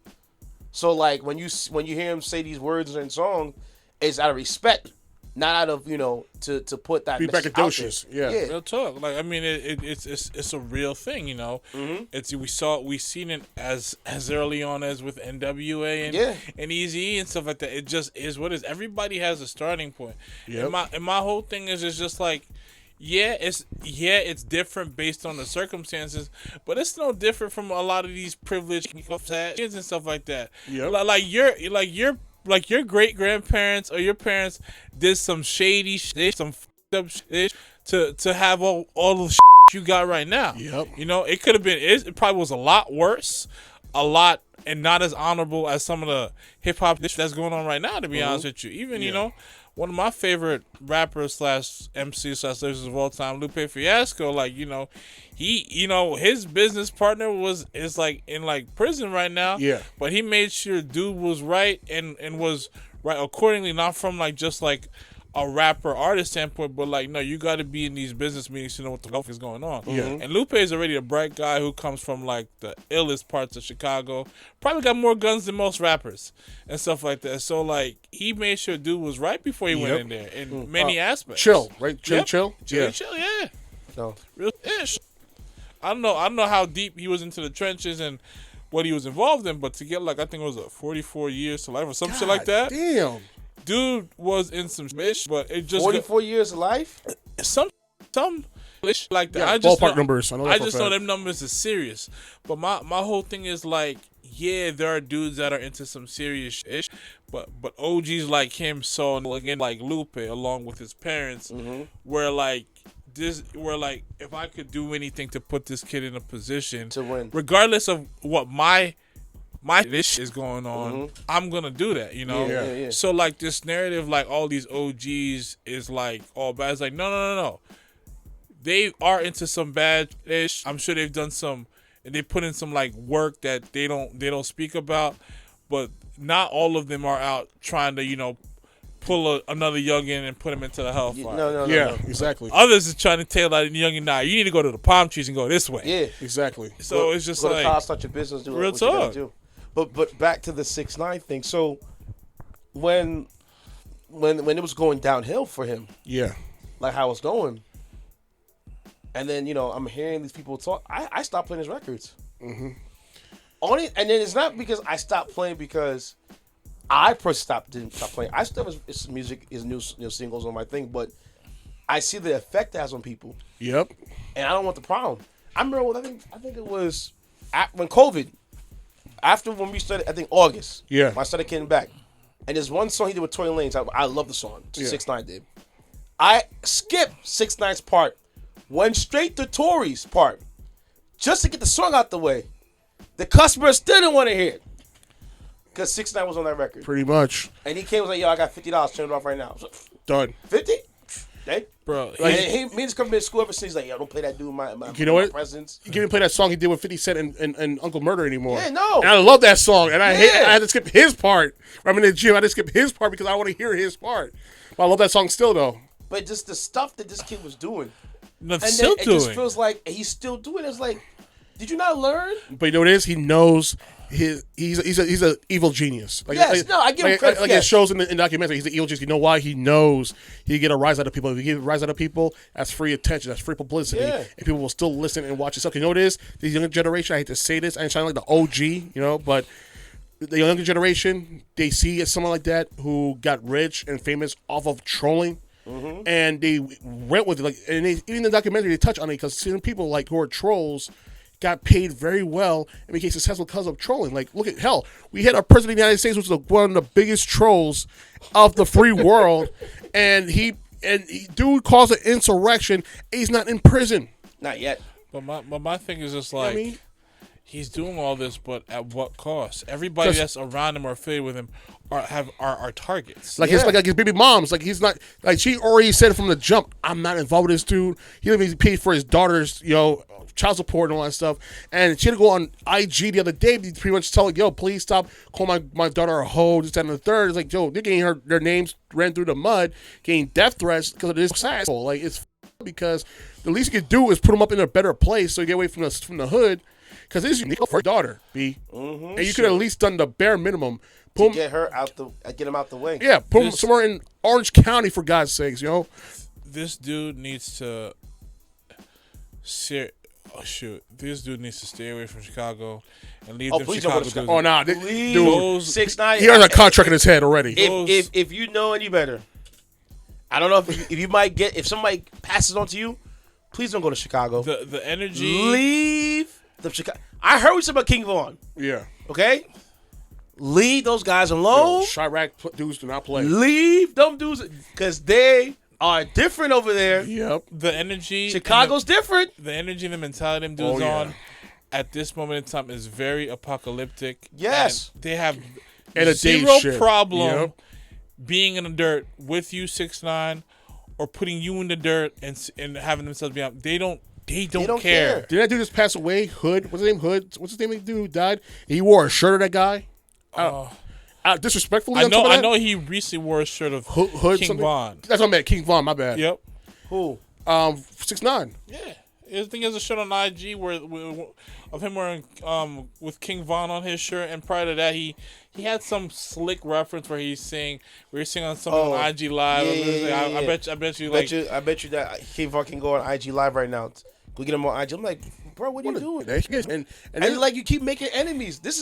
Speaker 1: So like when you hear him say these words in song, it's out of respect, not out of to put that.
Speaker 3: Be braggadocious. Yeah.
Speaker 2: Real talk. Like I mean, it's a real thing.
Speaker 1: Mm-hmm.
Speaker 2: We've seen it as early on as with NWA and Eazy and stuff like that. It just is what it is. Everybody has a starting point.
Speaker 3: Yep.
Speaker 2: And my whole thing is just like. It's different based on the circumstances, but it's no different from a lot of these privileged kids and stuff like that.
Speaker 3: Yep.
Speaker 2: Like your great grandparents or your parents did some shady shit, some up shit to have all the shit you got right now.
Speaker 3: Yep.
Speaker 2: It could have been. It probably was a lot worse, and not as honorable as some of the hip hop that's going on right now. To be honest with you, even one of my favorite rappers / MC / lyricists of all time, Lupe Fiasco, his business partner is like in prison right now.
Speaker 3: Yeah.
Speaker 2: But he made sure dude was right and was right accordingly, not from just a rapper artist standpoint, but no, you got to be in these business meetings to know what the fuck is going on.
Speaker 3: Yeah.
Speaker 2: And Lupe is already a bright guy who comes from the illest parts of Chicago. Probably got more guns than most rappers and stuff like that. So he made sure dude was right before he went in there in many aspects.
Speaker 3: Chill, right? Chill.
Speaker 2: Chill,
Speaker 3: Yeah.
Speaker 2: chill, yeah.
Speaker 1: No.
Speaker 2: Real ish. I don't know how deep he was into the trenches and what he was involved in, but to get I think it was 44 years to life or some shit like that.
Speaker 3: Damn.
Speaker 2: Dude was in some shit, but it just
Speaker 1: 44 years of life.
Speaker 2: Some shit like that.
Speaker 3: Yeah,
Speaker 2: I just
Speaker 3: ballpark numbers.
Speaker 2: I just know them numbers are serious. But my whole thing is there are dudes that are into some serious shit, but OGs like him saw again Lupe along with his parents, where if I could do anything to put this kid in a position
Speaker 1: to win,
Speaker 2: regardless of what my this shit is going on, I'm gonna do that,
Speaker 1: Yeah.
Speaker 2: So this narrative, all these OGs is all bad. It's no. They are into some bad ish. I'm sure they've done some, and they put in some work that they don't speak about, but not all of them are out trying to pull another youngin and put him into the hellfire.
Speaker 1: No.
Speaker 3: Exactly.
Speaker 2: Others is trying to tell that youngin, nah, you need to go to the palm trees and go this way.
Speaker 1: Yeah,
Speaker 3: exactly.
Speaker 2: So it's just
Speaker 1: go to college, start your business, do
Speaker 2: real
Speaker 1: what you gotta
Speaker 2: talk.
Speaker 1: do. But back to the 6ix9ine thing. So when it was going downhill for him, how it's going, and then I'm hearing these people talk. I stopped playing his records. Only, and then it's not because I stopped playing because I first didn't stop playing. I still have his music, his new singles on my thing, but I see the effect it has on people.
Speaker 3: Yep.
Speaker 1: And I don't want the problem. I remember, I think it was when COVID, after when we started, I think August.
Speaker 3: Yeah.
Speaker 1: When I started getting back. And there's one song he did with Tory Lanez. I love the song.
Speaker 3: Yeah.
Speaker 1: 6ix9ine did. I skipped 6ix9ine's part, went straight to Tory's part, just to get the song out the way. The customer still didn't want to hear it. Because 6ix9ine was on that record.
Speaker 3: Pretty much.
Speaker 1: And he came and was like, yo, I got $50. Turn it off right now. So,
Speaker 3: Done.
Speaker 1: 50? Hey?
Speaker 2: Bro,
Speaker 1: And me and his company in school ever since. He's like, yo, don't play that dude in my
Speaker 3: you know what?
Speaker 1: presence.
Speaker 3: You can't even play that song he did with 50 Cent and Uncle Murder anymore.
Speaker 1: Yeah, no.
Speaker 3: And I love that song. And I
Speaker 1: Yeah.
Speaker 3: had to skip his part. I'm in the gym. I had to skip his part because I want to hear his part. But I love that song still, though.
Speaker 1: But just the stuff that this kid was doing.
Speaker 2: no,
Speaker 1: And
Speaker 2: still
Speaker 1: then
Speaker 2: doing.
Speaker 1: it just feels like he's still doing it. It's like, did you not learn?
Speaker 3: But you know what it is? He knows he's an evil genius. Like,
Speaker 1: Yes, no, I give him credit.
Speaker 3: Like
Speaker 1: Yes.
Speaker 3: it shows in the documentary, he's an evil genius. You know why? He knows he get a rise out of people. If he get a rise out of people, that's free attention, that's free publicity,
Speaker 1: Yeah.
Speaker 3: and people will still listen and watch his stuff. You know what it is? The younger generation. I hate to say this, I ain't trying like the OG, but the younger generation, they see someone like that who got rich and famous off of trolling. Mm-hmm. And they went with it, and even in the documentary they touch on it because certain people like who are trolls got paid very well and became successful because of trolling. Like, look at hell, we had our president of the United States, which was one of the biggest trolls of the free world, and he dude caused an insurrection. And he's not in prison.
Speaker 1: Not yet.
Speaker 2: But my thing is just like,
Speaker 3: I mean,
Speaker 2: he's doing all this, but at what cost? Everybody that's around him or affiliated with him are targets.
Speaker 3: like
Speaker 1: Yeah.
Speaker 3: his baby moms, like he's not, like she already said from the jump, I'm not involved with this dude. He didn't even pay for his daughter's, child support and all that stuff. And she had to go on IG the other day, pretty much telling, yo, please stop calling my daughter a hoe, this, that, and the third. It's like, yo, they're getting their names ran through the mud, getting death threats because of this asshole. Like, it's because the least you could do is put them up in a better place so you get away from the hood. Because this is unique for your daughter, B. Mm-hmm, and you could have at least done the bare minimum.
Speaker 1: Get him out the way.
Speaker 3: Yeah, put him somewhere in Orange County, for God's sakes,
Speaker 2: This dude needs to This dude needs to stay away from Chicago and leave them
Speaker 1: please don't go
Speaker 2: Chicago
Speaker 1: to
Speaker 2: dudes.
Speaker 3: Oh, nah.
Speaker 1: Please.
Speaker 3: Dude,
Speaker 1: 6ix9ine.
Speaker 3: he has a contract in his head already.
Speaker 1: If you know any better, I don't know if you might get, if somebody passes on to you, please don't go to Chicago.
Speaker 2: The energy.
Speaker 1: Leave the Chicago. I heard we said about King Von.
Speaker 3: Yeah.
Speaker 1: Okay? Leave those guys alone.
Speaker 3: Chirac dudes do not play.
Speaker 1: Leave them dudes because they are different over there.
Speaker 3: Yep.
Speaker 2: The energy.
Speaker 1: Chicago's different.
Speaker 2: The energy and the mentality them dudes on at this moment in time is very apocalyptic.
Speaker 1: Yes.
Speaker 2: And they have
Speaker 3: And a
Speaker 2: zero
Speaker 3: day shit.
Speaker 2: problem
Speaker 3: Yep.
Speaker 2: being in the dirt with you, 6ix9ine, or putting you in the dirt and having themselves be out. They don't care.
Speaker 3: Did that dude just pass away? Hood? What's his name? Hood? What's his name? The dude who died? He wore a shirt of that guy? Disrespectfully?
Speaker 2: I know he recently wore a shirt of
Speaker 3: Hood,
Speaker 2: King
Speaker 3: something?
Speaker 2: Von.
Speaker 3: That's what I meant. King Von, my bad.
Speaker 2: Yep.
Speaker 1: Who?
Speaker 3: 6ix9ine.
Speaker 2: Yeah. I think there's a shirt on IG of him wearing with King Von on his shirt, and prior to that, he had some slick reference where he's singing on something on IG Live.
Speaker 1: Yeah.
Speaker 2: I bet you
Speaker 1: I bet you that King Von can go on IG Live right now. Go get him on IG. I'm like, bro, what are you doing?
Speaker 3: And
Speaker 1: And like you keep making enemies. This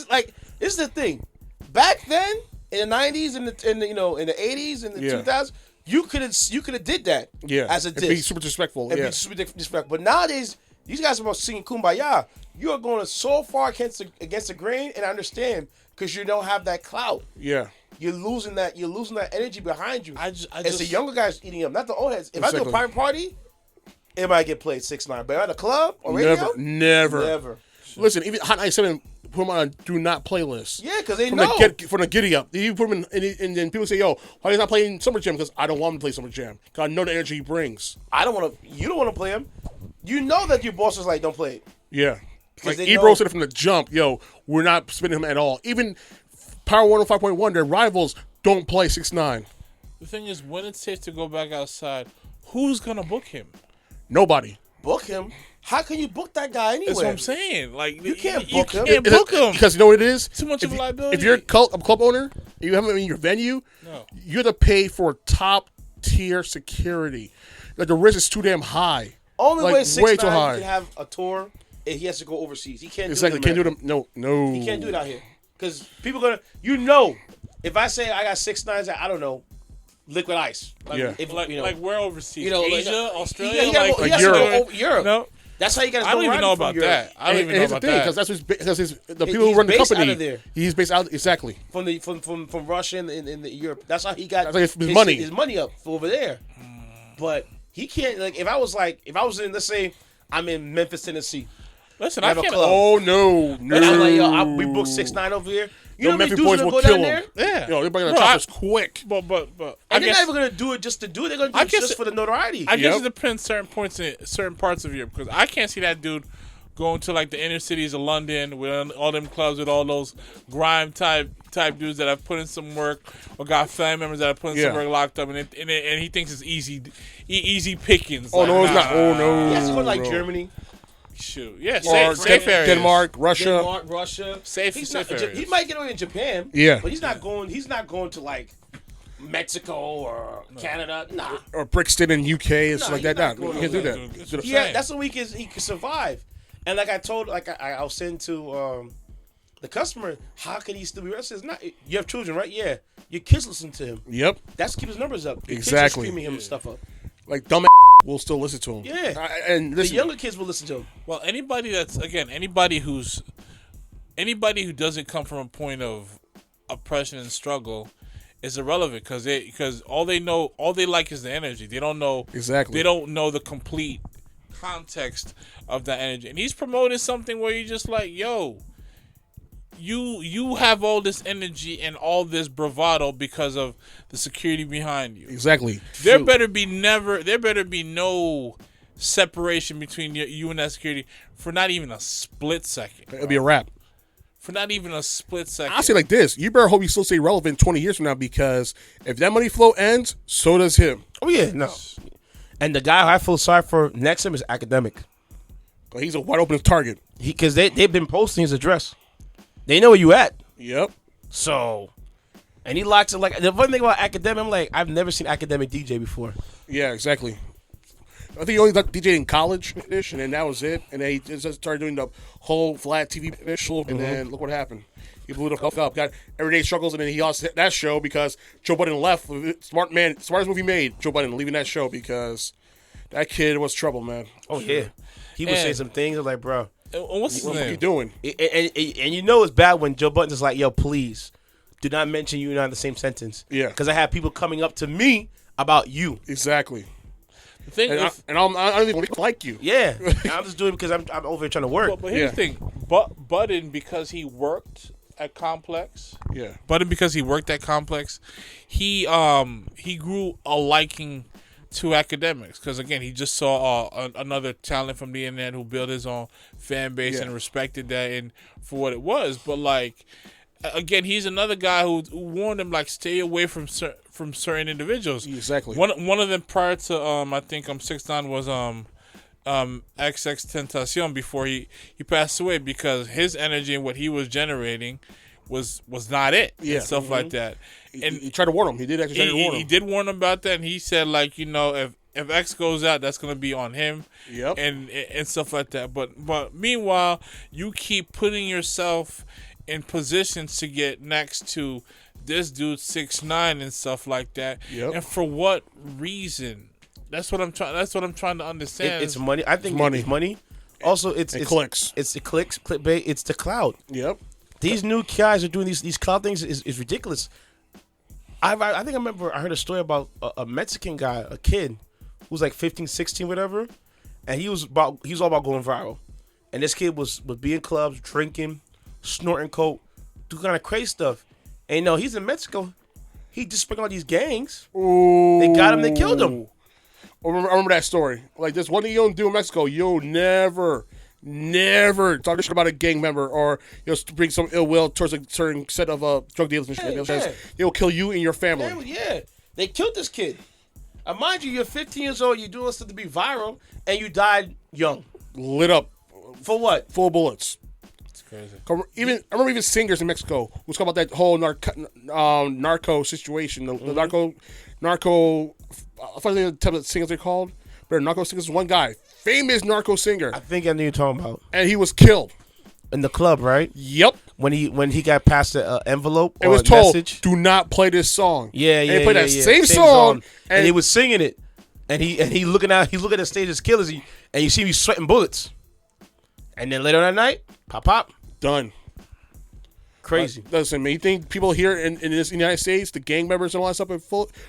Speaker 1: is the thing. Back then, in the 90s, in the 80s, in the 2000s, you could have did that.
Speaker 3: Yeah.
Speaker 1: As a
Speaker 3: and
Speaker 1: diss.
Speaker 3: be super disrespectful.
Speaker 1: And
Speaker 3: Yeah.
Speaker 1: be super disrespectful. But nowadays, these guys are about singing Kumbaya. You are going so far against the grain, and I understand because you don't have that clout.
Speaker 3: Yeah.
Speaker 1: You're losing that energy behind you. It's the
Speaker 2: just
Speaker 1: younger guys eating up, not the old heads. If I do a
Speaker 3: Exactly.
Speaker 1: private party, it might get played 6ix9ine. But at a club or radio,
Speaker 3: Never. Listen, even Hot 97 put him on a do not playlist.
Speaker 1: Yeah, because they
Speaker 3: From
Speaker 1: know.
Speaker 3: from the giddy up. You put him in, and then people say, yo, why he's not playing Summer Jam? Because I don't want him to play Summer Jam. Because I know the energy he brings.
Speaker 1: You don't want to play him. You know that your boss is like, don't play it.
Speaker 3: Yeah. Like
Speaker 1: they
Speaker 3: Ebro
Speaker 1: know-
Speaker 3: said it from the jump, yo, we're not spinning him at all. Even Power 105.1, their rivals don't play 6ix9ine.
Speaker 2: The thing is, when it's safe to go back outside, who's gonna book him?
Speaker 3: Nobody.
Speaker 1: Book him. How can you book that guy anyway?
Speaker 2: That's what I'm saying. Like
Speaker 1: You can't book him.
Speaker 2: You can't book him.
Speaker 3: Because you know what it is?
Speaker 2: Too much of a liability.
Speaker 3: If you're a club owner, and you have him in your venue,
Speaker 2: No.
Speaker 3: you have to pay for top tier security. Like the risk is too damn high.
Speaker 1: Only
Speaker 3: Like,
Speaker 1: way
Speaker 3: way too
Speaker 1: 6ix9ine
Speaker 3: high.
Speaker 1: can have a tour he has to go overseas. He can't
Speaker 3: Exactly.
Speaker 1: do it.
Speaker 3: Can't do it. No.
Speaker 1: He can't do it out here because people gonna. If I say I got 6'9", I don't know, liquid ice. Like,
Speaker 3: Yeah.
Speaker 2: Like we're overseas.
Speaker 1: like,
Speaker 2: Asia, Australia,
Speaker 1: he has to
Speaker 3: Europe.
Speaker 1: go over Europe.
Speaker 2: No.
Speaker 1: That's how you guys.
Speaker 2: I don't even know about that. I don't even know
Speaker 3: here's
Speaker 2: about
Speaker 3: the thing,
Speaker 2: that.
Speaker 3: because the people who run the
Speaker 1: based
Speaker 3: company.
Speaker 1: out of there.
Speaker 3: He's based out exactly
Speaker 1: from Russia and in the Europe. That's how he got
Speaker 3: That's like his money.
Speaker 1: His money up over there. But he can't. Like if I was in, let's say I'm in Memphis, Tennessee.
Speaker 2: Listen,
Speaker 1: I
Speaker 2: I
Speaker 1: have a
Speaker 2: can't.
Speaker 1: club.
Speaker 3: Oh no.
Speaker 1: And I'm like, yo, we booked 6'9" over here. You know how many
Speaker 3: Memphis
Speaker 1: dudes
Speaker 3: boys
Speaker 1: gonna
Speaker 3: will
Speaker 1: go
Speaker 3: kill
Speaker 1: down
Speaker 3: him.
Speaker 1: there?
Speaker 2: Yeah.
Speaker 3: Yo, everybody gonna
Speaker 2: Bro,
Speaker 3: chop us quick.
Speaker 2: But I
Speaker 1: And they're
Speaker 2: guess
Speaker 1: not even gonna do it just to do it. They're gonna do it just for the notoriety.
Speaker 2: I guess
Speaker 3: Yep.
Speaker 2: it depends certain parts of Europe because I can't see that dude going to like the inner cities of London with all them clubs with all those grime type dudes that have put in some work or got family members that have put in some work locked up and he thinks it's easy pickings.
Speaker 3: Oh
Speaker 2: like,
Speaker 3: no, it's not. Oh no.
Speaker 1: He has to go to like
Speaker 3: bro.
Speaker 1: Germany,
Speaker 2: Shoot, yeah,
Speaker 3: Or
Speaker 2: safe areas.
Speaker 3: Denmark, Russia.
Speaker 1: Russia.
Speaker 2: Safe areas.
Speaker 1: He might get away in Japan.
Speaker 3: Yeah.
Speaker 1: But he's not going to like Mexico or Canada. Nah.
Speaker 3: Or Brixton in UK and stuff like
Speaker 1: he's
Speaker 3: that.
Speaker 1: not
Speaker 3: Nah,
Speaker 1: going
Speaker 3: you can't do
Speaker 2: over
Speaker 3: that.
Speaker 2: there.
Speaker 1: Yeah, that's the week he can survive. And like I told, I was saying to the customer, how can he still be arrested? It's not. You have children, right? Yeah. Your kids listen to him.
Speaker 3: Yep.
Speaker 1: That's keep his numbers up. Your
Speaker 3: Exactly.
Speaker 1: Kids are screaming him and stuff up.
Speaker 3: Like dumb will still listen to him.
Speaker 1: Yeah.
Speaker 3: And
Speaker 1: The
Speaker 3: listen,
Speaker 1: younger kids will listen to him.
Speaker 2: Well, anybody who doesn't come from a point of oppression and struggle is irrelevant because all they like is the energy. They don't know
Speaker 3: Exactly.
Speaker 2: They don't know the complete context of that energy. And he's promoting something where you're just like, yo, you have all this energy and all this bravado because of the security behind you.
Speaker 3: exactly.
Speaker 2: There better be no separation between you and that security for not even a split second.
Speaker 3: It'll be a wrap.
Speaker 2: For not even a split second.
Speaker 3: I'll say like this: you better hope you still stay relevant 20 years from now, because if that money flow ends, so does him.
Speaker 1: Oh yeah, no. And the guy who I feel sorry for next to him is Academic.
Speaker 3: He's a wide open target.
Speaker 1: Because they've been posting his address. They know where you at.
Speaker 3: Yep.
Speaker 1: So, and he likes it. Like the funny thing about Academic, I'm like, I've never seen Academic DJ before.
Speaker 3: Yeah, exactly. I think he only DJ in college-ish, and then that was it. And then he just started doing the whole flat TV-ish, and then look what happened. He blew the fuck up. Got everyday struggles, and then he lost that show because Joe Budden left. Smartest movie made. Joe Budden leaving that show because that kid was trouble, man.
Speaker 1: Oh yeah, he was saying some things. I'm like, bro,
Speaker 2: What's his
Speaker 3: What are you
Speaker 2: name?
Speaker 3: doing?
Speaker 1: and you know it's bad when Joe Budden's like, yo, please do not mention you and I in the same sentence.
Speaker 3: Yeah.
Speaker 1: because I have people coming up to me about you.
Speaker 3: Exactly.
Speaker 2: The thing
Speaker 3: And,
Speaker 2: with-
Speaker 3: I don't even like you.
Speaker 1: Yeah, I'm just doing it because I'm over here trying to work.
Speaker 2: But here's the thing. Budden, because he worked at Complex,
Speaker 3: Yeah.
Speaker 2: he grew a liking to academics because again he just saw another talent from the internet who built his own fan base and respected that and for what it was. But like again, he's another guy who warned him like stay away from certain individuals.
Speaker 3: Exactly.
Speaker 2: One of them prior to I think 6ix9ine was XX Tentacion before he passed away because his energy and what he was generating was not it.
Speaker 3: Yeah.
Speaker 2: And stuff like that. And
Speaker 3: he tried to warn him. He did actually try to warn him.
Speaker 2: he did warn him about that, and he said like if X goes out, that's gonna be on him.
Speaker 3: Yep.
Speaker 2: And stuff like that. But meanwhile, you keep putting yourself in positions to get next to this dude 6ix9ine and stuff like that.
Speaker 3: Yep.
Speaker 2: And for what reason? That's what I'm trying to understand.
Speaker 1: It's money. I think
Speaker 3: money.
Speaker 1: it's money. Also, it's
Speaker 3: clicks.
Speaker 1: It's the clicks, clickbait. It's the cloud.
Speaker 3: Yep.
Speaker 1: These new guys are doing these cloud things is ridiculous. I think I remember I heard a story about a Mexican guy, a kid who was like 15, 16, whatever, and he was all about going viral. And this kid was being in clubs, drinking, snorting coke, doing kind of crazy stuff. And he's in Mexico. He just sprung all these gangs.
Speaker 3: Ooh.
Speaker 1: They got him. They killed him.
Speaker 3: I remember that story. Like this one thing you don't do in Mexico, you'll never talk shit about a gang member or bring some ill will towards a certain set of drug dealers and shit.
Speaker 1: Yeah.
Speaker 3: They'll kill you and your family.
Speaker 1: Yeah, they killed this kid. Mind you, you're 15 years old. You're doing stuff to be viral, and you died young.
Speaker 3: Lit up,
Speaker 1: For what?
Speaker 3: full of bullets.
Speaker 2: It's crazy.
Speaker 3: I remember even singers in Mexico who was talking about that whole narco situation. The narco. I forget the type of singers they're called, But narco singers, one guy, famous narco singer,
Speaker 1: I think I knew you're talking about
Speaker 3: and he was killed.
Speaker 1: in the club, right?
Speaker 3: Yep.
Speaker 1: When he got past the envelope
Speaker 3: It
Speaker 1: or
Speaker 3: was
Speaker 1: a
Speaker 3: told,
Speaker 1: message.
Speaker 3: do not play this song.
Speaker 1: Yeah,
Speaker 3: And
Speaker 1: yeah,
Speaker 3: he played
Speaker 1: yeah,
Speaker 3: that
Speaker 1: yeah.
Speaker 3: same song,
Speaker 1: and he was singing it, and he looking at the stage as killers, and you see me sweating bullets, and then later that night, pop,
Speaker 3: done.
Speaker 1: crazy.
Speaker 3: Listen, man, you think people here in this United States, the gang members and all that stuff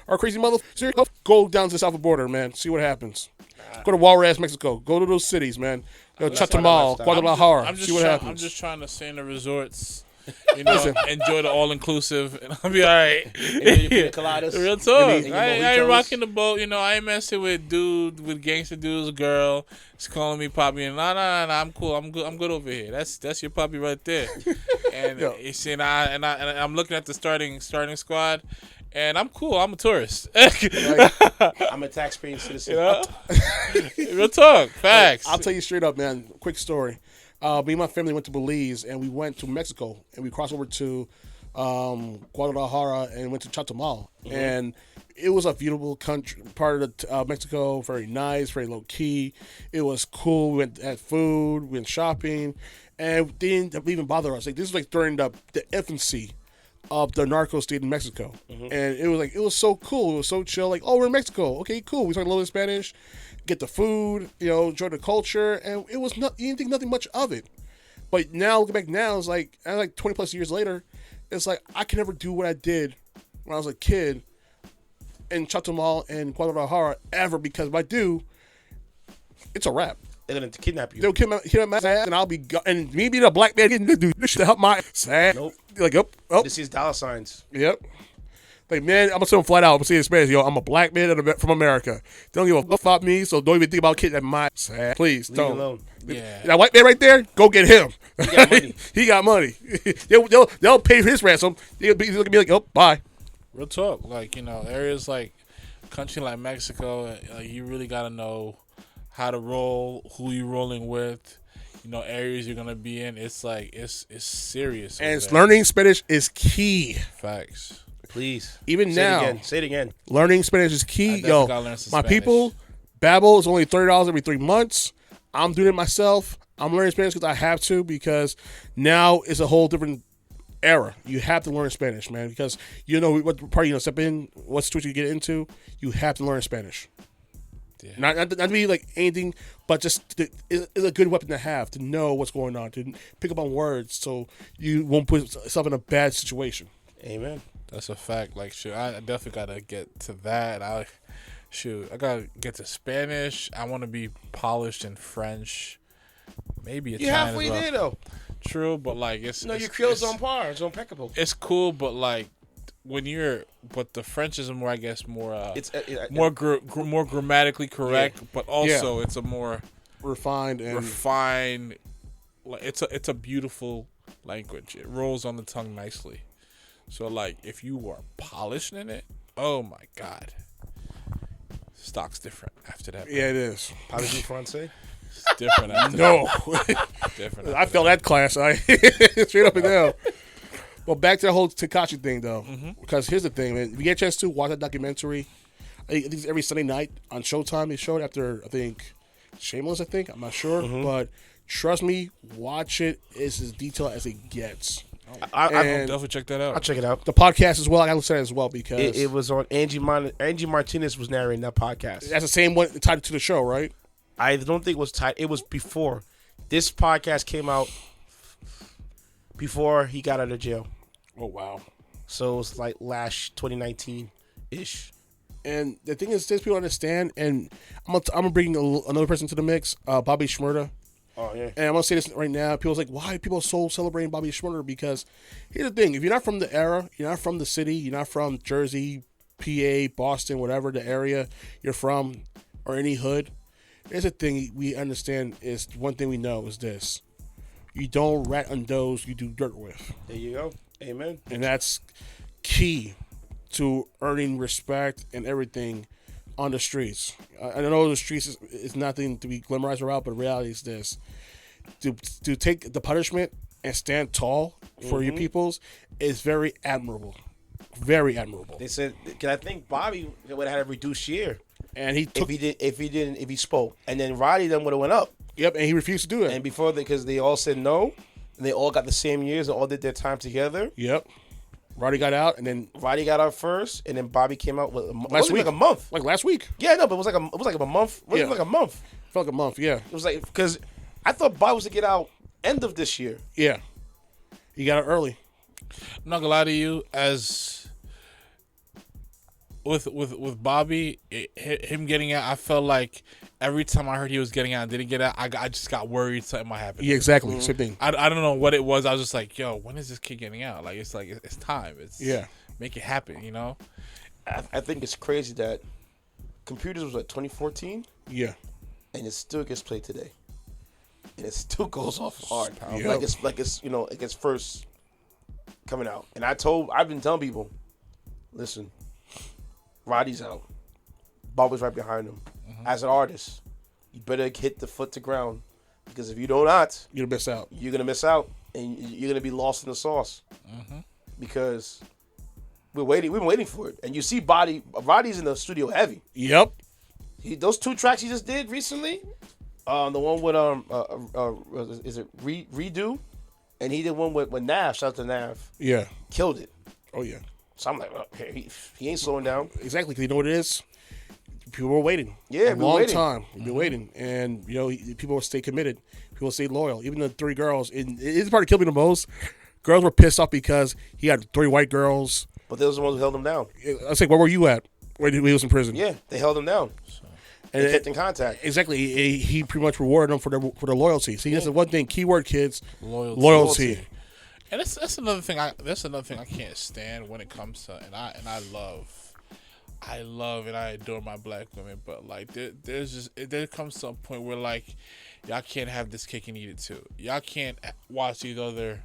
Speaker 3: are crazy motherfuckers? Go down to the south border, man. See what happens. Go to Juarez, Mexico. Go to those cities, man. Chetumal, Guadalajara. See what happens.
Speaker 2: I'm just trying to stay in the resorts. Enjoy the all-inclusive, and I'll be all right. Real talk. I ain't rocking the boat. I ain't messing with gangster dude's girl. He's calling me poppy, and nah, I'm cool. I'm good over here. That's your puppy right there. And I'm looking at the starting squad, and I'm cool. I'm a tourist.
Speaker 1: I'm a taxpaying citizen.
Speaker 2: Real talk. Facts.
Speaker 3: I'll tell you straight up, man. Quick story. Me and my family went to Belize, and we went to Mexico, and we crossed over to Guadalajara and went to Chetumal. Mm-hmm. And it was a beautiful country, part of Mexico, very nice, very low-key. It was cool. We had food, we went shopping, and they didn't even bother us. Like, this was like during the infancy of the narco state in Mexico. Mm-hmm. And it was so cool. It was so chill. Like, oh, we're in Mexico. Okay, cool. We started learning Spanish, get the food, enjoy the culture, and it was you didn't think nothing much of it. But now, looking back now, it's like 20 plus years later, it's like I can never do what I did when I was a kid in Chetumal and Guadalajara ever, because if I do, it's a wrap.
Speaker 1: They're gonna kidnap you.
Speaker 3: They'll kidnap my ass, and I'll be and me being a black man getting to do this shit to help my ass.
Speaker 1: Nope.
Speaker 3: Like, oh.
Speaker 1: This is dollar signs.
Speaker 3: Yep. Like, man, I'm gonna tell them flat out. I'm gonna say in Spanish, I'm a black man from America. They don't give a fuck about me, so don't even think about kidnapping my ass. Please,
Speaker 1: Leave
Speaker 3: don't.
Speaker 1: alone.
Speaker 2: Yeah.
Speaker 3: That white man right there, go get him.
Speaker 1: He got money.
Speaker 3: He got money. They'll pay his ransom. He's gonna be like, oh, bye.
Speaker 2: Real talk. Like, areas like country like Mexico, you really gotta know how to roll, who you rolling with, areas you're gonna be in. It's like it's serious.
Speaker 3: And learning Spanish is key.
Speaker 2: Facts.
Speaker 1: Please.
Speaker 3: Even now.
Speaker 1: Say it again.
Speaker 3: Learning Spanish is key. Yo, my
Speaker 2: Spanish.
Speaker 3: people, Babbel is only $30 every 3 months. I'm doing it myself. I'm learning Spanish because I have to, because now it's a whole different era. You have to learn Spanish, man, because what part you step in, what situation you get into, you have to learn Spanish. Yeah. Not to be like anything, but just it's a good weapon to have, to know what's going on, to pick up on words so you won't put yourself in a bad situation.
Speaker 1: Amen.
Speaker 2: That's a fact. Like, shoot, I definitely gotta get to that. I gotta get to Spanish. I want to be polished in French. Maybe Italian.
Speaker 1: You're halfway there though.
Speaker 2: True, but like
Speaker 1: your Creole's on par. It's impeccable.
Speaker 2: It's cool, but like but the French is more, I guess, more more grammatically correct, but also it's a more refined. Like, it's a beautiful language. It rolls on the tongue nicely. So like, if you are polished in it, oh my God, stock's different after that.
Speaker 3: Yeah, it is.
Speaker 1: Parlez-vous français?
Speaker 2: It's different after
Speaker 3: that.
Speaker 2: Different.
Speaker 3: I failed that class. Straight up and down. Well, back to the whole Tekashi thing, though. Because here's the thing, man. If you get a chance to watch that documentary, I think it's every Sunday night on Showtime. They show it after, I think, Shameless, I'm not sure. But trust me, watch it. It's as detailed as it gets.
Speaker 2: I'll definitely check that out.
Speaker 1: I'll check it out.
Speaker 3: The podcast as well. I got to listen to it as well, because
Speaker 1: it was on Angie Martinez was narrating that podcast.
Speaker 3: That's the same one tied to the show, right?
Speaker 1: I don't think it was tied. It was before. This podcast came out before he got out of jail.
Speaker 3: Oh, wow.
Speaker 1: So it was like last 2019-ish.
Speaker 3: And the thing is, people understand, and I'm gonna bring another person to the mix, Bobby Shmurda.
Speaker 1: Oh, yeah.
Speaker 3: And I'm going to say this right now. People's like, why are people so celebrating Bobby Shmurda? Because here's the thing. If you're not from the era, you're not from the city, you're not from Jersey, PA, Boston, whatever the area you're from, or any hood, here's the thing we understand is, one thing we know is this. You don't rat on those you do dirt with.
Speaker 1: There you go. Amen.
Speaker 3: And that's key to earning respect and everything on the streets. I know the streets is nothing to be glamorized about, but reality is this. To take the punishment and stand tall for your peoples is very admirable. Very admirable.
Speaker 1: They said, I think Bobby would have had a reduced year.
Speaker 3: And he took
Speaker 1: if he spoke, and then Roddy then would have went up.
Speaker 3: Yep, and he refused to do it.
Speaker 1: And before because they all said no, and they all got the same years and all did their time together.
Speaker 3: Yep. Roddy got out, and then
Speaker 1: Roddy got out first, and then Bobby came out with
Speaker 3: last week,
Speaker 1: like a month,
Speaker 3: like last week.
Speaker 1: Yeah, no, but it was like a month. It was like a month.
Speaker 3: Felt like a month. Yeah,
Speaker 1: it was like because I thought Bobby was to get out end of this year.
Speaker 3: Yeah, he got out early.
Speaker 2: I'm not gonna lie to you, as with Bobby, him getting out, I felt like every time I heard he was getting out and didn't get out, I just got worried something might happen.
Speaker 3: Yeah, exactly. Same thing.
Speaker 2: I don't know what it was. I was just like, yo, when is this kid getting out? Like it's time. Make it happen. You know.
Speaker 1: I think it's crazy that Computers was 2014.
Speaker 3: Yeah,
Speaker 1: and it still gets played today, and it still goes off hard.
Speaker 3: Yep.
Speaker 1: Like it's it gets first coming out. And I've been telling people, listen, Roddy's out, Bobby's right behind him. As an artist, you better hit the foot to ground, because if you do not,
Speaker 3: you're gonna miss out.
Speaker 1: You're gonna miss out, and you're gonna be lost in the sauce. Because we've been waiting for it, and you see Roddy's in the studio heavy.
Speaker 3: Yep.
Speaker 1: Those 2 tracks he just did recently, the one with is it Redo, and he did one with Nav. Shout out to Nav.
Speaker 3: Yeah,
Speaker 1: killed it.
Speaker 3: Oh yeah.
Speaker 1: So I'm like, he ain't slowing down.
Speaker 3: Exactly. 'Cause you know what it is? People were waiting.
Speaker 1: Yeah,
Speaker 3: a long time. We've been waiting, and people will stay committed. People will stay loyal. Even the 3 girls, it's part that killed me the most. Girls were pissed off because he had 3 white girls.
Speaker 1: But those are the ones who held him down.
Speaker 3: I was like, where were you at when he was in prison?
Speaker 1: Yeah, they held him down. And they kept in contact.
Speaker 3: Exactly. He pretty much rewarded them for their loyalty. See, that's the one thing. Keyword, kids. Loyalty.
Speaker 2: And that's another thing. That's another thing I can't stand when it comes to. And I love and I adore my black women, but like there comes to a point where like y'all can't have this cake and eat it too. Y'all can't watch these other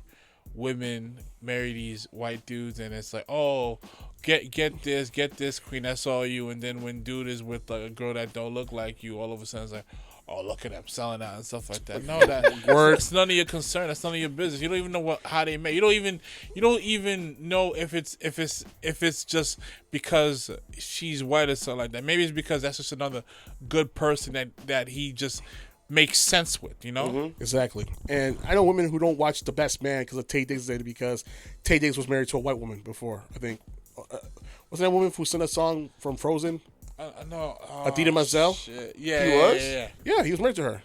Speaker 2: women marry these white dudes, and it's like, oh, get this queen, that's all you. And then when dude is with like a girl that don't look like you, all of a sudden it's like, oh, look at them selling out and stuff like that. No, that's none of your concern. That's none of your business. You don't even know how they make. You don't even know if it's just because she's white or something like that. Maybe it's because that's just another good person that he just makes sense with, you know?
Speaker 3: Exactly. And I know women who don't watch The Best Man because of Tay Diggs, because Tay Diggs was married to a white woman before, I think. Wasn't that woman who sent a song from Frozen?
Speaker 2: I know.
Speaker 3: Adina Menzel?
Speaker 2: Yeah,
Speaker 1: he was?
Speaker 3: Yeah, he was married to her.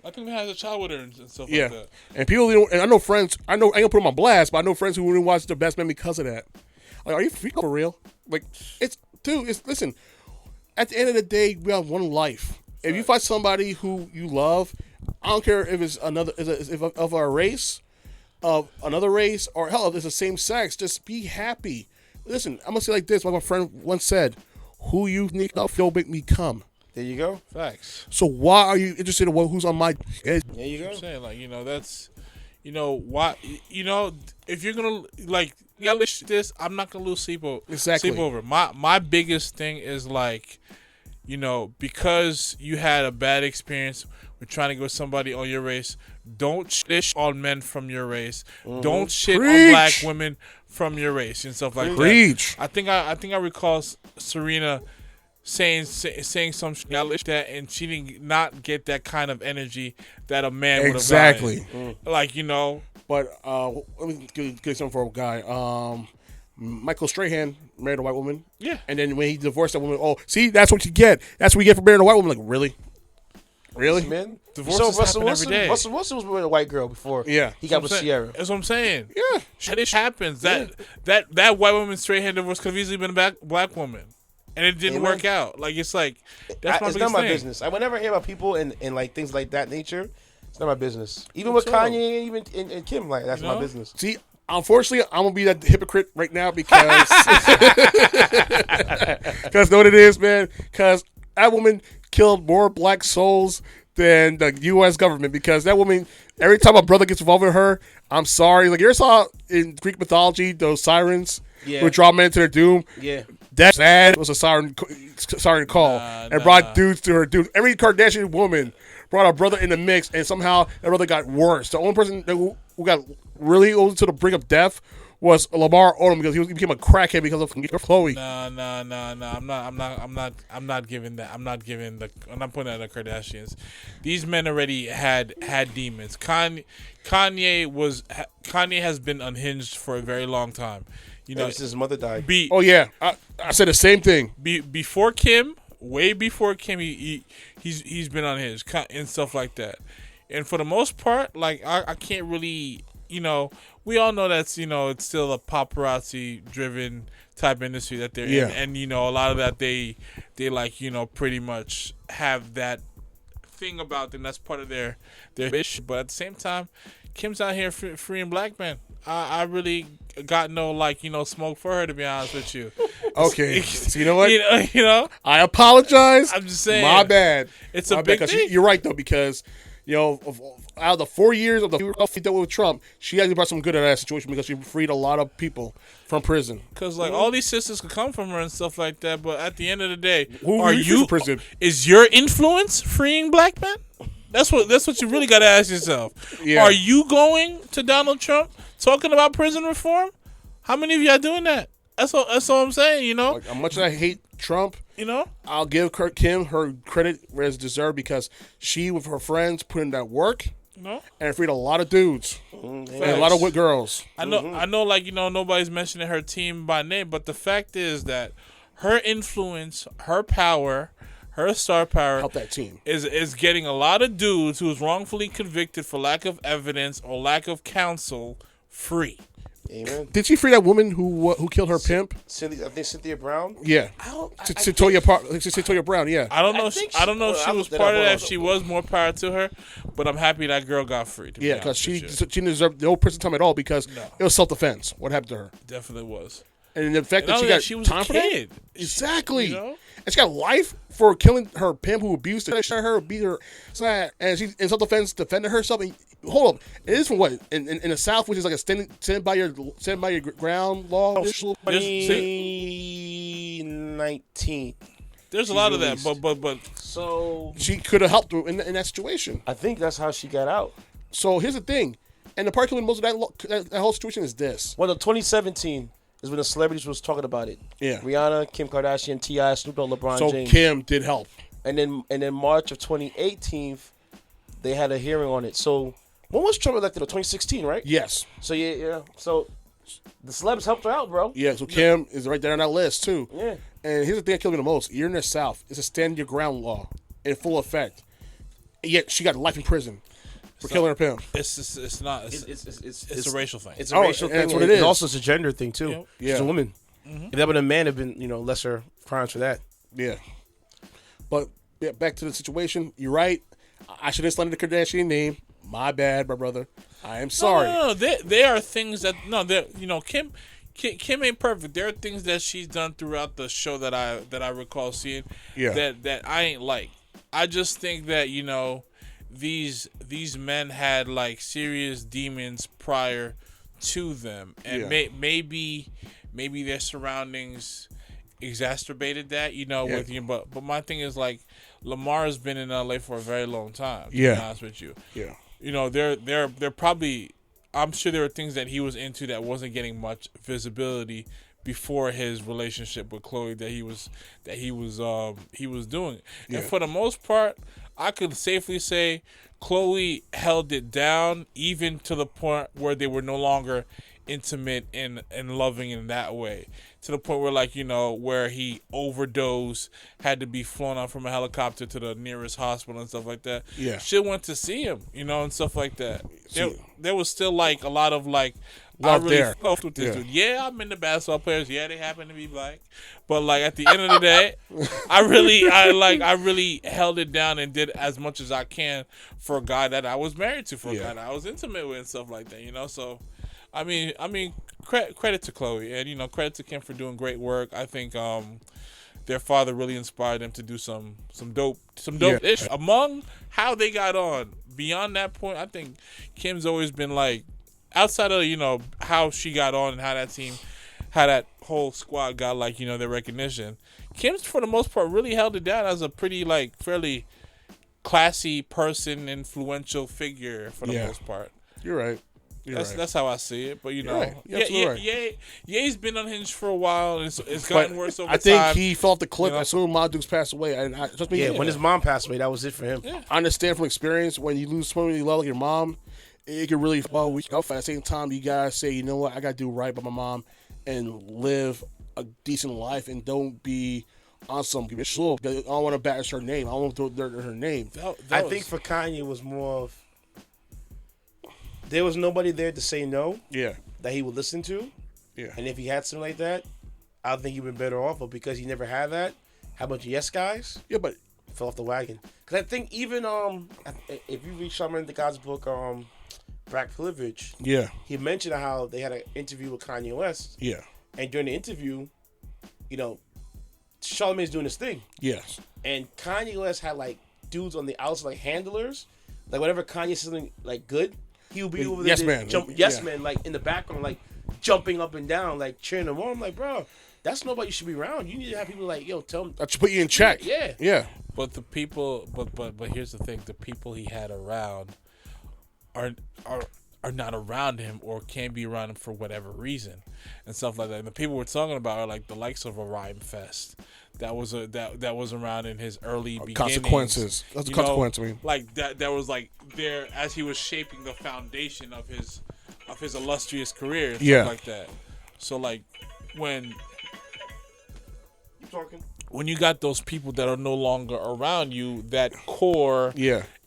Speaker 2: I think he has a child with her and stuff
Speaker 3: like
Speaker 2: that.
Speaker 3: And people, and I know friends, I ain't gonna put them on blast, but I know friends who wouldn't watch The Best Man because of that. Like, are you for real? Like, listen, at the end of the day, we have one life. If you find somebody who you love, I don't care if it's of our race, of another race, or hell, if it's the same sex, just be happy. Listen, I'm gonna say like this, like my friend once said, who you need to feel make me come.
Speaker 1: There you go.
Speaker 2: Facts.
Speaker 3: So why are you interested in who's on my head?
Speaker 1: There you go.
Speaker 2: I'm saying, like, that's, why, if you're gonna like, this, I'm not gonna lose sleep over. My biggest thing is like, because you had a bad experience with trying to go with somebody on your race, don't shit on men from your race. Don't shit on black women from your race and stuff like that. I think I recall Serena saying some shit like that, and she did not get that kind of energy that a man would have gotten. Like,
Speaker 3: But let me get something for a guy. Michael Strahan married a white woman.
Speaker 2: Yeah.
Speaker 3: And then when he divorced that woman, see, that's what you get. That's what you get for marrying a white woman. Like, really? Really?
Speaker 1: Man,
Speaker 2: divorces happen every day.
Speaker 1: Russell Wilson was with a white girl before.
Speaker 3: Yeah.
Speaker 1: He got with Sierra.
Speaker 2: That's what I'm saying.
Speaker 3: Yeah.
Speaker 2: Shit happens. That white woman Strahan divorce could have easily been a black woman. And it didn't work out. Like, it's like, that's
Speaker 1: it's not my business. I would never hear about people and like things like that nature. It's not my business. Even with Kanye, even and Kim, like, that's my business.
Speaker 3: See, unfortunately, I'm gonna be that hypocrite right now because know what it is, man. Because that woman killed more black souls than the U.S. government. Because that woman, every time a brother gets involved with her, I'm sorry. Like, you ever saw in Greek mythology those sirens who would draw men to their doom?
Speaker 1: Yeah.
Speaker 3: That sad was a siren call and brought dudes to her dude. Every Kardashian woman brought a brother in the mix, and somehow that brother got worse. The only person who got really to the brink of death was Lamar Odom because he became a crackhead because of Chloe.
Speaker 2: No. I'm not giving that. I'm not putting that on the Kardashians. These men already had demons. Kanye has been unhinged for a very long time. You know,
Speaker 1: since his mother died.
Speaker 3: Oh yeah, I said the same thing.
Speaker 2: Before Kim, way before Kim, he's been unhinged and stuff like that. And for the most part, like I can't really, we all know that's it's still a paparazzi driven type industry that they're in, and a lot of that they like pretty much have that thing about them that's part of their issue. But at the same time, Kim's out here freeing black men. I really got no smoke for her, to be honest with you.
Speaker 3: Okay, so you know what?
Speaker 2: I
Speaker 3: apologize.
Speaker 2: I'm just saying,
Speaker 3: my bad.
Speaker 2: It's a big thing.
Speaker 3: You're right though, because out of the 4 years of the dealt with Trump, she actually brought some good out of that situation because she freed a lot of people from prison.
Speaker 2: Because all these sisters could come from her and stuff like that, but at the end of the day, is your influence freeing black men? That's what you really got to ask yourself. Yeah. Are you going to Donald Trump talking about prison reform? How many of y'all doing that? That's all I'm saying.
Speaker 3: Like, how much I hate Trump. I'll give Kim her credit where it's deserved because she, with her friends, put in that work. And freed a lot of dudes and a lot of girls.
Speaker 2: I know. Nobody's mentioning her team by name, but the fact is that her influence, her power, her star power
Speaker 3: help that team
Speaker 2: is getting a lot of dudes who was wrongfully convicted for lack of evidence or lack of counsel free.
Speaker 1: Amen.
Speaker 3: Did she free that woman who killed her pimp?
Speaker 1: I think Cynthia Brown.
Speaker 3: Yeah. Cynthia Brown. Yeah.
Speaker 2: I don't know. I don't know if she was part of that. If she was, more power to her. But I'm happy that girl got free.
Speaker 3: Yeah, because she didn't deserve no prison time at all because it was self-defense. What happened to her?
Speaker 2: Definitely was.
Speaker 3: And the fact that she was
Speaker 2: a kid.
Speaker 3: Exactly. And she got life for killing her pimp who abused her, beat her, and she in self-defense defended herself. And hold up, it is from what in the South, which is like a stand by your ground law.
Speaker 1: 2019.
Speaker 2: There's a lot of that, but
Speaker 3: so she could have helped her in that situation.
Speaker 1: I think that's how she got out.
Speaker 3: So here's the thing, and the part killing most of that whole situation is this.
Speaker 1: Well, 2017. Is when the celebrities was talking about it.
Speaker 3: Yeah.
Speaker 1: Rihanna, Kim Kardashian, T.I., Snoop Dogg, LeBron James.
Speaker 3: So Kim did help.
Speaker 1: And then March of 2018, they had a hearing on it. So when was Trump elected? 2016, right?
Speaker 3: Yes.
Speaker 1: So yeah. So the celebs helped her out, bro.
Speaker 3: Yeah. So Kim is right there on that list too.
Speaker 1: Yeah.
Speaker 3: And here's the thing that killed me the most: you're in the South. It's a stand your ground law in full effect. And yet she got life in prison. For killing her pimp.
Speaker 2: It's not. It's a racial thing.
Speaker 1: It's a racial thing.
Speaker 3: That's what it is.
Speaker 1: And also, it's a gender thing too.
Speaker 3: Yeah.
Speaker 1: She's a woman.
Speaker 2: Mm-hmm.
Speaker 1: If that would have been a man, have been lesser crimes for that.
Speaker 3: Yeah. But back to the situation. You're right. I should have slandered the Kardashian name. My bad, my brother. I am sorry.
Speaker 2: No. There are things that Kim ain't perfect. There are things that she's done throughout the show that I recall seeing.
Speaker 3: Yeah.
Speaker 2: That I ain't like. I just think that these men had like serious demons prior to them, and maybe their surroundings exacerbated that, with you. But my thing is like Lamar has been in LA for a very long time. To be honest with you, they're probably. I'm sure there were things that he was into that wasn't getting much visibility before his relationship with Chloe that he was doing. Yeah. And for the most part, I could safely say Chloe held it down, even to the point where they were no longer intimate and loving in that way. To the point where, where he overdosed, had to be flown out from a helicopter to the nearest hospital and stuff like that.
Speaker 3: Yeah.
Speaker 2: She went to see him, and stuff like that. There was still, a lot of, love
Speaker 3: I really
Speaker 2: fucked with this dude. Yeah, I'm into basketball players. Yeah, they happen to be black. But at the end of the day, I really held it down and did as much as I can for a guy that I was married to, for a guy that I was intimate with and stuff like that. So, I mean, credit to Chloe and credit to Kim for doing great work. I think their father really inspired them to do some dope ish. Among how they got on, beyond that point, I think Kim's always been outside of how she got on and how that whole squad got their recognition. Kim's for the most part really held it down as a pretty fairly classy person, influential figure for the most part.
Speaker 3: You're right.
Speaker 2: That's how I see it. But you know,
Speaker 3: right. You're absolutely right.
Speaker 2: Ye's been unhinged for a while, and it's gotten worse over time.
Speaker 3: I think he fell off the cliff as soon as Ma Dukes passed away.
Speaker 1: When his mom passed away, that was it for him.
Speaker 2: Yeah.
Speaker 3: I understand from experience when you lose someone you love like your mom, it can really fall weak off. At the same time, you gotta say, you know what, I gotta do right by my mom and live a decent life and don't be on some slow. I don't want to bash her name. I don't want to throw dirt in her name.
Speaker 1: I think for Kanye it was more of there was nobody there to say no.
Speaker 3: Yeah.
Speaker 1: That he would listen to.
Speaker 3: Yeah.
Speaker 1: And if he had something like that, I think he'd been better off. But because he never had that, how about yes guys?
Speaker 3: Yeah, but
Speaker 1: fell off the wagon. Because I think even if you read Shaman the God's book, Black Privilege,
Speaker 3: yeah,
Speaker 1: he mentioned how they had an interview with Kanye West.
Speaker 3: Yeah.
Speaker 1: And during the interview, you know, Charlamagne's doing his thing.
Speaker 3: Yes.
Speaker 1: And Kanye West had like dudes on the outside, like handlers. Like whenever Kanye says something like good, he would be over there. Yes man, like in the background, like jumping up and down, like cheering him on. I'm like, bro, that's nobody you should be around. You need to have people like, yo, tell him.
Speaker 3: That should put you in check.
Speaker 1: Yeah.
Speaker 3: Yeah.
Speaker 2: But the people, but here's the thing: the people he had around are not around him or can be around him for whatever reason and stuff like that. And the people we're talking about are like the likes of a Rhyme Fest. That was around in his early beginnings.
Speaker 3: Consequences. That's the consequence. I mean,
Speaker 2: like that was like there as he was shaping the foundation of his illustrious career and stuff like that. So like when you got those people that are no longer around you, that core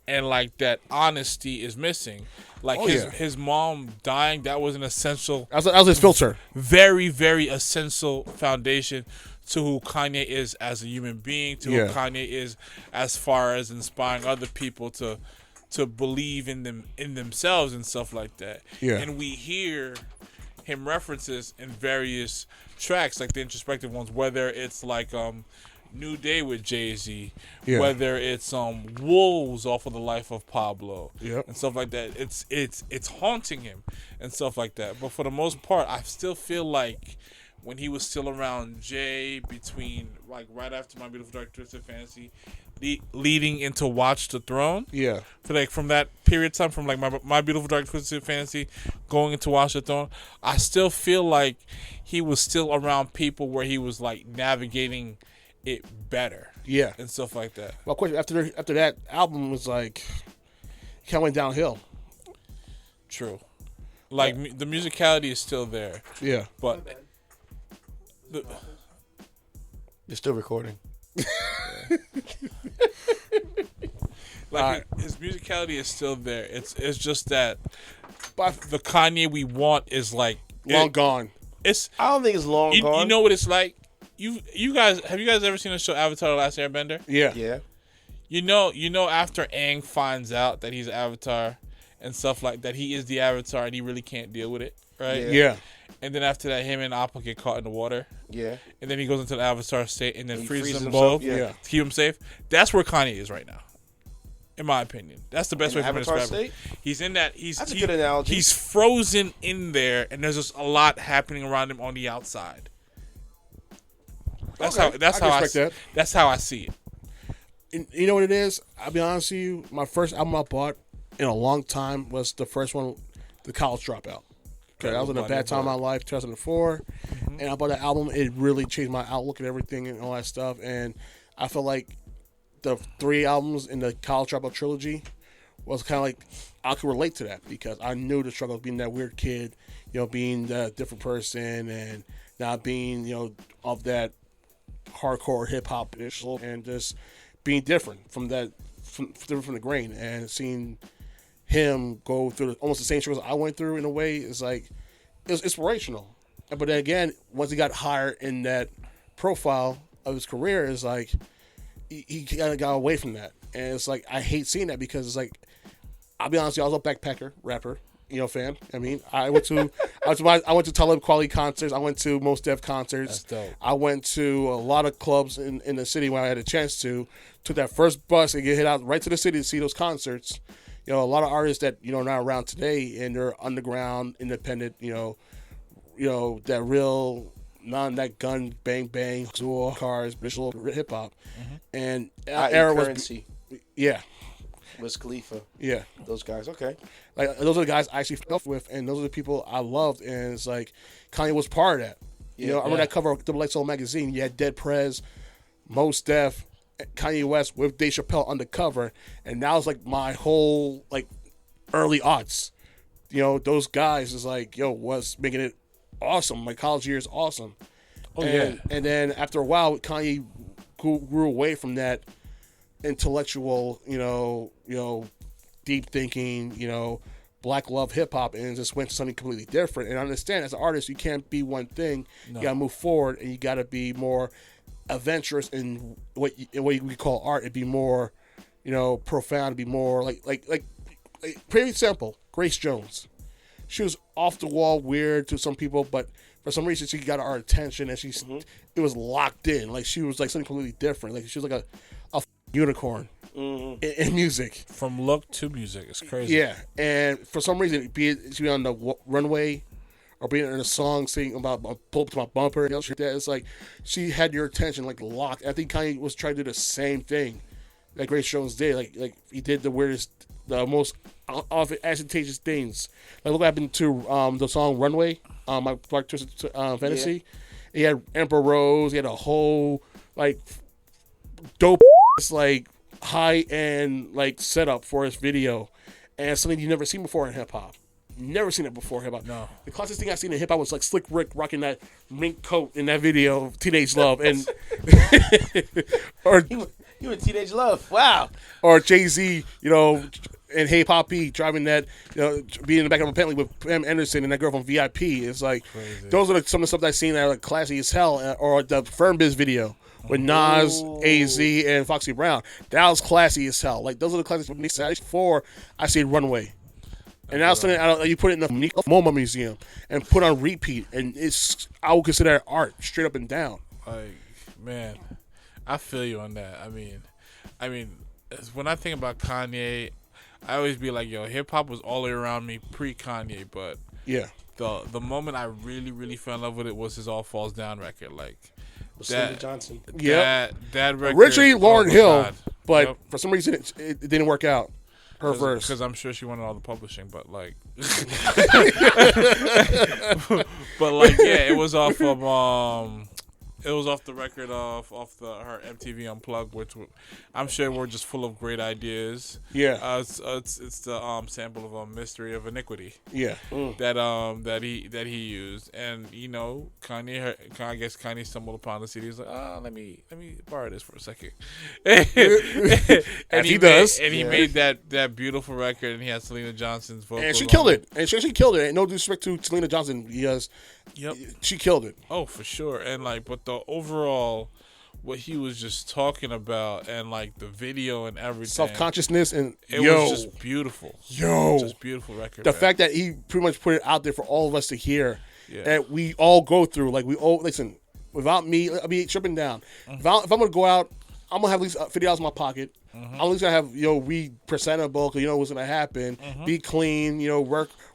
Speaker 2: and like that honesty is missing. Like his mom dying, that was an essential.
Speaker 3: That was his filter.
Speaker 2: Very, very essential foundation to who Kanye is as a human being, to who Kanye is as far as inspiring other people to believe in themselves and stuff like that.
Speaker 3: Yeah.
Speaker 2: And we hear him references in various tracks, like the introspective ones, whether it's like New Day with Jay-Z, whether it's Wolves off of The Life of Pablo, and stuff like that. It's haunting him and stuff like that. But for the most part, I still feel like when he was still around Jay, between like right after My Beautiful Dark Twisted Fantasy, leading into Watch the Throne, for like from that period of time, from like My Beautiful Dark Twisted Fantasy going into Watch the Throne, I still feel like he was still around people where he was like navigating it better, and stuff like that.
Speaker 3: Well, question after that album was like, he kind of went downhill.
Speaker 2: True, like the musicality is still there.
Speaker 3: Yeah,
Speaker 2: but
Speaker 1: you're still recording.
Speaker 2: Like his musicality is still there. It's just that, but the Kanye we want is like
Speaker 3: long gone.
Speaker 1: I don't think it's long gone.
Speaker 2: You know what it's like. You guys have you guys ever seen the show Avatar: The Last Airbender?
Speaker 3: Yeah.
Speaker 2: You know after Aang finds out that he's Avatar and stuff like that, he is the Avatar and he really can't deal with it, right?
Speaker 3: Yeah.
Speaker 2: And then after that, him and Appa get caught in the water.
Speaker 1: Yeah.
Speaker 2: And then he goes into the Avatar state and then
Speaker 1: he
Speaker 2: freezes them
Speaker 1: himself,
Speaker 2: both
Speaker 3: to
Speaker 2: keep him safe. That's where Kanye is right now, in my opinion. That's the best way for me to describe it. He's in that.
Speaker 1: That's a good analogy.
Speaker 2: He's frozen in there, and there's just a lot happening around him on the outside. That's how I see it.
Speaker 3: And you know what it is? I'll be honest with you. My first album I bought in a long time was the first one, The College Dropout. Okay, that was in a bad time in my life, 2004, and I bought that album. It really changed my outlook and everything and all that stuff. And I felt like the 3 albums in the College Dropout trilogy was kind of like I could relate to that because I knew the struggle of being that weird kid, being the different person and not being, of that hardcore hip hop and just being different from that, different from the grain, and seeing him go through almost the same struggles I went through in a way is like it was inspirational. But then again, once he got higher in that profile of his career, is like he kind of got away from that, and it's like I hate seeing that because it's like I'll be honest with you, I was a backpacker rapper. Fan. I mean, I went to Talib Kweli concerts. I went to Mos Def concerts.
Speaker 2: That's dope.
Speaker 3: I went to a lot of clubs in the city when I had a chance to. Took that first bus and get hit out right to the city to see those concerts. A lot of artists that are not around today and they're underground, independent. That real that gun bang bang cars, visual hip hop, and
Speaker 1: era was
Speaker 3: yeah.
Speaker 1: Wiz Khalifa.
Speaker 3: Yeah.
Speaker 1: Those guys. Okay.
Speaker 3: Like, those are the guys I actually fell with, and those are the people I loved, and it's like, Kanye was part of that. You know, I remember that cover of Double XL magazine. You had Dead Prez, Mos Def, Kanye West with Dave Chappelle on the cover, and that was like my whole like early aughts. You know, those guys is like, yo, was making it awesome. My college years awesome. And then after a while, Kanye grew away from that intellectual, you know, deep thinking, you know, black love hip hop, and just went to something completely different. And I understand, as an artist, you can't be one thing. No. You gotta move forward, and you gotta be more adventurous in what we call art. It'd be more, you know, profound. Be more like pretty simple. Grace Jones, she was off the wall, weird to some people, but for some reason she got our attention, and it was locked in. Like, she was like something completely different. Like, she was like a unicorn. In music, from
Speaker 2: look to music, it's crazy.
Speaker 3: Yeah, and for some reason, be it she be on the runway, or being in a song singing about pull up to my bumper and shit like that, it's like she had your attention like locked. I think Kanye was trying to do the same thing that Grace Jones did. Like he did the weirdest, the most ostentatious things. Like, look what happened to the song Runway, my Black Twisted Fantasy. Yeah. He had Emperor Rose. He had a whole like dope like high-end like setup for his video, and something you've never seen before in hip-hop. Never seen it before in hip-hop.
Speaker 2: No.
Speaker 3: The closest thing I've seen in hip-hop was like Slick Rick rocking that mink coat in that video, Teenage Love, and or
Speaker 1: you in Teenage Love. Wow.
Speaker 3: Or Jay-Z, you know, and Hey Poppy driving that, you know, being in the back of a Bentley with Pam Anderson and that girl from VIP. It's like, crazy. Those are some of the stuff that I've seen that are like classy as hell. Or the Firm Biz video with Nas, AZ, and Foxy Brown. That was classy as hell. Like, those are the classics before I see Runway. And now something you put it in the MoMA Museum and put on repeat, and I would consider that art straight up and down.
Speaker 2: Like, man, I feel you on that. I mean, when I think about Kanye, I always be like, yo, hip hop was all the way around me pre-Kanye, but
Speaker 3: yeah,
Speaker 2: the moment I really, really fell in love with it was his All Falls Down record, like.
Speaker 1: That Johnson.
Speaker 2: Yeah, that record.
Speaker 3: Originally Lauryn Hill,
Speaker 2: God.
Speaker 3: but for some reason it didn't work out. Her verse,
Speaker 2: because I'm sure she wanted all the publishing, but like, but like, yeah, it was off of it was off the record off her MTV Unplugged, which I'm sure were just full of great ideas.
Speaker 3: Yeah,
Speaker 2: it's the sample of Mystery of Iniquity.
Speaker 3: Yeah,
Speaker 2: that he used, and you know, I guess Kanye stumbled upon the CD. He's like, let me borrow this for a second, and he made that beautiful record, and he had Selena Johnson's vocals,
Speaker 3: and she killed it. And she killed it. And no disrespect to Selena Johnson, because she killed it.
Speaker 2: Oh, for sure. And like, but the overall, what he was just talking about, and like the video and everything,
Speaker 3: self-consciousness, and
Speaker 2: it was just beautiful. Just beautiful record.
Speaker 3: The fact that he pretty much put it out there for all of us to hear, that we all go through. Like, we all listen. Without me, I'll be tripping down. If I'm gonna go out, I'm gonna have at least $50 in my pocket. I'm at least gonna have, be presentable, because you know what's gonna happen. Be clean,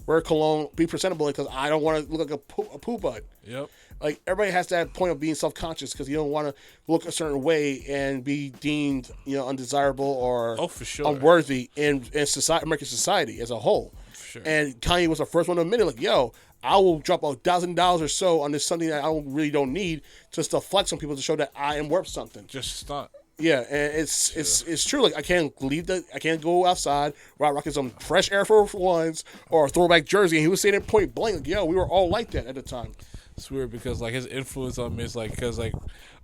Speaker 3: wear cologne, be presentable, because I don't want to look like a poo butt.
Speaker 2: Yep.
Speaker 3: Like, everybody has that point of being self-conscious, because you don't want to look a certain way and be deemed, undesirable or
Speaker 2: for sure,
Speaker 3: unworthy in society, American society as a whole.
Speaker 2: For sure.
Speaker 3: And Kanye was the first one to admit it. Like, yo, I will drop $1,000 or so on this something that I really don't need, just to flex on people, to show that I am worth something.
Speaker 2: Just stunt.
Speaker 3: Yeah, and it's true. Like, I can't go outside without rocking some fresh Air Force Ones or a throwback jersey. And he was saying it point blank, like, yo, we were all like that at the time.
Speaker 2: It's weird, because like his influence on me is like, because like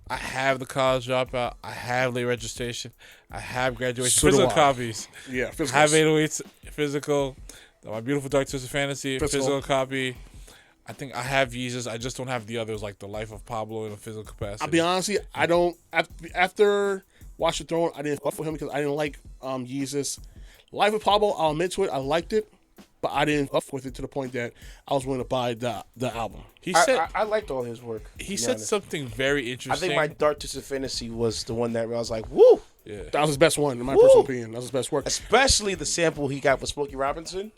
Speaker 2: I have the college dropout, I have late registration, I have graduation, physical copies.
Speaker 3: Yeah, physical.
Speaker 2: I have 808s physical, my beautiful Dark Twisted Fantasy physical copy. I think I have Yeezus. I just don't have the others, like the Life of Pablo in a physical capacity.
Speaker 3: I'll be honest with you, I don't. After Watch the Throne, I didn't fuck with him because I didn't like Yeezus. Life of Pablo, I'll admit to it, I liked it, but I didn't fuck with it to the point that I was willing to buy the album.
Speaker 1: He said I liked all his work.
Speaker 2: He said something very interesting.
Speaker 1: I think my Dark Twisted Fantasy was the one that I was like, woo.
Speaker 2: Yeah.
Speaker 3: That was his best one, in my personal opinion. That was his best work.
Speaker 1: Especially the sample he got with Smokey Robinson.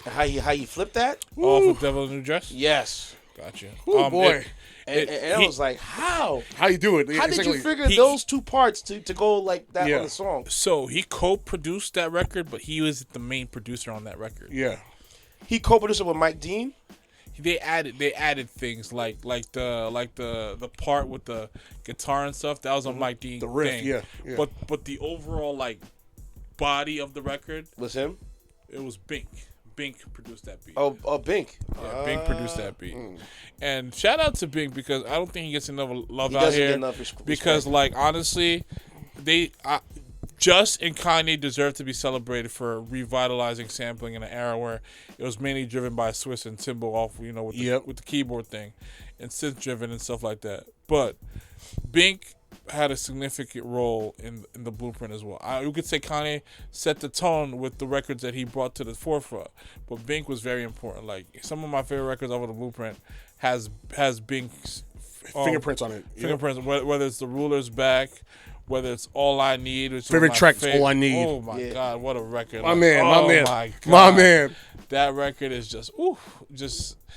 Speaker 1: How you flip that?
Speaker 2: Off of Devil in a New Dress?
Speaker 1: Yes.
Speaker 2: Gotcha.
Speaker 3: Oh boy,
Speaker 1: And I was like, how?
Speaker 3: how you do it?
Speaker 1: How did you
Speaker 3: Exactly.
Speaker 1: figure those two parts to go like that
Speaker 3: Yeah.
Speaker 1: on the song?
Speaker 2: So he co-produced that record, but he was the main producer on that record.
Speaker 3: Yeah,
Speaker 1: He co-produced it with Mike Dean.
Speaker 2: They added things like the part with the guitar and stuff that was on Mike Dean.
Speaker 3: The riff,
Speaker 2: thing.
Speaker 3: yeah.
Speaker 2: But the overall like body of the record,
Speaker 1: Was him?
Speaker 2: it was Bink. Bink produced that beat.
Speaker 1: Oh, Bink.
Speaker 2: Yeah, Bink produced that beat. And shout out to Bink because I don't think he gets enough love
Speaker 1: He
Speaker 2: out
Speaker 1: doesn't
Speaker 2: here.
Speaker 1: get enough respect.
Speaker 2: Because like honestly, Just and Kanye deserve to be celebrated for revitalizing sampling in an era where it was mainly driven by Swiss and Timbo off, with the keyboard thing, and synth driven and stuff like that. But Bink had a significant role in the blueprint as well. You could say Kanye set the tone with the records that he brought to the forefront, but Bink was very important. Like some of my favorite records over the blueprint has Bink's
Speaker 3: fingerprints on it.
Speaker 2: fingerprints. Whether it's The Ruler's Back, whether it's All I Need, which
Speaker 3: Favorite
Speaker 2: was my
Speaker 3: track, All I Need.
Speaker 2: Oh my God, what a record!
Speaker 3: My man.
Speaker 2: My
Speaker 3: Man.
Speaker 2: That record is just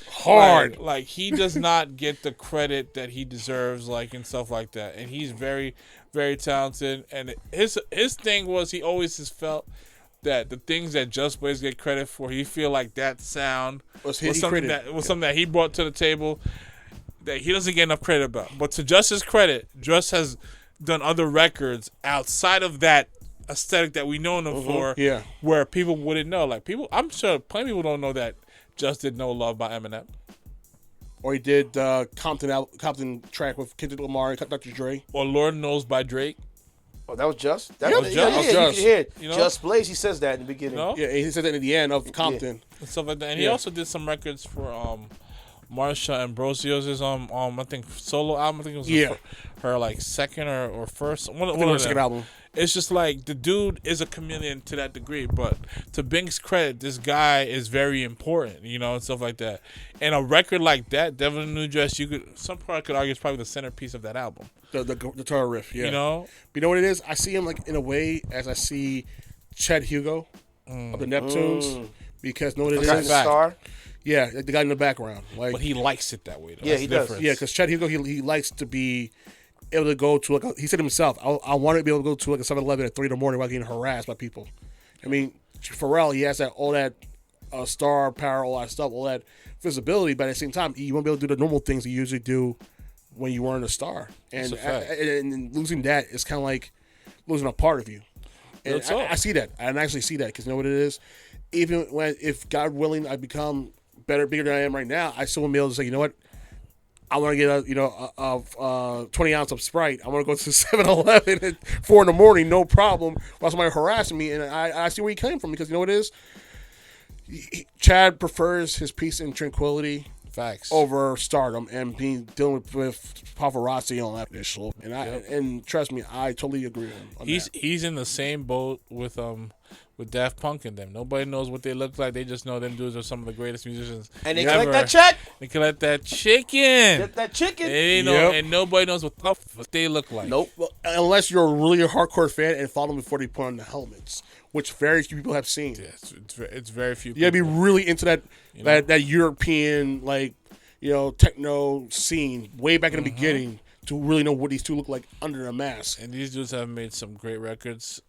Speaker 3: Hard.
Speaker 2: Like he does not get the credit that he deserves, like and stuff like that. And he's very, very talented. And his thing was he always has felt that the things that Just Blaze get credit for, he feel like that sound was something that he brought to the table that he doesn't get enough credit about. But to Just's credit, Just has done other records outside of that aesthetic that we know him for, where people wouldn't know. Like I'm sure plenty of people don't know that Just did No Love by Eminem.
Speaker 3: Or he did Compton track with Kendrick Lamar and Dr. Dre.
Speaker 2: Or Lord Knows by Drake.
Speaker 1: Oh, that was Just?
Speaker 3: That was Just.
Speaker 1: You can hear it.
Speaker 2: You know?
Speaker 1: Just Blaze, he says that in the beginning.
Speaker 2: No?
Speaker 3: Yeah, he said that at the end of Compton.
Speaker 2: And stuff like that. And he also did some records for Marsha Ambrosio's I think solo album. I think it was her like second or first one of
Speaker 3: her second album.
Speaker 2: It's just like the dude is a chameleon to that degree, but to Bink's credit, this guy is very important, and stuff like that. And a record like that, Devil in a New Dress, some part could argue is probably the centerpiece of that album.
Speaker 3: The guitar riff, yeah.
Speaker 2: But
Speaker 3: you know what it is? I see him like in a way as I see Chad Hugo of the Neptunes, because you know what it is?
Speaker 1: Star?
Speaker 3: Yeah, the guy in the background. Like,
Speaker 2: but he likes it that way, though.
Speaker 1: Yeah,
Speaker 2: That's
Speaker 1: he
Speaker 2: the
Speaker 1: does.
Speaker 2: difference.
Speaker 3: Yeah, because Chad Hugo, he likes to be able to go to, he said himself, I want to be able to go to like a 7-Eleven at 3 in the morning without getting harassed by people. I mean, Pharrell, he has all that star power, all that stuff, all that visibility, but at the same time, you won't be able to do the normal things you usually do when you weren't a star. And, and losing that is kind of like losing a part of you. And I see that. I actually see that because you know what it is? Even if God willing, I become bigger than I am right now, I still will be able to say, you know what? I want to get a 20 ounce of Sprite. I want to go to 7-Eleven at 4 in the morning, no problem, while somebody harassing me. And I see where he came from because you know what it is? Chad prefers his peace and tranquility over stardom and dealing with paparazzi and all that shit. And and trust me, I totally agree with him on that.
Speaker 2: He's in the same boat with Daft Punk and them. Nobody knows what they look like. They just know them dudes are some of the greatest musicians.
Speaker 1: And they collect that check.
Speaker 2: They collect that chicken.
Speaker 1: Get that chicken.
Speaker 2: And nobody knows what they look like.
Speaker 1: Nope.
Speaker 3: Well, unless you're really a hardcore fan and follow them before they put on the helmets, which very few people have seen.
Speaker 2: Yeah, it's very few.
Speaker 3: You gotta be really into that European techno scene way back in the beginning to really know what these two look like under a mask.
Speaker 2: And these dudes have made some great records.